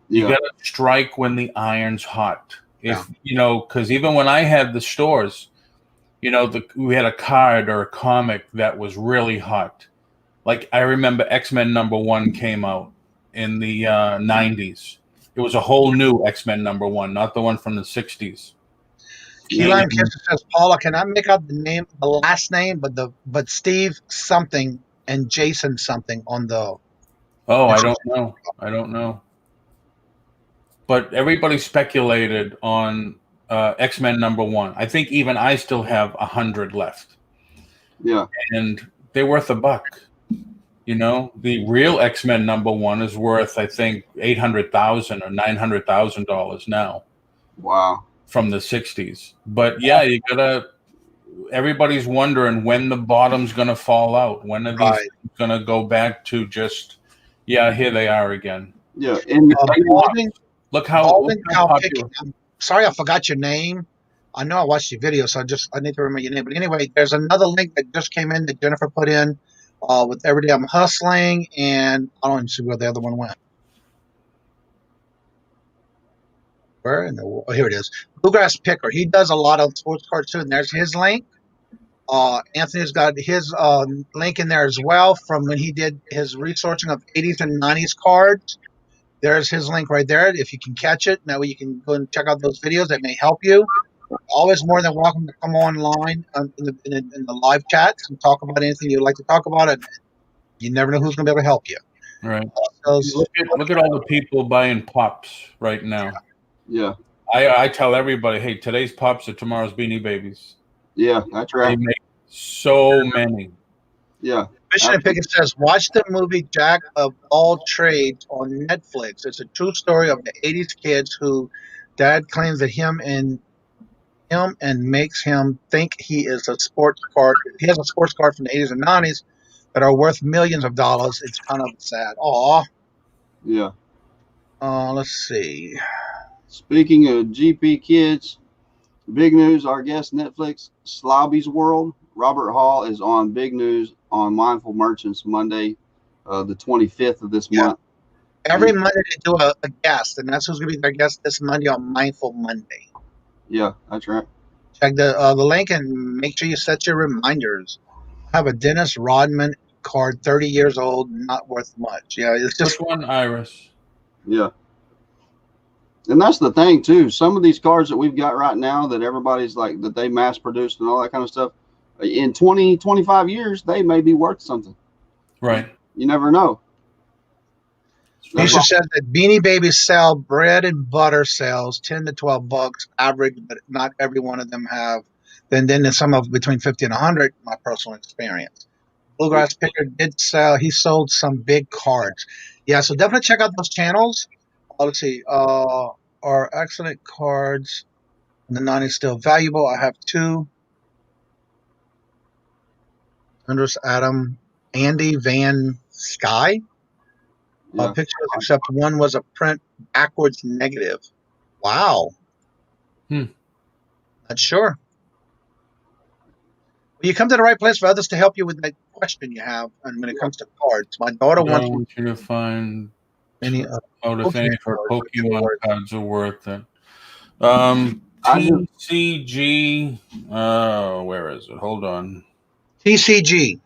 You got to strike when the iron's hot. Because even when I had the stores, we had a card or a comic that was really hot. Like I remember X-Men #1 came out in the 90s. It was a whole new X-Men #1, not the one from the 60s. Key Lime Kisser says, Paula, can I make out the last name, but Steve something and Jason something on the. Oh, I don't know. But everybody speculated on X-Men #1. I think even I still have 100 left. Yeah. And they're worth $1. The real X-Men #1 is worth, I think, $800,000 or $900,000 now. Wow. From the 60s. But yeah, everybody's wondering when the bottom's going to fall out. When are these going to go back to just, here they are again. Yeah. And look how popular. I'm sorry, I forgot your name. I know I watched your video, so I need to remember your name. But anyway, there's another link that just came in that Jennifer put in. With Every Day I'm Hustling, and I don't even see where the other one went. Where in the world? Oh, here it is. Bluegrass Picker. He does a lot of sports cards too, and there's his link. Anthony's got his link in there as well from when he did his researching of 80s and 90s cards. There's his link right there. If you can catch it, that way you can go and check out those videos that may help you. Always more than welcome to come online in the live chats and talk about anything you'd like to talk about. And you never know who's going to be able to help you. Right. Look at all the people buying pops right now. Yeah. I tell everybody, hey, today's pops are tomorrow's Beanie Babies. Yeah, that's right. They make so many. Yeah. Mission and Pickett says, watch the movie Jack of All Trades on Netflix. It's a true story of the 80s kids who dad claims that him and makes him think he is a sports card. He has a sports card from the 80s and 90s that are worth millions of dollars. It's kind of sad. Aw. Yeah. Let's see. Speaking of GP kids, big news, our guest Netflix, Slobby's World. Robert Hall is on Big News on Mindful Merchants Monday, the 25th of this month. Every Monday they do a guest, and that's who's going to be their guest this Monday on Mindful Monday. Yeah, that's right. Check the link and make sure you set your reminders. I have a Dennis Rodman card, 30 years old, not worth much. Yeah, it's just Which one, Iris? Yeah. And that's the thing too. Some of these cards that we've got right now that everybody's like that they mass produced and all that kind of stuff, in 20, 25 years, they may be worth something. Right. You never know. Lisa said that Beanie Babies sell bread and butter sales $10 to $12 average, but not every one of them have. Then there's some of between 50 and 100. My personal experience. Bluegrass Picker did sell. He sold some big cards. Yeah, so definitely check out those channels. Let's see. Are excellent cards. The 90 still valuable. I have two. Andres Adam, Andy Van Sky. Yeah. Pictures, except one was a print backwards negative. Wow. Not sure. Well, you come to the right place for others to help you with that question you have. And when it comes to cards, my daughter I wants want you to find any out if any for Pokemon cards are worth it. TCG. Where is it? Hold on. TCG.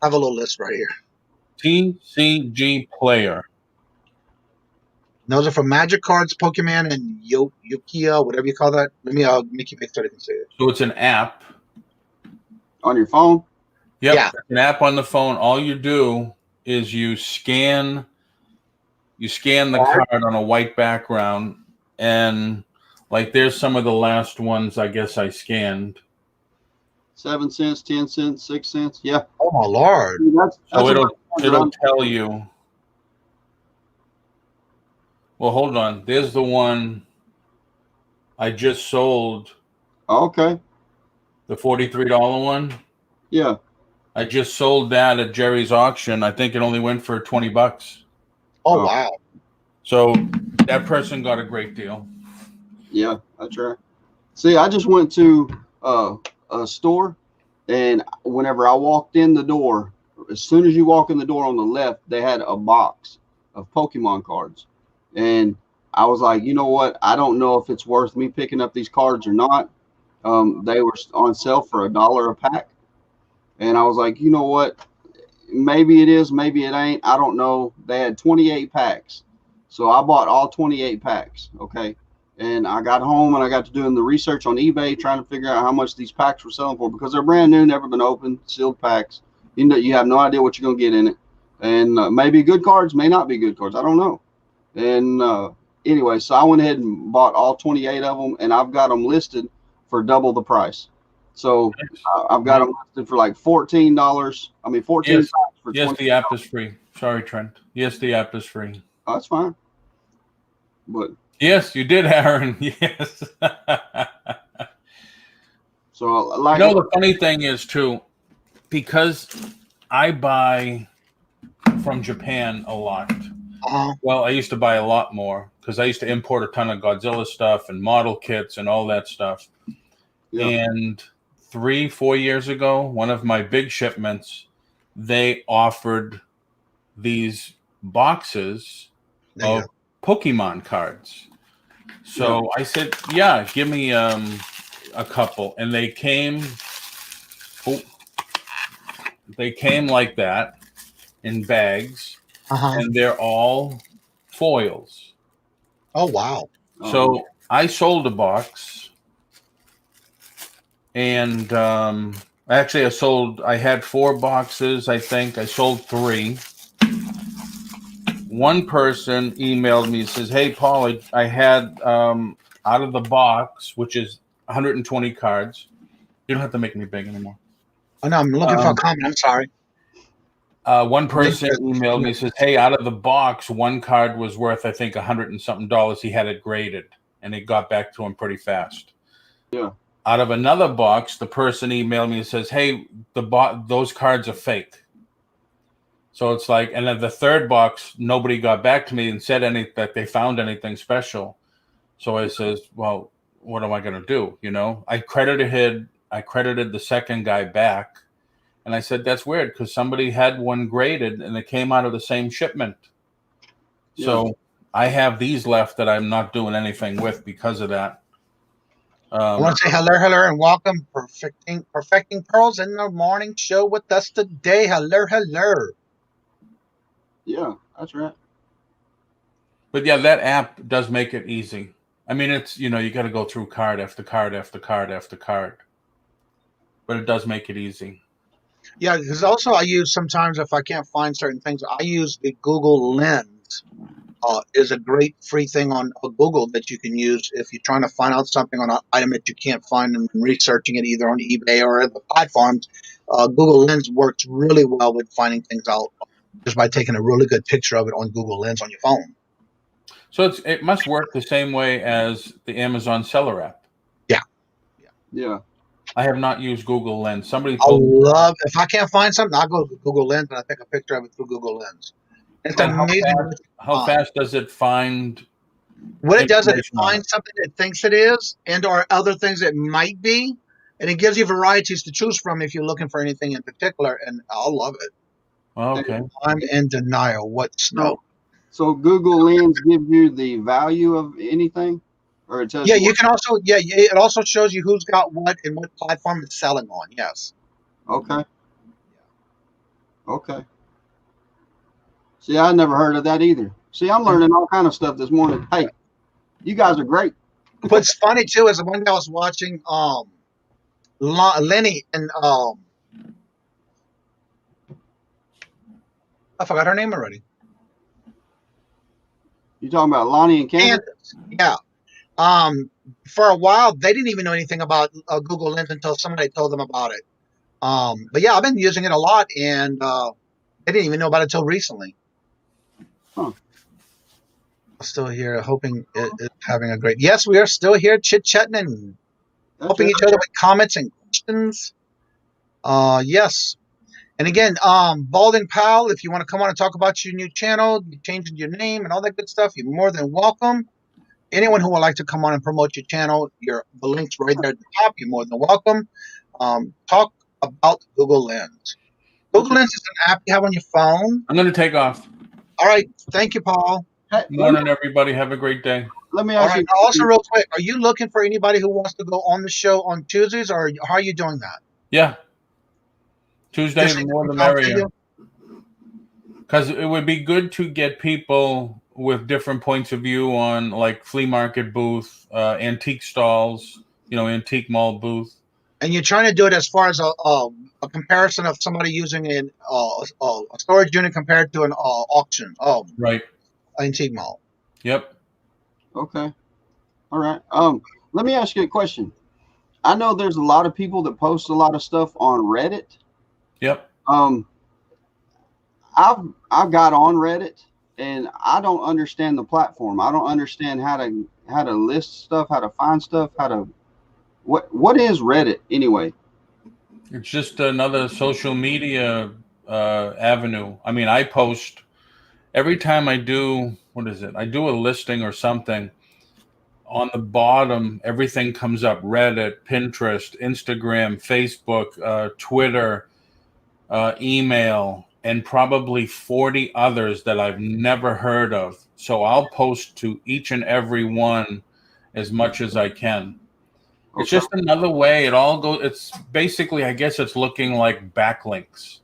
I have a little list right here. TCG player. Those are for Magic cards, Pokemon, and Yukia, whatever you call that. Let me make you make sure I can say it. So it's an app on your phone. Yep, yeah, an app on the phone. All you do is you scan the card on a white background, and like there's some of the last ones I guess I scanned. 7 cents, 10 cents, 6 cents. Yeah. Oh my Lord. That's so it'll tell you. Well, hold on. There's the one I just sold. Okay. The $43 one. Yeah. I just sold that at Jerry's auction. I think it only went for $20. Oh wow. So that person got a great deal. Yeah, that's right. See, I just went to a store, and whenever I walked in the door, as soon as you walk in the door on the left, they had a box of Pokemon cards. And I was like, you know what? I don't know if it's worth me picking up these cards or not. They were on sale for $1 a pack. And I was like, you know what? Maybe it is, maybe it ain't. I don't know. They had 28 packs. So I bought all 28 packs. Okay. And I got home and I got to doing the research on eBay, trying to figure out how much these packs were selling for, because they're brand new, never been opened, sealed packs. You know, you have no idea what you're going to get in it. And maybe good cards, may not be good cards. I don't know. And anyway, so I went ahead and bought all 28 of them, and I've got them listed for double the price. So I've got them listed for like $14. I mean, $14 yes. for yes, $20. the app is free. Sorry, Trent. Yes, the app is free. Oh, that's fine. But yes, you did, Aaron. Yes. So, like, you know, the funny thing is too, because I buy from Japan a lot. Well, I used to buy a lot more because I used to import a ton of Godzilla stuff and model kits and all that stuff. Yeah. And 3-4 years ago, one of my big shipments, they offered these boxes of Pokemon cards. So I said, yeah, give me a couple. And they came like that in bags. And they're all foils. Oh, wow. So I sold a box. And actually I had 4 boxes, I think. I sold 3. One person emailed me and says, hey, Paul, I had out of the box, which is 120 cards. You don't have to make me big anymore. Oh, no, I'm looking for a comment. I'm sorry. One person emailed me and says, hey, out of the box, one card was worth, I think, $100 and something. He had it graded, and it got back to him pretty fast. Yeah. Out of another box, the person emailed me and says, hey, those cards are fake. So it's like, and then the third box, nobody got back to me and said that they found anything special. So I says, well, what am I going to do? You know, I credited the second guy back, And I said, that's weird because somebody had one graded and it came out of the same shipment. Yeah. So I have these left that I'm not doing anything with because of that. I want to say hello, and welcome. Perfecting Pearls in the morning show with us today. Hello. Yeah, that's right. But yeah, that app does make it easy. I mean, it's, you got to go through card after card after card after card. But it does make it easy. Yeah, because also I use sometimes if I can't find certain things, I use the Google Lens. Is a great free thing on Google that you can use if you're trying to find out something on an item that you can't find and researching it either on eBay or other platforms. Google Lens works really well with finding things out just by taking a really good picture of it on Google Lens on your phone. So it must work the same way as the Amazon seller app. Yeah. I have not used Google Lens. Somebody I told me. if I can't find something, I'll go to Google Lens and I take a picture of it through Google Lens. It's amazing. How fast does it find? What it does is it finds something it thinks it is and or other things it might be, and it gives you varieties to choose from if you're looking for anything in particular, and I'll love it. Okay. I'm in denial. What snow? So Google Lens gives you the value of anything? Or it tells You can also it also shows you who's got what and what platform it's selling on. Yes. Okay. Okay. See, I never heard of that either. See, I'm learning all kind of stuff this morning. Hey, you guys are great. What's funny too is the one day I was watching Lenny and I forgot her name already. You talking about Lonnie and Candace? Yeah. For a while they didn't even know anything about Google Lens until somebody told them about it. But yeah, I've been using it a lot, and they didn't even know about it until recently. Huh. Still here, hoping it's having a great. Yes, we are still here, chit-chatting and helping each other with comments and questions. Yes. And again, Balding Pal, if you want to come on and talk about your new channel, changing your name and all that good stuff, you're more than welcome. Anyone who would like to come on and promote your channel, the link's right there at the top. You're more than welcome. Talk about Google Lens. Google Lens is an app you have on your phone. I'm going to take off. All right. Thank you, Paul. Hey, morning, everybody. Have a great day. Let me ask you. Also, real quick, are you looking for anybody who wants to go on the show on Tuesdays, or how are you doing that? Yeah. Tuesday, the more the merrier. Because it would be good to get people with different points of view on like flea market booth, antique stalls, antique mall booth. And you're trying to do it as far as a comparison of somebody using a storage unit compared to an auction. Right. Antique mall. Yep. Okay. All right. Let me ask you a question. I know there's a lot of people that post a lot of stuff on Reddit. Yep. I've got on Reddit and I don't understand the platform. I don't understand how to list stuff, how to find stuff, what is Reddit anyway? It's just another social media avenue. I mean, I post every time I do, I do a listing or something. On the bottom, everything comes up: Reddit, Pinterest, Instagram, Facebook, Twitter, email, and probably 40 others that I've never heard of. So I'll post to each and every one as much as I can. Okay. It's just another way. It all goes. It's basically, I guess it's looking like backlinks.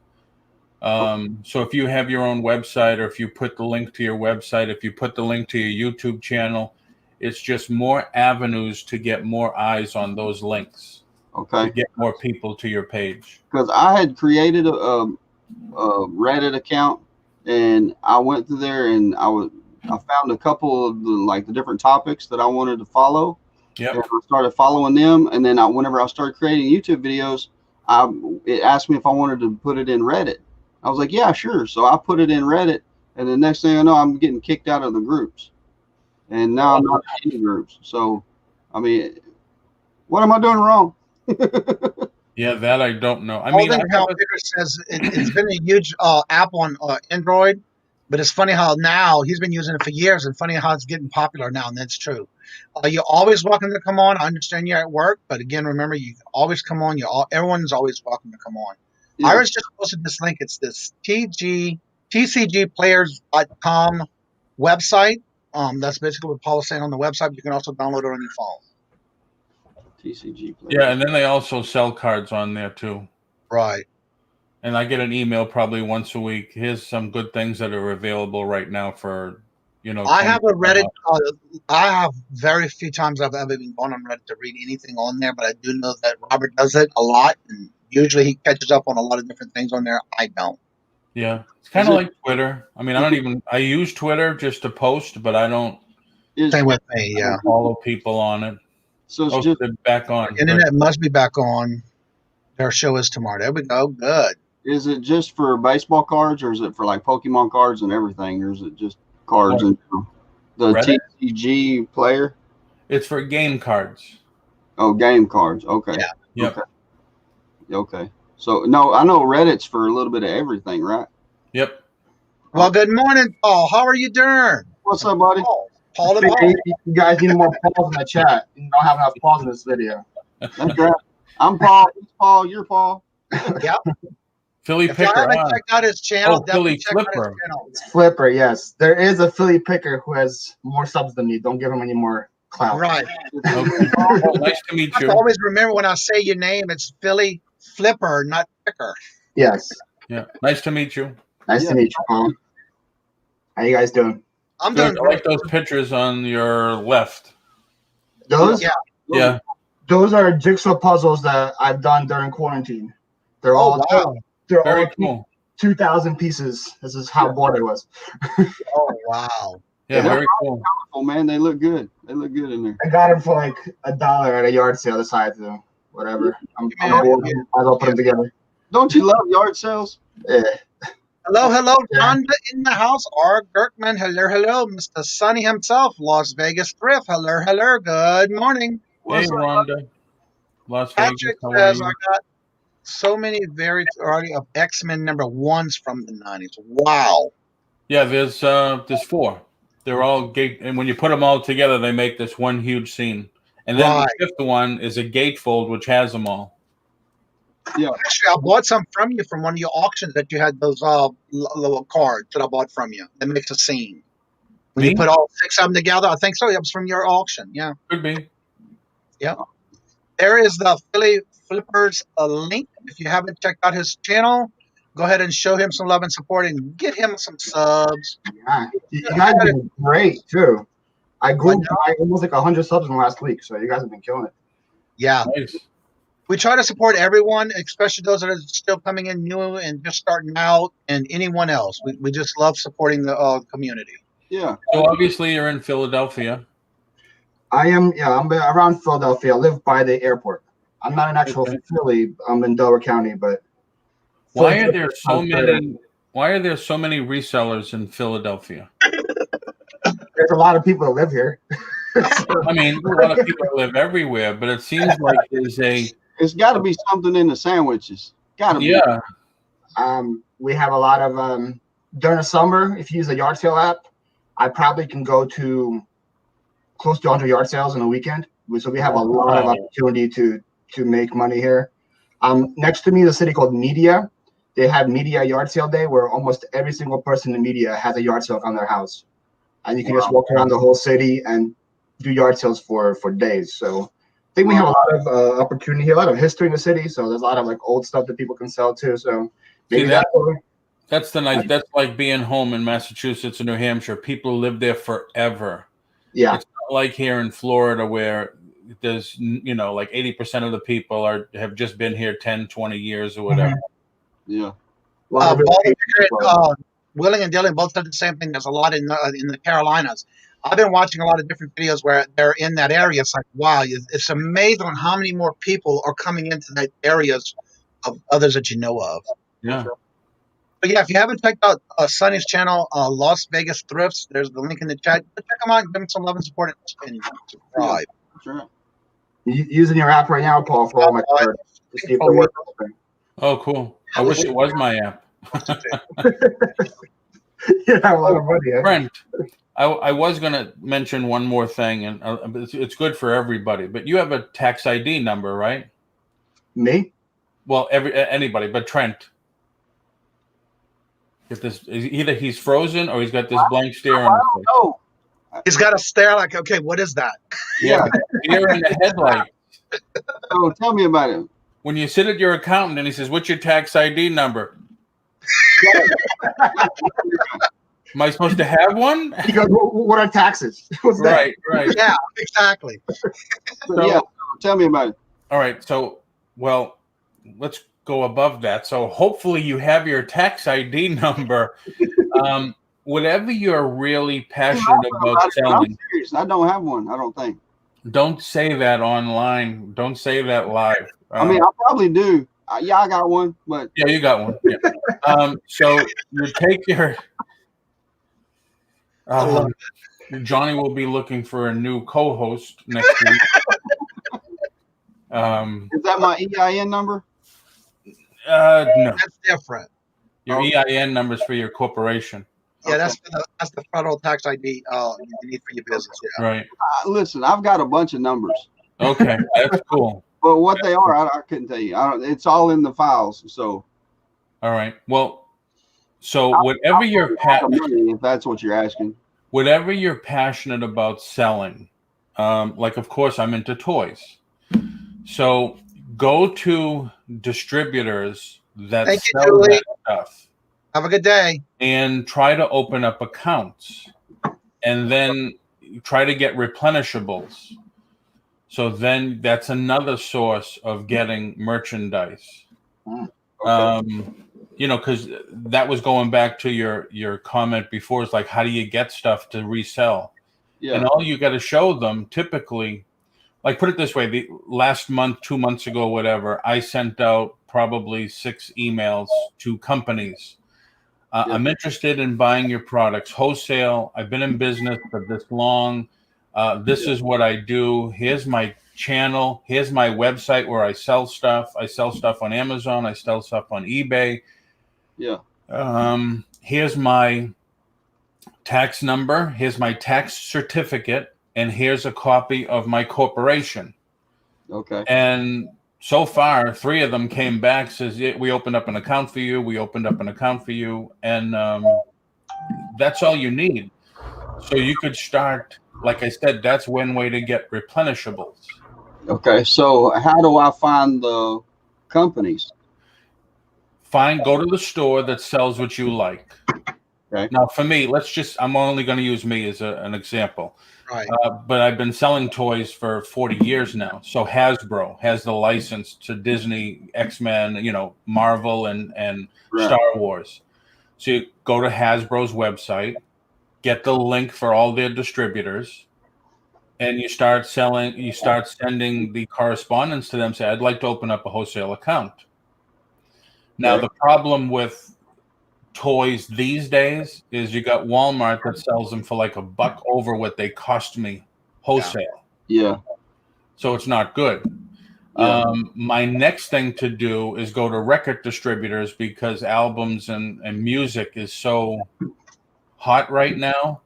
So if you have your own website, or if you put the link to your website, if you put the link to your YouTube channel, it's just more avenues to get more eyes on those links. Okay. To get more people to your page. Because I had created a Reddit account, and I went through there and I found a couple of the different topics that I wanted to follow. Yeah. I started following them, and then whenever I started creating YouTube videos, it asked me if I wanted to put it in Reddit. I was like, yeah, sure. So I put it in Reddit, and the next thing I know, I'm getting kicked out of the groups. And now I'm not in any groups. So, I mean, what am I doing wrong? Yeah, that I don't know. I mean, says it's been a huge app on Android, but it's funny how now he's been using it for years, and funny how it's getting popular now, and that's true. You're always welcome to come on. I understand you're at work, but again, remember, you can always come on. Everyone's always welcome to come on. Yeah. Iris just posted this link. It's this tcgplayers.com website. That's basically what Paul was saying on the website. You can also download it on your phone. TCG Players. Yeah, and then they also sell cards on there too. Right. And I get an email probably once a week. Here's some good things that are available right now for, I have a Reddit. I have very few times I've ever been going on Reddit to read anything on there, but I do know that Robert does it a lot, and usually he catches up on a lot of different things on there. I don't. Yeah, it's kind of like Twitter. I mean, I use Twitter just to post, but I don't. Same with me. Yeah. Follow people on it. So it's just back on. Internet must be back on. Their show is tomorrow. There we go. Good. Is it just for baseball cards, or is it for like Pokemon cards and everything, or is it just cards and the Reddit? TCG player? It's for game cards. Oh, game cards. Okay. Yeah. Yep. Okay. So no, I know Reddit's for a little bit of everything, right? Yep. Well, good morning, Paul. How are you doing? What's up, buddy? Paul and Paul. You guys need more Pauls in the chat. You don't have enough Pauls in this video. That's right. I'm Paul. He's Paul. You're Paul. Yep. Philly If you Picker. haven't checked out his channel, Philly definitely check out his Flipper. channel. It's Flipper, yes. There is a Philly Picker who has more subs than me. Don't give him any more clout. Right. Okay. Well, nice to meet I you. always remember when I say your name, it's Philly Flipper, not Picker. Yes. Yeah. Nice to meet you. Nice to meet you, Paul. How you guys doing? I'm Good. doing I like those pictures on your left. Those? Yeah. Yeah. Those are jigsaw puzzles that I've done during quarantine. They're all wow. they're Very all cool. 2,000 pieces. This is how bored I was. Oh, wow. Yeah, very cool. Oh man, they look good. They look good in there. I got them for like $1 at a yard sale. Decided to whatever. I'm bored. I'll go put them together. Don't you love yard sales? Yeah. Hello, Yeah. Rhonda in the house. R. Gerkman, hello, Mr. Sonny himself, Las Vegas Thrift, hello, good morning. Hey, Rhonda. Las Vegas. Patrick How are says, you? I got so many variety of X-Men #1s from the 90s. Wow. Yeah, there's 4. They're all gate, and when you put them all together, they make this one huge scene. And then Right. the 5th one is a gatefold, which has them all. Yeah. Actually, I bought some from you from one of your auctions that you had those little cards that I bought from you. That makes a scene. When Me? you put all 6 of them together, I think so. It was from your auction. Yeah. Could be. Yeah. There is the Philly Flippers link. If you haven't checked out his channel, go ahead and show him some love and support and get him some subs. Yeah. You guys have been great too. I grew by almost like 100 subs in the last week, so you guys have been killing it. Yeah. Nice. We try to support everyone, especially those that are still coming in new and just starting out, and anyone else. We just love supporting the community. Yeah. So obviously you're in Philadelphia. I am, yeah, I'm around Philadelphia. I live by the airport. I'm not in actual Philly. I'm in Delaware County, but Why are there so many resellers in Philadelphia? there's a lot of people that live here. I mean, a lot of people live everywhere, but it seems like It's got to be something in the sandwiches. Got to be. Yeah. We have a lot of during the summer. If you use the yard sale app, I probably can go to close to 100 yard sales in a weekend. So we have a lot of opportunity to make money here. Next to me is a city called Media. They have Media Yard Sale Day, where almost every single person in Media has a yard sale on their house, and you can just walk around the whole city and do yard sales for days. So I think we have a lot of opportunity here, a lot of history in the city. So there's a lot of like old stuff that people can sell too. So maybe that's the nice. That's like being home in Massachusetts and New Hampshire. People live there forever. Yeah, it's not like here in Florida where there's like 80% of the people have just been here 10, 20 years or whatever. Yeah. Willing and Dylan both said the same thing. There's a lot in the Carolinas. I've been watching a lot of different videos where they're in that area. It's like, wow, it's amazing on how many more people are coming into that areas of others that you know of. Yeah. But yeah, if you haven't checked out Sonny's channel, Las Vegas Thrifts, there's the link in the chat. Check them out, give them some love and support, and subscribe. Sure. Using your app right now, Paul, for all my cards to see if they're working. Oh, cool. I wish it was my app. You have a lot of money. Trent, I was going to mention one more thing, and it's good for everybody, but you have a tax ID number, right? Me? Well, anybody, but Trent. Get this. Either he's frozen or he's got this blank stare on his face. Oh, He's got to stare like, okay, what is that? Yeah, deer in the headlight. so tell me about it. When you sit at your accountant and he says, "What's your tax ID number?" Am I supposed to have one? He goes, what are taxes? What's that? Right. Yeah, exactly. So, yeah, tell me about it. All right. So, well, let's go above that. So hopefully you have your tax ID number. Whatever you're really passionate about selling. I'm serious. I don't have one, I don't think. Don't say that online. Don't say that live. I mean, I probably do. Yeah, I got one, but yeah, you got one. Yeah. So you take your. Johnny will be looking for a new co-host next week. Is that my EIN number? No, That's different. your EIN numbers for your corporation. Yeah, that's the federal tax ID you need for your business. Yeah. Right. Listen, I've got a bunch of numbers. Okay, that's cool. But what they are, I couldn't tell you. It's all in the files. So. All right. Well, so whatever you're if that's what you're asking. Whatever you're passionate about selling, like of course I'm into toys. So go to distributors that sell that stuff. Have a good day. And try to open up accounts. And then try to get replenishables. So then that's another source of getting merchandise. Okay. You know, because that was going back to your comment before. It's like, how do you get stuff to resell? Yeah. And all you got to show them typically, like put it this way, the last month, 2 months ago, whatever, I sent out probably 6 emails to companies. I'm interested in buying your products wholesale. I've been in business for this long. This is what I do. Here's my channel. Here's my website where I sell stuff. I sell stuff on Amazon. I sell stuff on eBay. Yeah. Here's my tax number. Here's my tax certificate. And here's a copy of my corporation. Okay. And so far, 3 of them came back, says, yeah, we opened up an account for you. We opened up an account for you. And that's all you need. So you could start, like I said, that's one way to get replenishables. Okay. So how do I find the companies? Go to the store that sells what you like. Okay. Now, for me, I'm only going to use me as an example. Right. But I've been selling toys for 40 years now. So Hasbro has the license to Disney, X-Men, Marvel and Right. Star Wars. So you go to Hasbro's website, get the link for all their distributors, and you start sending the correspondence to them, say, I'd like to open up a wholesale account. Now, the problem with toys these days is you got Walmart that sells them for like $1 over what they cost me wholesale. Yeah. So it's not good. Yeah. My next thing to do is go to record distributors because albums and music is so hot right now.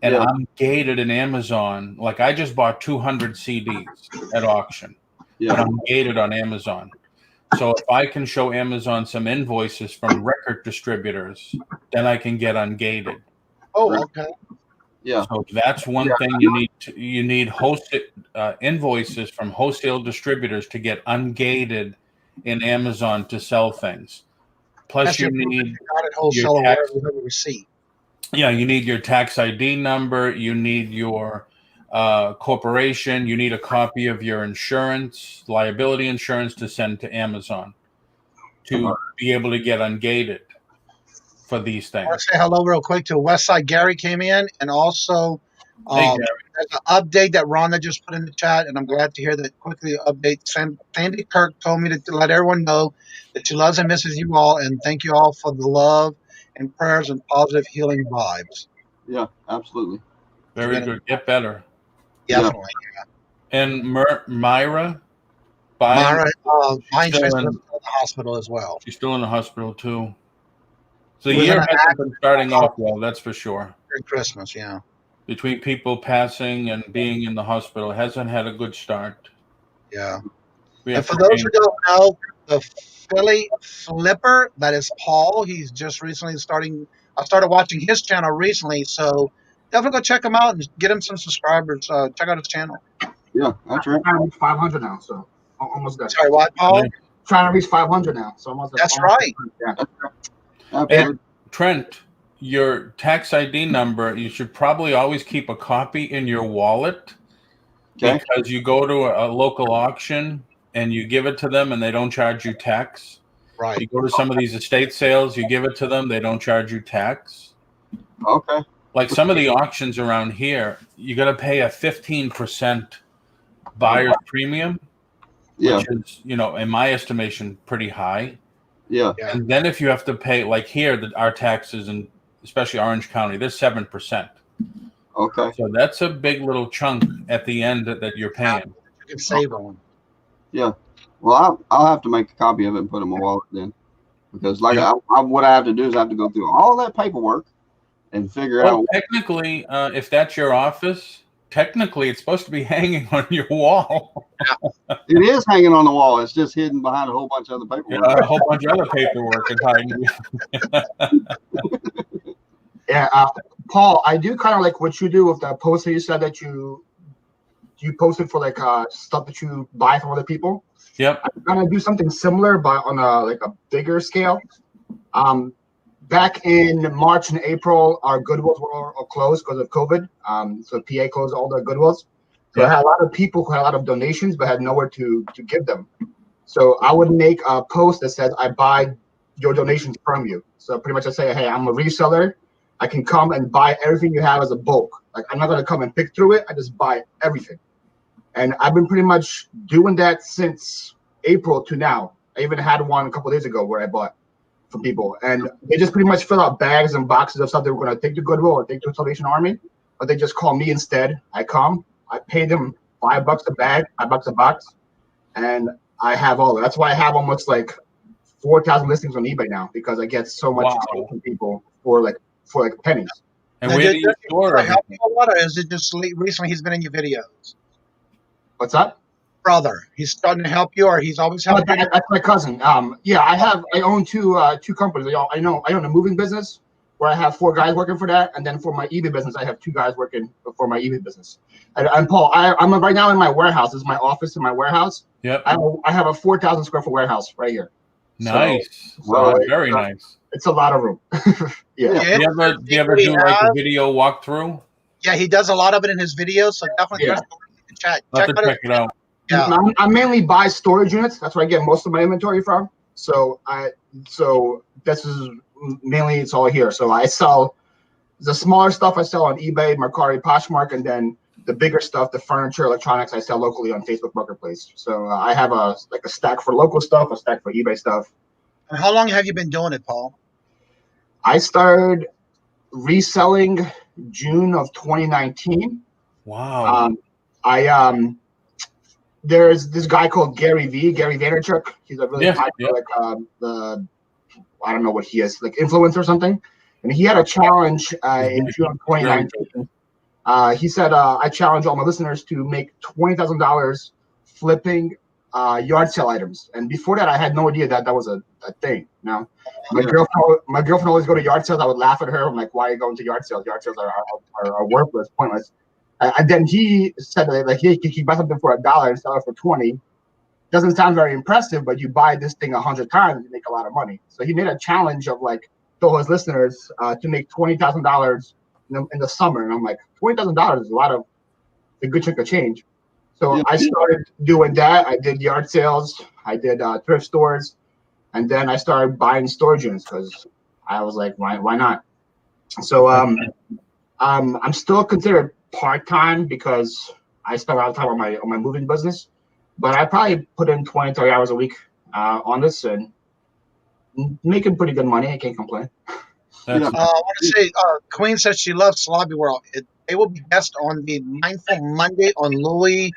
And I'm gated in Amazon. Like I just bought 200 CDs at auction. Yeah. And I'm gated on Amazon. So if I can show Amazon some invoices from record distributors, then I can get ungated. Oh, okay. Yeah. So that's one thing you need invoices from wholesale distributors to get ungated in Amazon to sell things. Plus you need your tax, receipt. Yeah, you need your tax ID number, you need your corporation, you need a copy of your insurance, liability insurance to send to Amazon to be able to get ungated for these things. I want to say hello real quick to Westside Gary came in, and also there's an update that Rhonda just put in the chat, and I'm glad to hear that quickly update. Sandy Kirk told me to let everyone know that she loves and misses you all, and thank you all for the love and prayers and positive healing vibes. Yeah, absolutely. Very good. Get better. Definitely. Yeah. And Myra? Myra, she's still in the hospital as well. She's still in the hospital too. So the year hasn't been starting off well, that's for sure. During Christmas, yeah. Between people passing and being in the hospital, it hasn't had a good start. Yeah. And for those who don't know, the Philly Flipper. That is Paul. He's just recently starting. I started watching his channel recently, so definitely go check him out and get him some subscribers. Check out his channel. Yeah, that's right. I'm 500 now, so almost there. Sorry, what, Paul? Yeah. Trying to reach 500 now, so almost. That's almost right. Yeah. Absolutely. Trent, your tax ID number, you should probably always keep a copy in your wallet. Okay. Because you go to a local auction and you give it to them and they don't charge you tax. Right. You go to some of these estate sales, you give it to them, they don't charge you tax. Okay. Like some of the auctions around here, you got to pay a 15% buyer's premium, Yeah. which is, in my estimation, pretty high. Yeah. And then if you have to pay, like here, our taxes, and especially Orange County, they're 7%. Okay. So that's a big little chunk at the end that you're paying. You can save on. Yeah. Well, I'll have to make a copy of it and put it in my wallet then, because what I have to do is I have to go through all that paperwork and figure out. Technically, if that's your office, technically it's supposed to be hanging on your wall. It is hanging on the wall. It's just hidden behind a whole bunch of other paperwork. A whole bunch of other paperwork is hiding. Yeah, Paul, I do kind of like what you do with the post that you said that you posted for like stuff that you buy from other people. Yep. I'm gonna do something similar, but on a bigger scale. Back in March and April, our Goodwills were all closed because of COVID. So PA closed all the Goodwills. So I had a lot of people who had a lot of donations but had nowhere to give them. So I would make a post that says, I buy your donations from you. So pretty much I say, hey, I'm a reseller. I can come and buy everything you have as a bulk. Like, I'm not going to come and pick through it. I just buy everything. And I've been pretty much doing that since April to now. I even had one a couple of days ago where I bought from people. And they just pretty much fill out bags and boxes of stuff they were going to take to Goodwill or take to Salvation Army. But they just call me instead. I come. I pay them $5 a bag, $5 a box. And I have all of it. That's why I have almost like 4,000 listings on eBay now, because I get so much from people for pennies. And where do you store help you a lot, or is it just recently he's been in your videos? What's that? Brother, he's starting to help you, or he's always helping you? That's my cousin. I own two companies. I own a moving business where I have 4 guys working for that, and then for my eBay business, I have 2 guys working for my eBay business. And Paul, I'm right now in my warehouse. This is my office in my warehouse. Yep. I have a 4,000 square foot warehouse right here. Nice. Very nice. It's a lot of room. Yeah. Do you ever do like a video walkthrough? Yeah, he does a lot of it in his videos, so definitely check it out. Yeah. I mainly buy storage units. That's where I get most of my inventory from. So this is mainly, it's all here. So I sell the smaller stuff I sell on eBay, Mercari, Poshmark, and then the bigger stuff, the furniture, electronics, I sell locally on Facebook Marketplace. So I have a stack for local stuff, a stack for eBay stuff. And how long have you been doing it, Paul? I started reselling June of 2019. Wow. There's this guy called Gary Vaynerchuk. He's a really popular, I don't know what he is, like influencer or something. And he had a challenge in June of 2019. He said, I challenge all my listeners to make $20,000 flipping yard sale items. And before that, I had no idea that was a thing. You know, my girlfriend always go to yard sales. I would laugh at her. I'm like, why are you going to yard sales? Yard sales are worthless, pointless. And then he said that, like, he buy something for $1 and sell it for 20. Doesn't sound very impressive, but you buy this thing 100 times, you make a lot of money. So he made a challenge of like told his listeners to make $20,000 in the summer, and I'm like, $20,000 is a good chunk of change. So I started doing that. I did yard sales, I did thrift stores, and then I started buying storage units because I was like, why not? So I'm still considered part-time because I spend a lot of time on my moving business, but I probably put in 20, 30 hours a week on this and making pretty good money. I can't complain. I want to say, Queen says she loves Slobby World. They will be guests on the Mindful Monday on Louie,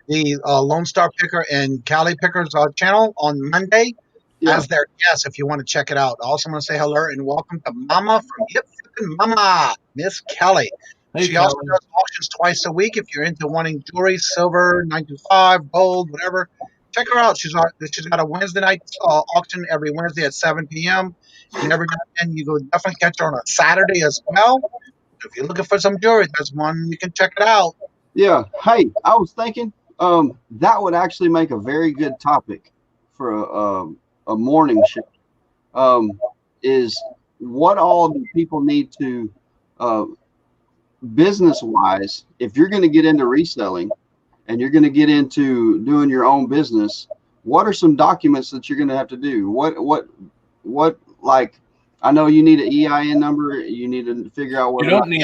the Lone Star Picker and Cali Pickerz channel on Monday as their guest if you want to check it out. I also want to say hello and welcome to Mama from Hip Flippin' Mama, Miss Kelly. She also does auctions twice a week if you're into wanting jewelry, silver, 925, gold, whatever. check her out. She's got a Wednesday night auction every Wednesday at 7 p.m. And every now and then you go definitely catch her on a Saturday as well. If you're looking for some jewelry, that's one you can check it out. Yeah. Hey, I was thinking that would actually make a very good topic for a morning show. Is what all do people need to business wise, if you're going to get into reselling and you're going to get into doing your own business, what are some documents that you're going to have to do? What like, I know you need an EIN number. You need to figure out what you don't need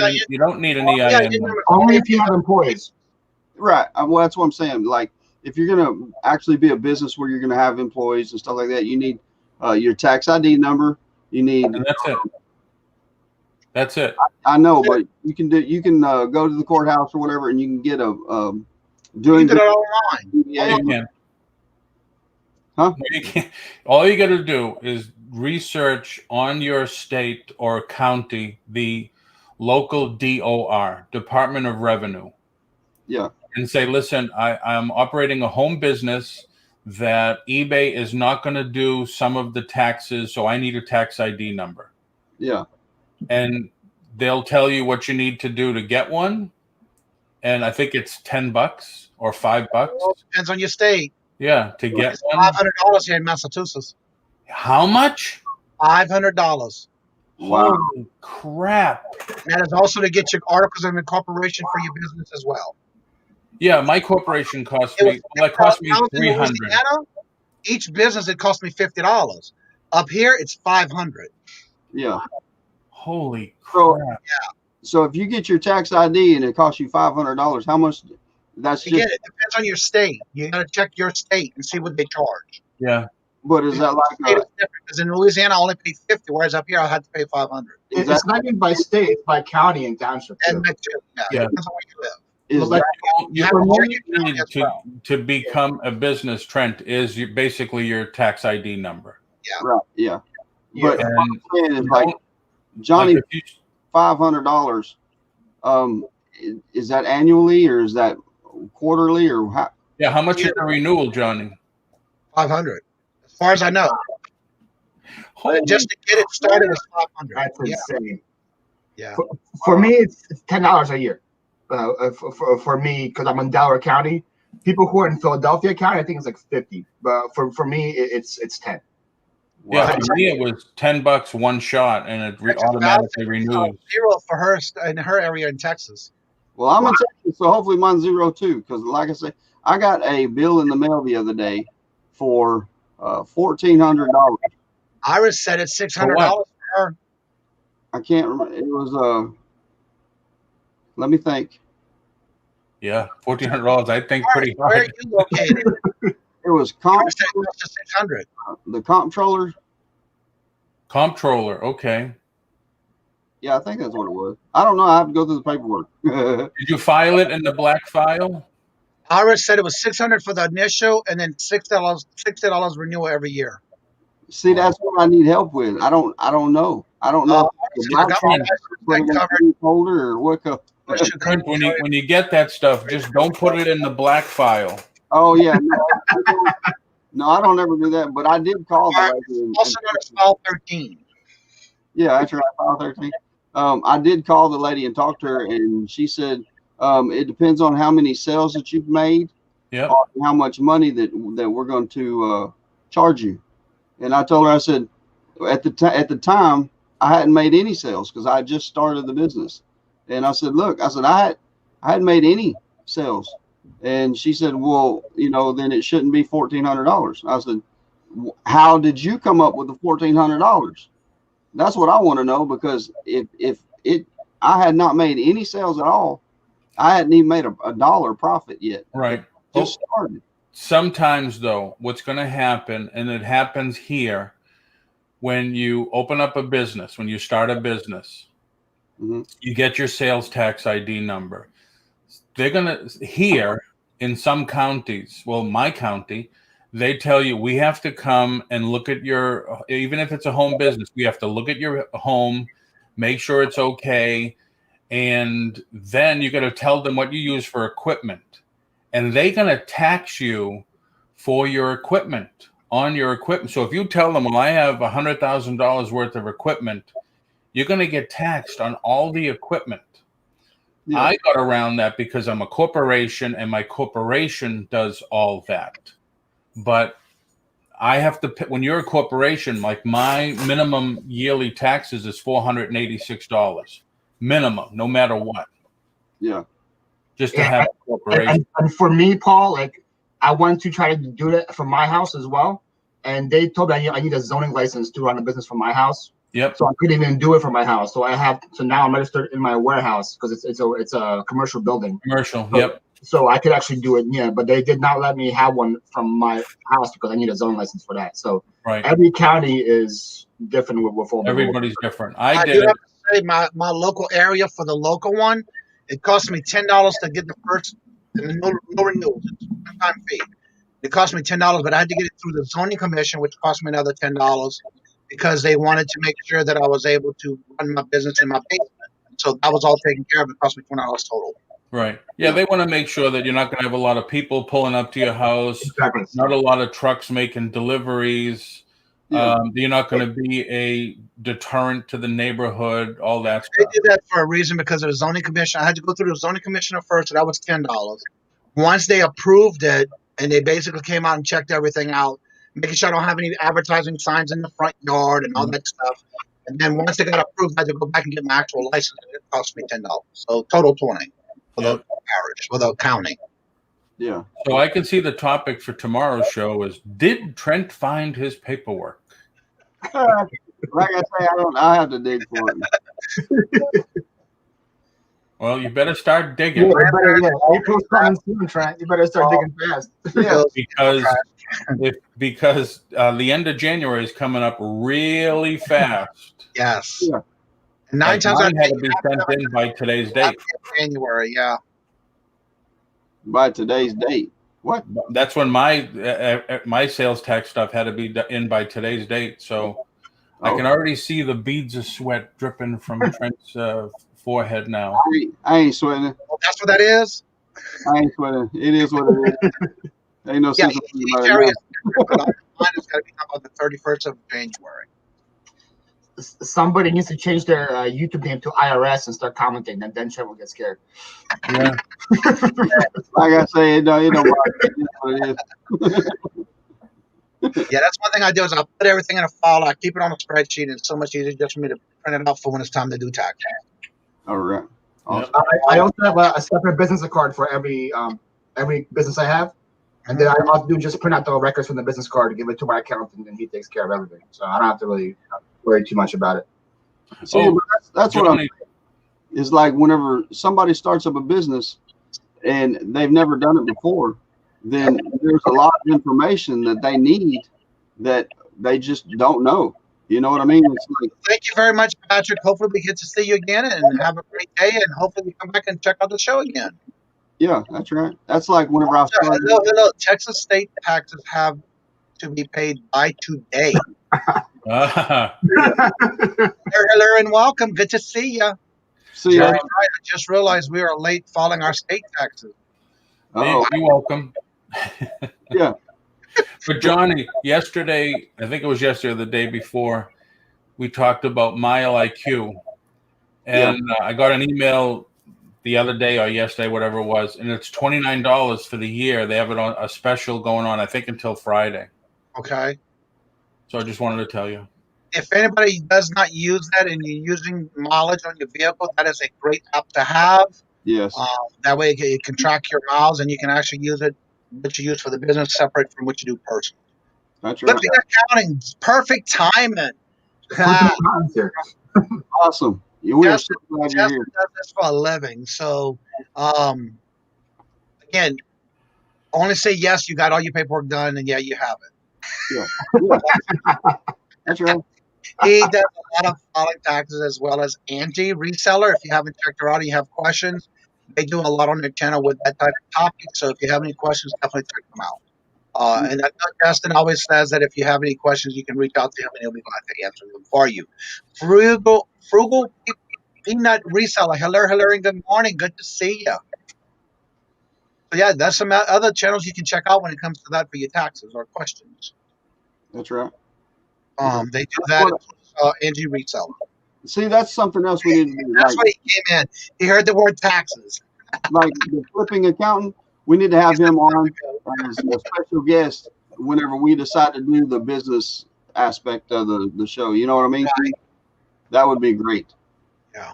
an EIN number. Only if you have employees. Right. Well, that's what I'm saying. Like, if you're going to actually be a business where you're going to have employees and stuff like that, you need your tax ID number. You need. And that's it. That's it. I know, but you can go to the courthouse or whatever, and you can get doing it online. Yeah, you can. Huh? You can't. All you got to do is research on your state or county the local DOR, Department of Revenue. Yeah. And say, listen, I'm operating a home business that eBay is not going to do some of the taxes, so I need a tax ID number. Yeah. And they'll tell you what you need to do to get one. And I think it's $10 or $5. Well, depends on your state. Yeah, to get It's one. $500 here in Massachusetts. How much? $500. Wow. Holy crap. And that is also to get your articles of incorporation for your business as well. Yeah, my corporation cost me $300. Each business it cost me $50. Up here it's $500. Yeah. Holy So, crap. Yeah. So if you get your tax ID and it costs you $500, how much? That's Again, it depends on your state. You got to check your state and see what they charge. Yeah. But is that like different? Because in Louisiana I only paid $50, whereas up here I had to pay $500. It's not even by state; it's by county and township. And that too. Yeah. Yeah. Depends on where you live. is Like, All you need to become a business, Trent, is basically your tax ID number. right? Yeah. But And what I'm saying is like Johnny, like if you- $500. Is that annually or is that quarterly or how? yeah, how much is the renewal, Johnny? $500, as far as I know. Holy Just to get it started was $500. That's Yeah. insane. Yeah. For me, it's $10 a year. For me, because I'm in Delaware County. People who are in Philadelphia County, I think it's like 50. But for me, it's 10. Yeah, Wow. for me it was $10 one shot, and it automatically renews. Zero for her in her area in Texas. Well, I'm in Texas, so hopefully mine's 0 too. Because like I say, I got a bill in the mail the other day for $1,400. Iris said it's $600 for her. I can't remember. It was let me think. Yeah, $1,400. I think pretty Where are hard. you located? It was Iris said it was $600. the comptroller. Comptroller, okay. Yeah, I think that's what it was. I don't know. I have to go through the paperwork. Did you file it in the black file? Iris said it was $600 for the initial, and then $60 renewal every year. See, that's what I need help with. I don't know. I don't know. The black folder or what? Trent, when you get that stuff, just don't put it in the black file. Oh yeah, no, I don't ever do that. But I did call the lady. Also known as file 13. Yeah, that's right, file 13. I did call the lady and talk to her, and she said it depends on how many sales that you've made, Yeah. how much money that we're going to charge you. And I told her, I said, at the time, I hadn't made any sales because I just started the business. And I said, look, I hadn't made any sales. And she said, well, then it shouldn't be $1,400. I said, how did you come up with the $1,400? That's what I want to know, because if I had not made any sales at all, I hadn't even made a dollar profit yet. Right. Just started. Sometimes, though, what's going to happen, and it happens here, when you open up a business, when you start a business, you get your sales tax ID number. They're going to, here in some counties, well, my county, they tell you we have to come and look at your, even if it's a home business, we have to look at your home, make sure it's okay. And then you got to tell them what you use for equipment. And they're going to tax you for your equipment, on your equipment. So if you tell them, well, I have $100,000 worth of equipment, you're going to get taxed on all the equipment. Yeah. I got around that because I'm a corporation and my corporation does all that. But I have to pay, when you're a corporation, like my minimum yearly taxes is $486 minimum, no matter what. Yeah. Just to have a corporation. And for me, Paul, like I wanted to try to do that for my house as well. And they told me I need a zoning license to run a business from my house. Yep. So I couldn't even do it from my house. So now I'm registered in my warehouse because it's a commercial building. Commercial. So, yep. So I could actually do it, yeah, but they did not let me have one from my house because I need a zoning license for that. So every county is different with all the everybody's rules. Different. I do have to say my local area for the local one, it cost me $10 to get the first no renewals. It's a one-time fee. It cost me $10, but I had to get it through the zoning commission, which cost me another $10 because they wanted to make sure that I was able to run my business in my basement. So that was all taken care of. It cost me $20 total. Right. Yeah, they want to make sure that you're not going to have a lot of people pulling up to your house, exactly. Not a lot of trucks making deliveries. Yeah. You're not going to be a deterrent to the neighborhood, all that stuff. They did that for a reason because of the zoning commission. I had to go through the zoning commissioner first, so that was $10. Once they approved it, and they basically came out and checked everything out, making sure I don't have any advertising signs in the front yard and all that stuff. And then once they got approved, I had to go back and get my actual license. It cost me $10. So total $20 for the parish, for the county. Yeah. So I can see the topic for tomorrow's show is, did Trent find his paperwork? Like I say, I have to dig for it. Well, you better start digging. April's coming soon, Trent. You better start digging fast. Because the end of January is coming up really fast. Yes. Yeah. And 9 times I had to be sent in by today's date. January, yeah. By today's date. What? That's when my sales tax stuff had to be in by today's date. So I can already see the beads of sweat dripping from Trent's forehead now. I ain't sweating it. Well, that's what that is? I ain't sweating it. It is what it is. Ain't no sense each area is different, but mine has got to be on the 31st of January. Somebody needs to change their YouTube name to IRS and start commenting, and then Trent will get scared. Yeah. Like I say, it don't matter. Yeah, that's one thing I do is I'll put everything in a file. I keep it on a spreadsheet, and it's so much easier just for me to print it out for when it's time to do tax. All right. Awesome. I also have a separate business card for every business I have. And then I also do just print out the records from the business card to give it to my accountant, and he takes care of everything. So I don't have to really worry too much about it. See, that's what I'm. Is like whenever somebody starts up a business and they've never done it before, then there's a lot of information that they need that they just don't know. You know what I mean? It's like, thank you very much, Patrick. Hopefully we get to see you again and have a great day, and hopefully we come back and check out the show again. Yeah, that's right. That's like whenever I started. Hello. Texas state taxes have to be paid by today. Hello, and welcome. Good to see you. See ya. I just realized we are late filing our state taxes. Oh, you're welcome. Yeah. But Johnny, yesterday, I think it was yesterday or the day before, we talked about Mile IQ. And I got an email the other day or yesterday, whatever it was, and it's $29 for the year. They have it on a special going on, I think, until Friday. Okay. So I just wanted to tell you. If anybody does not use that and you're using mileage on your vehicle, that is a great app to have. Yes. That way you can track your miles, and you can actually use it, what you use for the business separate from what you do personally. That's right. Look at accounting. Perfect timing. Awesome. We're so glad you're here. Does this for a living. So, again, only say yes, you got all your paperwork done, and yeah, you have it. Yeah. That's right. He does a lot of filing taxes as well as anti-reseller. If you haven't checked her out and you have questions, they do a lot on their channel with that type of topic. So if you have any questions, definitely check them out. And Justin always says that if you have any questions, you can reach out to him and he'll be glad to answer them for you. Frugal Peanut Reseller. Hello, and good morning. Good to see you. But yeah, that's some other channels you can check out when it comes to that for your taxes or questions. That's right. They do that. Angie Reseller. See, that's something else we need to do. That's why he came in. He heard the word taxes. Like the flipping accountant, we need to have him on as a special guest whenever we decide to do the business aspect of the show. You know what I mean? Right. That would be great. Yeah.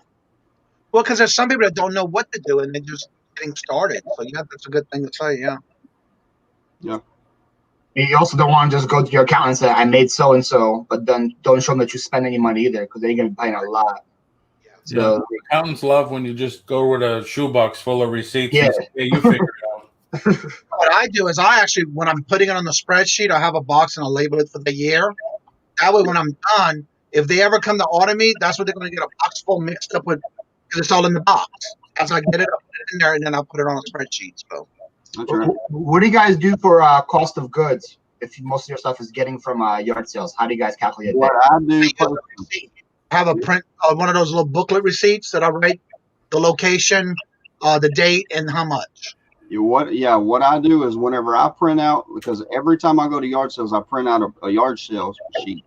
Well, because there's some people that don't know what to do and they're just getting started. So yeah, that's a good thing to say. Yeah. Yeah. You also don't want to just go to your accountant and say, I made so and so, but then don't show them that you spend any money either, because they're going to be paying a lot. So, yeah. Accountants love when you just go with a shoebox full of receipts. Yeah. And say, hey, you figure it out. What I do is I actually, when I'm putting it on the spreadsheet, I have a box and I'll label it for the year. That way, when I'm done, if they ever come to audit me, that's what they're going to get, a box full mixed up with, because it's all in the box. As I get it, I'll put it in there and then I'll put it on a spreadsheet. So. That's right. What do you guys do for cost of goods? If most of your stuff is getting from yard sales, how do you guys calculate What that? I do, I have a print, one of those little booklet receipts that I write the location, the date, and how much. What I do is whenever I print out, because every time I go to yard sales, I print out a yard sales sheet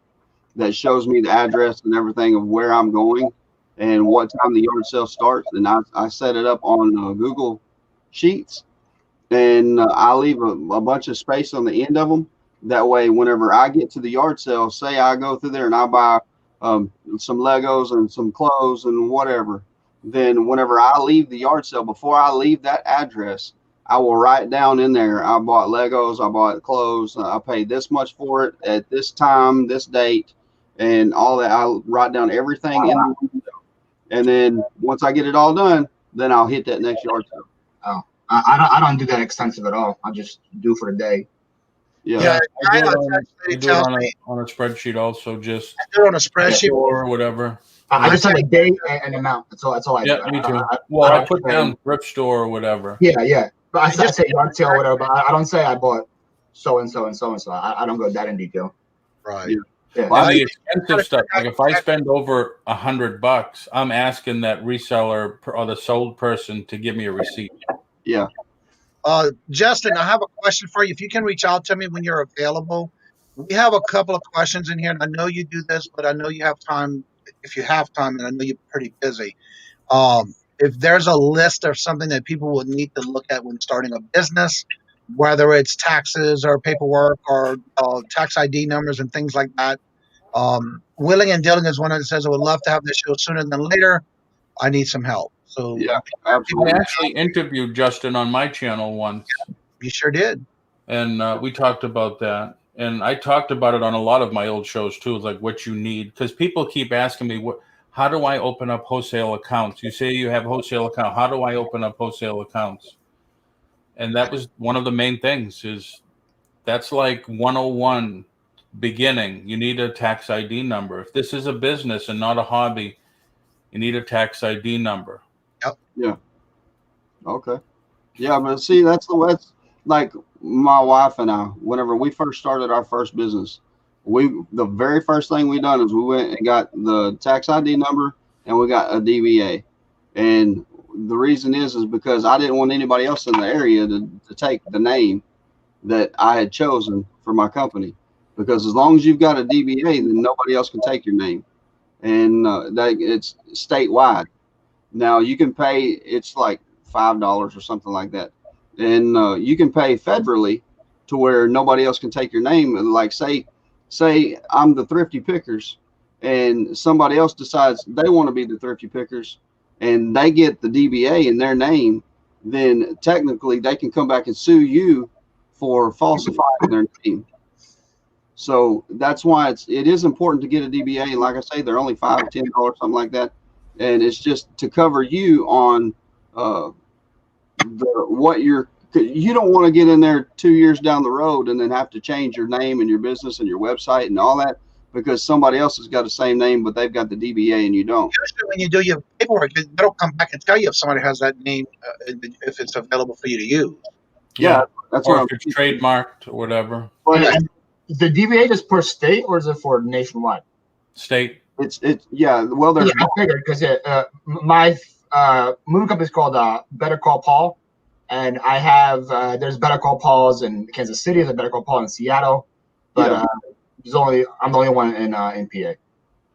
that shows me the address and everything of where I'm going and what time the yard sale starts. And I set it up on Google Sheets, and I leave a bunch of space on the end of them. That way, whenever I get to the yard sale, say I go through there and I buy some Legos and some clothes and whatever, then whenever I leave the yard sale, before I leave that address, I will write down in there, I bought Legos, I bought clothes, I paid this much for it at this time, this date, and all that. I'll write down everything in the window. And then once I get it all done, then I'll hit that next yard sale. Oh, I don't do that extensive at all. I just do for the day. Yeah, I do it on a spreadsheet also, just I do it on a spreadsheet or whatever. I just have a date and amount. That's all I do. Yeah, me too. I put down thrift store or whatever. Yeah. But I say yard sale or whatever, but I don't say I bought so and so and so and so. I don't go that in detail. Right. Yeah. Well, the expensive stuff, like if I spend over $100, I'm asking that reseller or the sold person to give me a receipt. Yeah. Justin, I have a question for you. If you can reach out to me when you're available. We have a couple of questions in here, and I know you do this, but I know you have time. If you have time, and I know you're pretty busy. If there's a list or something that people would need to look at when starting a business, whether it's taxes or paperwork or tax ID numbers and things like that, Willing and Dealing is one that says, I would love to have this show sooner than later. I need some help. So yeah, absolutely. I actually interviewed Justin on my channel once. You sure did. And we talked about that. And I talked about it on a lot of my old shows too. It's like what you need, because people keep asking me, how do I open up wholesale accounts? You say you have wholesale account. How do I open up wholesale accounts? And that was one of the main things. Is that's like 101 beginning. You need a tax ID number. If this is a business and not a hobby, you need a tax ID number. Yep. Yeah. Okay. Yeah, but see, that's like my wife and I, whenever we first started our first business, the very first thing we done is we went and got the tax ID number and we got a DBA. And the reason is because I didn't want anybody else in the area to take the name that I had chosen for my company, because as long as you've got a DBA, then nobody else can take your name. And it's statewide. Now you can pay, it's like $5 or something like that. And you can pay federally to where nobody else can take your name. Like say I'm the Thrifty Pickerz, and somebody else decides they want to be the Thrifty Pickerz, and they get the DBA in their name, then technically they can come back and sue you for falsifying their name. So that's why it is important to get a DBA. And like I say, they're only $5 or $10, something like that. And it's just to cover you on you don't want to get in there 2 years down the road and then have to change your name and your business and your website and all that, because somebody else has got the same name, but they've got the DBA and you don't. Usually when you do your paperwork, they'll come back and tell you if somebody has that name, if it's available for you to use. Yeah, that's or what if it's trademarked or whatever. But is the DBA just per state or is it for nationwide? State. It's yeah. Well, I figured, because my moving company is called Better Call Paul, and I have there's Better Call Paul's in Kansas City, there's a Better Call Paul in Seattle, but I'm the only one in PA.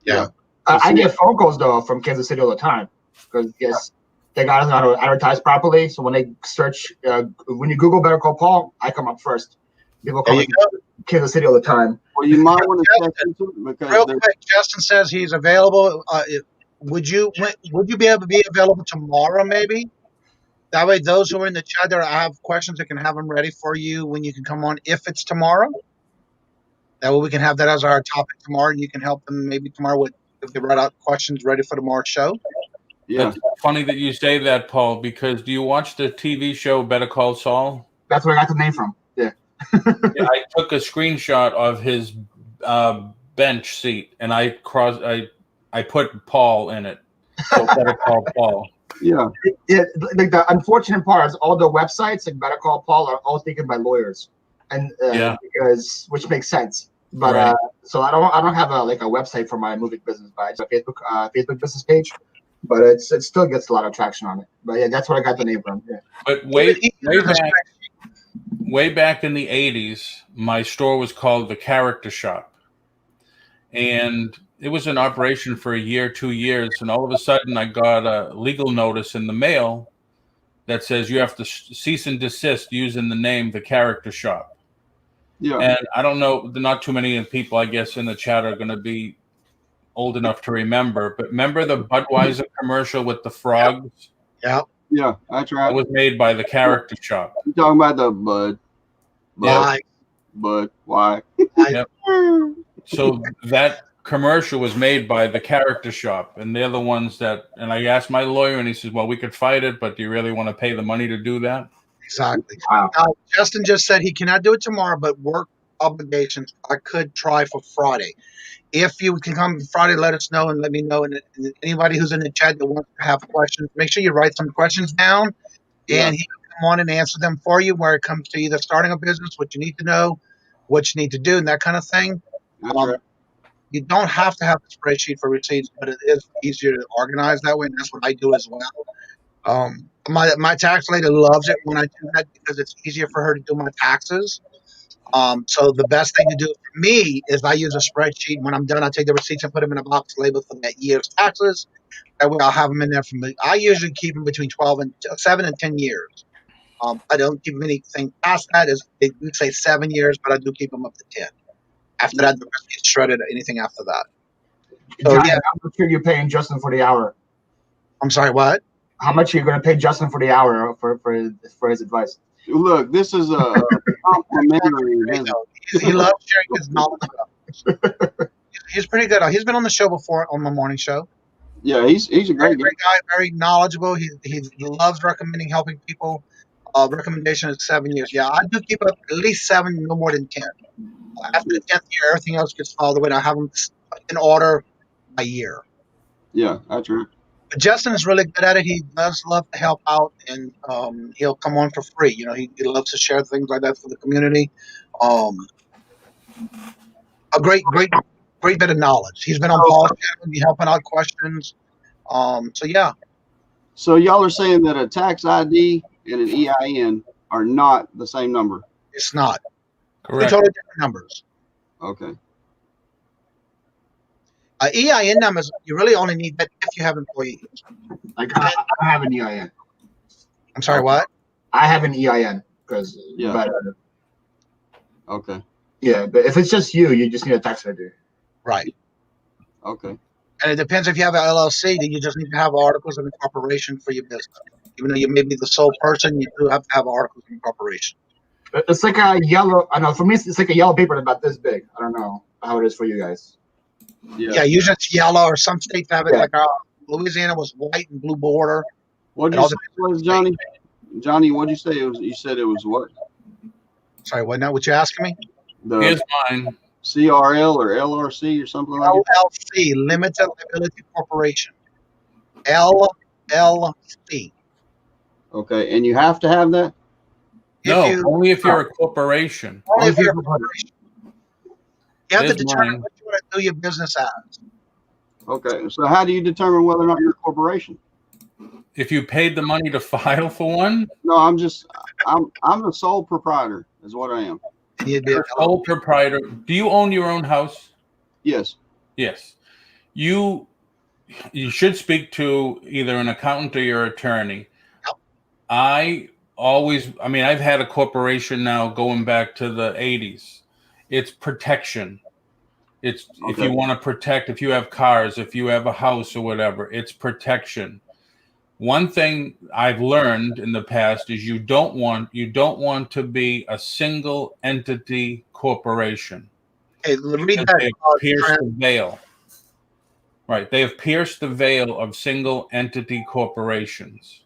Yeah. I get phone calls though from Kansas City all the time because they got us how to advertise properly. So when they search, when you Google Better Call Paul, I come up first. People call me Kansas City all the time. Well, you might want to check into it because real quick, Justin says he's available. Would you be able to be available tomorrow, maybe? That way, those who are in the chat that have questions, I can have them ready for you when you can come on. If it's tomorrow, that way we can have that as our topic tomorrow, and you can help them maybe tomorrow if they write out questions ready for tomorrow's show. Yeah, it's funny that you say that, Paul. Because do you watch the TV show Better Call Saul? That's where I got the name from. Yeah. Yeah, I took a screenshot of his bench seat, and I put Paul in it. So Better Call Paul. Yeah. Like the unfortunate part is all the websites like Better Call Paul are all taken by lawyers, and because which makes sense. But so I don't have a website for my movie business, but I just have a Facebook business page. But it still gets a lot of traction on it. But yeah, that's where I got the name from. Yeah. But way back in the 80s, my store was called the Character Shop, and it was in operation for a year, 2 years, and all of a sudden I got a legal notice in the mail that says you have to cease and desist using the name The Character Shop. Yeah. And I don't know, not too many people, I guess, in the chat are going to be old enough to remember, but remember the Budweiser commercial with the frogs? Yeah. Yeah, that's right. It was made by the Character Shop. You're talking about the Bud. Why? Bud. Why? Yep. So that commercial was made by the Character Shop, and they're the ones that. And I asked my lawyer, and he says, "Well, we could fight it, but do you really want to pay the money to do that?" Exactly. Justin just said he cannot do it tomorrow, but work obligations I could try for Friday. If you can come Friday, let us know and let me know. And anybody who's in the chat that wants to have questions, make sure you write some questions down, and he can come on and answer them for you. Where it comes to either starting a business, what you need to know, what you need to do, and that kind of thing. You don't have to have a spreadsheet for receipts, but it is easier to organize that way, and that's what I do as well. My tax lady loves it when I do that because it's easier for her to do my taxes. So the best thing to do for me is I use a spreadsheet. When I'm done, I take the receipts and put them in a box labeled for that year's taxes. That way I'll have them in there for me. I usually keep them between 7 and 10 years. I don't keep anything past that. They do say 7 years, but I do keep them up to 10. After that, the rest gets shredded. Anything after that. So, Johnny, how much are you paying Justin for the hour? I'm sorry, what? How much are you going to pay Justin for the hour for his advice? Look, this is a complimentary. He loves sharing his knowledge. He's pretty good. He's been on the show before on the morning show. Yeah, he's a great guy, very knowledgeable. He loves recommending, helping people. Recommendation is 7 years. Yeah, I do keep up at least 7, no more than 10. After the 10th year, everything else gets followed away. I have them in order by year. Yeah, that's right. But Justin is really good at it. He does love to help out, and he'll come on for free. You know, he loves to share things like that for the community. A great bit of knowledge. He's been on Paul's channel, helping out questions. So yeah. So y'all are saying that a tax ID and an EIN are not the same number? It's not. Correct. Totally different numbers. Okay. EIN numbers, you really only need that if you have employees. Like I have an EIN. I'm sorry, what? I have an EIN because Okay. Yeah, but if it's just you just need a tax ID. Right. Okay. And it depends if you have an LLC, then you just need to have articles of incorporation for your business. Even though you may be the sole person, you do have to have articles of incorporation. It's like a yellow. I know for me, it's like a yellow paper about this big. I don't know how it is for you guys. Yeah, usually it's yellow, or some states have it. Like Louisiana was white and blue border. What did you say it was, Johnny? Johnny, what did you say? You said it was what? Sorry, what now? What you asking me? Here's mine. CRL or LRC or something like that? LLC, Limited Liability Corporation. LLC. Okay, and you have to have that? Only if you're a corporation. Only if you're a corporation. You have to Here's determine mine. what you want to do your business as. Okay, so how do you determine whether or not you're a corporation? if you paid the money to file for one. No, I'm the sole proprietor, is what I am. You're a sole proprietor. Do you own your own house? Yes. Yes. You should speak to either an accountant or your attorney. I've had a corporation now going back to the 80s. It's protection. It's okay. If you want to protect, if you have cars, if you have a house or whatever, it's protection. One thing I've learned in the past is you don't want to be a single entity corporation. Hey, read that. They have pierced the veil. Right. They have pierced the veil of single entity corporations.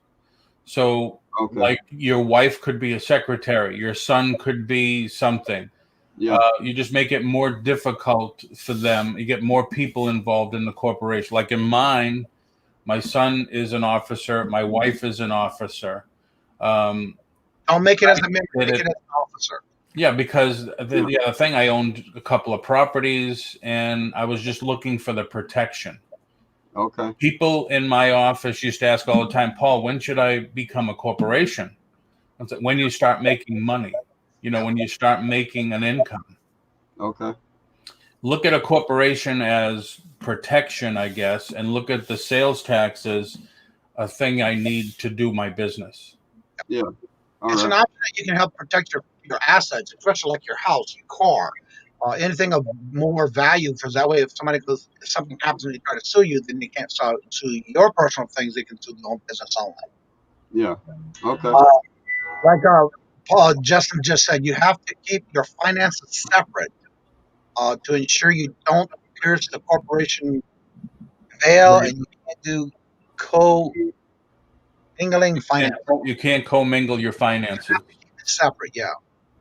So like your wife could be a secretary, your son could be something. Yeah. You just make it more difficult for them. You get more people involved in the corporation. Like in mine, my son is an officer. My wife is an officer. I'll make it as a member. Make it as an officer. Yeah, because the other thing, I owned a couple of properties, and I was just looking for the protection. Okay. People in my office used to ask all the time, Paul, when should I become a corporation? I said, when you start making money, when you start making an income. Okay. Look at a corporation as protection, I guess, and look at the sales tax as a thing I need to do my business. Yeah. It's an option that you can help protect your assets, especially like your house, your car, anything of more value. Because that way, if something happens and they try to sue you, then they can't sue your personal things. They can sue their own business only. Yeah. Okay. Like Justin just said, you have to keep your finances separate to ensure you don't pierce the corporation veil, and you can't do co-mingling finance. You can't commingle your finances. You have to keep it separate, yeah.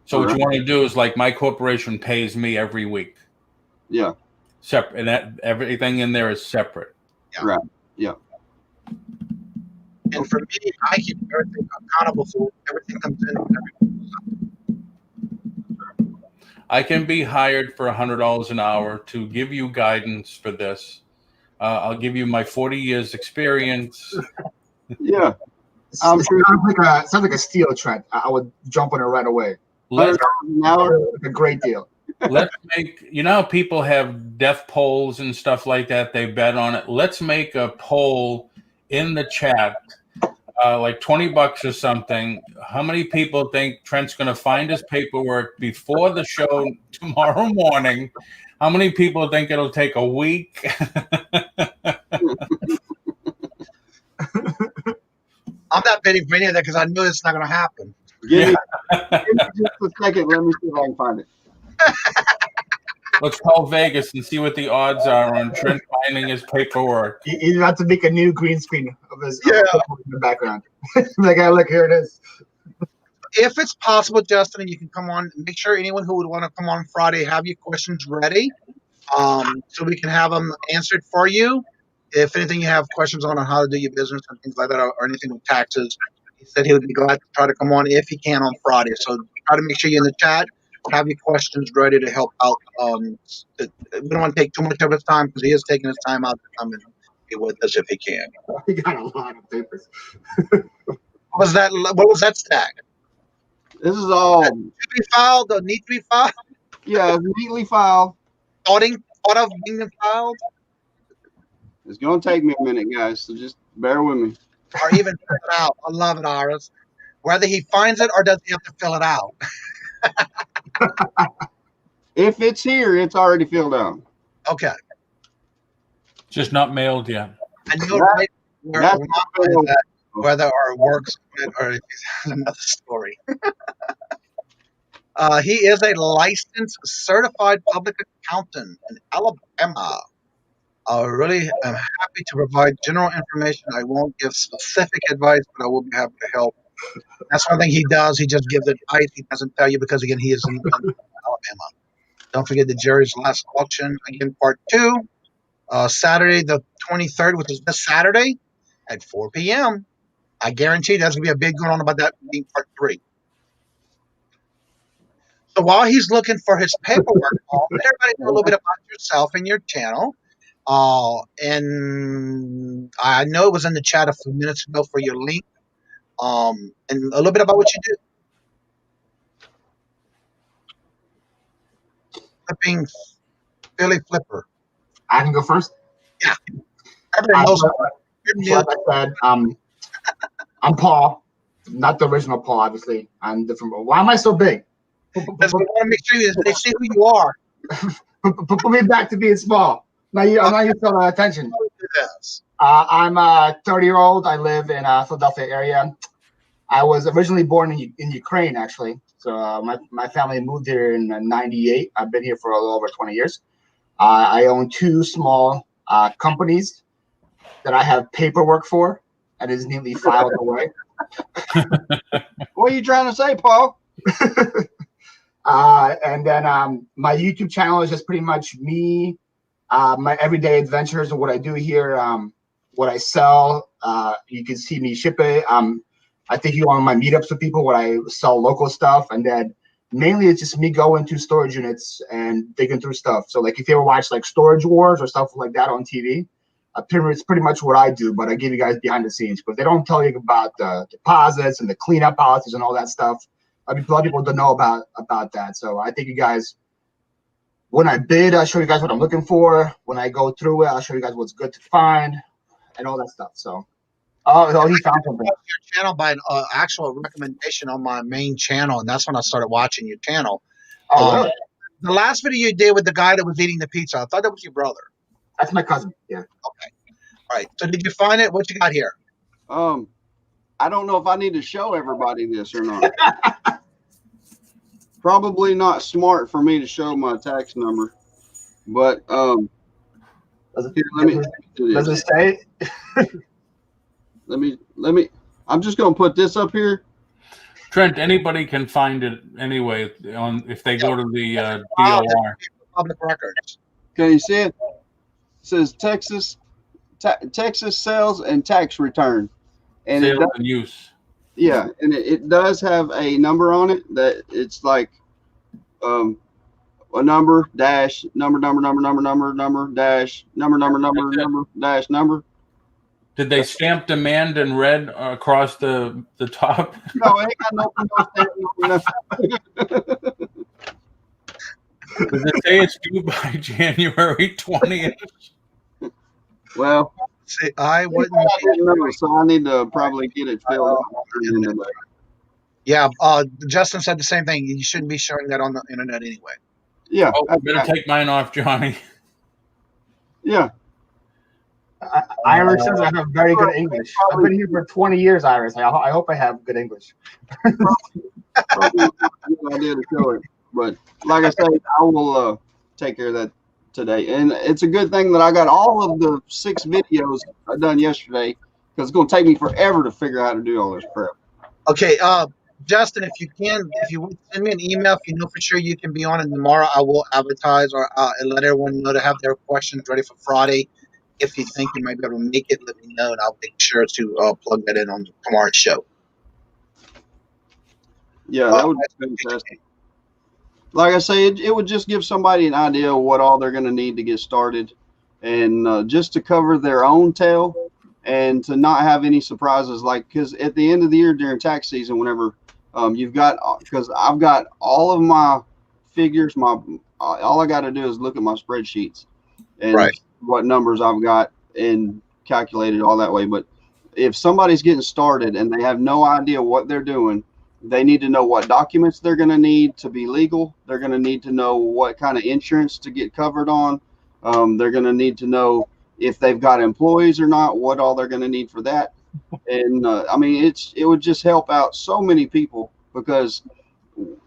So what you want to do is, like, my corporation pays me every week. Yeah. Separate, and that everything in there is separate. Yeah. Right. Yeah. And for me, I keep everything accountable for everything comes in. I can be hired for $100 an hour to give you guidance for this. I'll give you my 40 years experience. Yeah. Sounds like a steal, Trent. I would jump on it right away. $100 an hour, a great deal. Let's make, how people have death polls and stuff like that. They bet on it. Let's make a poll in the chat, like $20 or something. How many people think Trent's going to find his paperwork before the show tomorrow morning? How many people think it'll take a week? I'm not bidding for any of that because I know it's not going to happen. Give me just a second. Let me see if I can find it. Let's call Vegas and see what the odds are on Trent finding his paperwork. You have to make a new green screen of his in the background. Like, look, here it is. If it's possible, Justin, you can come on. Make sure anyone who would want to come on Friday have your questions ready, so we can have them answered for you. If anything you have questions on how to do your business and things like that, or anything with taxes, he said he would be glad to try to come on if he can on Friday. So try to make sure you're in the chat, have your questions ready to help out. We don't want to take too much of his time because he is taking his time out to come and be with us if he can. He got a lot of papers. What was that stack? This is all to be filed or need to be filed? Yeah, it's neatly filed. Thought of being filed? It's going to take me a minute, guys, so just bear with me. Or even fill it out. I love it, Iris. Whether he finds it or does he have to fill it out? If it's here, it's already filled out. Okay. Just not mailed yet. And you'll write whether our works or another story. He is a licensed certified public accountant in Alabama. I really am happy to provide general information. I won't give specific advice, but I will be happy to help. That's one thing he does. He just gives advice. He doesn't tell you because, again, he is in Alabama. Don't forget the jury's last auction, again, part 2, Saturday the 23rd, which is this Saturday at 4 p.m. I guarantee there's going to be a big going on about that being part 3. So while he's looking for his paperwork, let everybody know a little bit about yourself and your channel. And I know it was in the chat a few minutes ago for your link. And a little bit about what you do. Flipping Philly flipper. I can go first. Yeah. Everybody knows like I said, I'm Paul, not the original Paul, obviously. I'm different. Why am I so big? Because we want to make sure they see who you are. Put me back to being small. I'm not used to attention. Yes. I'm a 30-year-old. I live in Philadelphia area. I was originally born in Ukraine, actually. So my family moved here in '98. I've been here for a little over 20 years. I own 2 small companies that I have paperwork for and is neatly filed away. What are you trying to say, Paul? And then my YouTube channel is just pretty much me, my everyday adventures of what I do here, what I sell. You can see me ship it. I take you on my meetups with people where I sell local stuff, and then mainly it's just me going to storage units and digging through stuff. So like if you ever watch like Storage Wars or stuff like that on TV, it's pretty much what I do, but I give you guys behind the scenes because they don't tell you about the deposits and the cleanup policies and all that stuff. A lot of people don't know about that. So I think you guys, when I bid, I'll show you guys what I'm looking for. When I go through it, I'll show you guys what's good to find and all that stuff. So, he found something. Your channel by an actual recommendation on my main channel, and that's when I started watching your channel. Oh, really? The last video you did with the guy that was eating the pizza, I thought that was your brother. That's my cousin. Yeah. Okay. All right. So did you find it? What you got here? I don't know if I need to show everybody this or not. Probably not smart for me to show my tax number, but does it say? Let me. I'm just gonna put this up here. Trent, anybody can find it anyway if they go to the DOR. Public records. Can you see it? It says Texas sales and tax return, and sales and use. Yeah, and it does have a number on it that it's like a number dash number dash number dash number. Did they stamp demand in red across the top? No, it ain't got no Does it say it's due by January 20th? Well, see, I wouldn't know, so I need to probably get it filled out. Yeah, Justin said the same thing. You shouldn't be showing that on the internet anyway. Yeah. Oh, I better take mine off, Johnny. Yeah. Iris says I have very good English. I've been here for 20 years, Iris. I hope I have good English. Probably no idea to show it. But like I said, I will take care of that today. And it's a good thing that I got all of the 6 videos I done yesterday because it's going to take me forever to figure out how to do all this prep. Okay, Justin, if you would send me an email, if you know for sure you can be on, and tomorrow I will advertise or let everyone know to have their questions ready for Friday. If you think you might be able to make it, let me know, and I'll make sure to plug that in on tomorrow's show. Yeah, that would be fantastic. Like I say, it would just give somebody an idea of what all they're going to need to get started, and just to cover their own tail, and to not have any surprises. Like, because at the end of the year during tax season, whenever because I've got all of my figures, all I got to do is look at my spreadsheets and what numbers I've got and calculate it all that way. But if somebody's getting started and they have no idea what they're doing, they need to know what documents they're going to need to be legal. They're going to need to know what kind of insurance to get covered on. They're going to need to know if they've got employees or not, what all they're going to need for that. And I mean, it would just help out so many people, because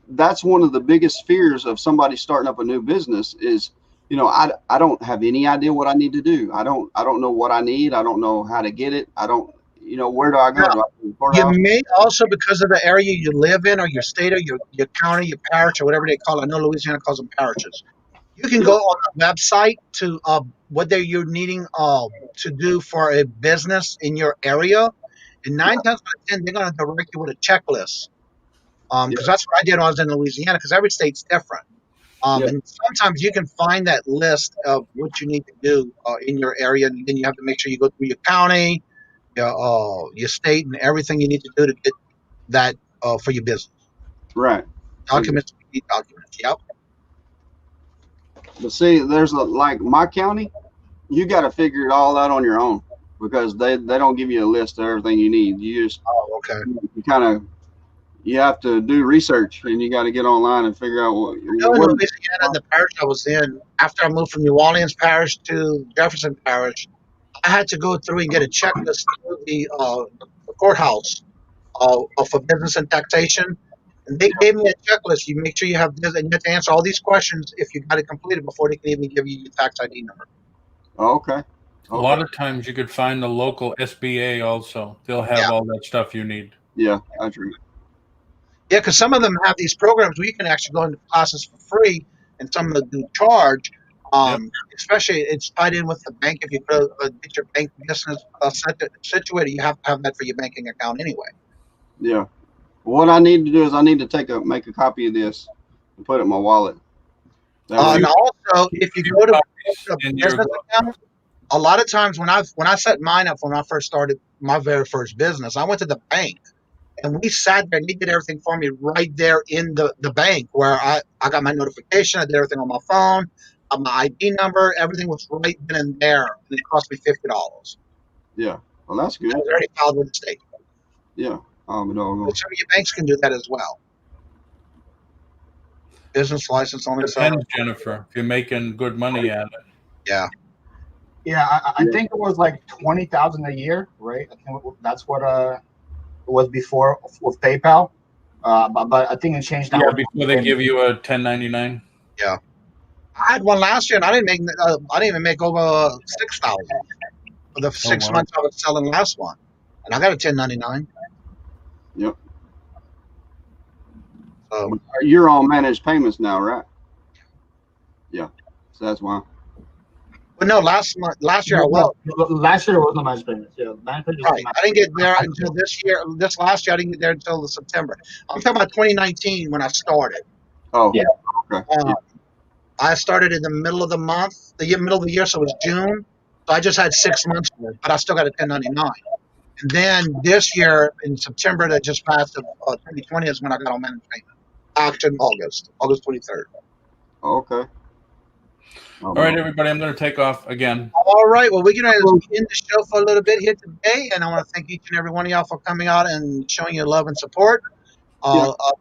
that's one of the biggest fears of somebody starting up a new business is, I don't have any idea what I need to do. I don't know what I need. I don't know how to get it. I don't, where do I go? You may also, because of the area you live in, or your state, or your county, your parish, or whatever they call it. I know Louisiana calls them parishes. You can go on the website to what you're needing to do for a business in your area, and 9 times out of 10 they're going to direct you with a checklist. Because that's what I did when I was in Louisiana. Because every state's different. And sometimes you can find that list of what you need to do in your area, and then you have to make sure you go through your county, your state, and everything you need to do to get that for your business. Right. Documents, documents. Yep. But see, there's like my county, you got to figure it all out on your own because they don't give you a list of everything you need. You just okay. You have to do research and you got to get online and figure out what. In Louisiana, the parish I was in, after I moved from New Orleans Parish to Jefferson Parish, I had to go through and get a checklist through the courthouse for business and taxation. And they gave me a checklist. You make sure you have this, and you have to answer all these questions if you got it completed before they can even give you your tax ID number. Okay. A lot of times you could find the local SBA also. They'll have all that stuff you need. Yeah, I agree. Yeah, because some of them have these programs where you can actually go into classes for free, and some of them do charge. Especially, it's tied in with the bank. If you get your bank business situated, you have to have that for your banking account anyway. Yeah. What I need to do is I need to make a copy of this and put it in my wallet. And also, if you go to a business account, a lot of times when I set mine up when I first started my very first business, I went to the bank. And we sat there and they did everything for me right there in the bank where I got my notification. I did everything on my phone, my ID number, everything was right then and there. And it cost me $50. Yeah. Well, that's good. I was already filed with the state. Yeah. But some of your banks can do that as well. Business license only. Depends, Jennifer, if you're making good money at it. Yeah. Yeah, I think it was like 20,000 a year, right? I think that's what it was before with PayPal, but I think it changed now. Yeah, before they give you a 1099. Yeah, I had one last year, and I didn't even make over 6,000 for the 6 months I was selling last one, and I got a 1099. Yep. So you're on managed payments now, right? Yeah, so that's why. But no, last year I was. Last year was not managed payments. Yeah, managed payments. Right. I didn't get there until this year. This last year, I didn't get there until September. I'm talking about 2019 when I started. Oh, yeah. Okay. I started in the middle of the month, middle of the year, so it was June. So I just had 6 months worth, but I still got a 1099. And then this year in September that just passed, 2020 is when I got on managed payment. Actually, August 23rd. Okay. All right, everybody, I'm going to take off again. All right. Well, we're going to end the show for a little bit here today, and I want to thank each and every one of y'all for coming out and showing your love and support.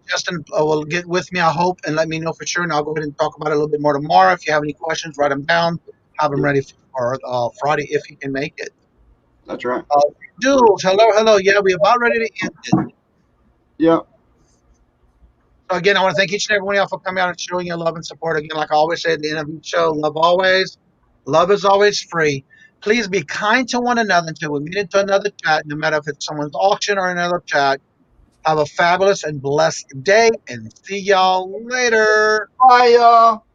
Justin will get with me, I hope, and let me know for sure, and I'll go ahead and talk about it a little bit more tomorrow. If you have any questions, write them down. Have them ready for Friday if he can make it. That's right. Dudes, hello. Yeah, we're about ready to end it. Yeah. So again, I want to thank each and every one of y'all for coming out and showing your love and support. Again, like I always say at the end of each show, love always. Love is always free. Please be kind to one another until we meet into another chat, no matter if it's someone's auction or another chat. Have a fabulous and blessed day, and see y'all later. Bye, y'all.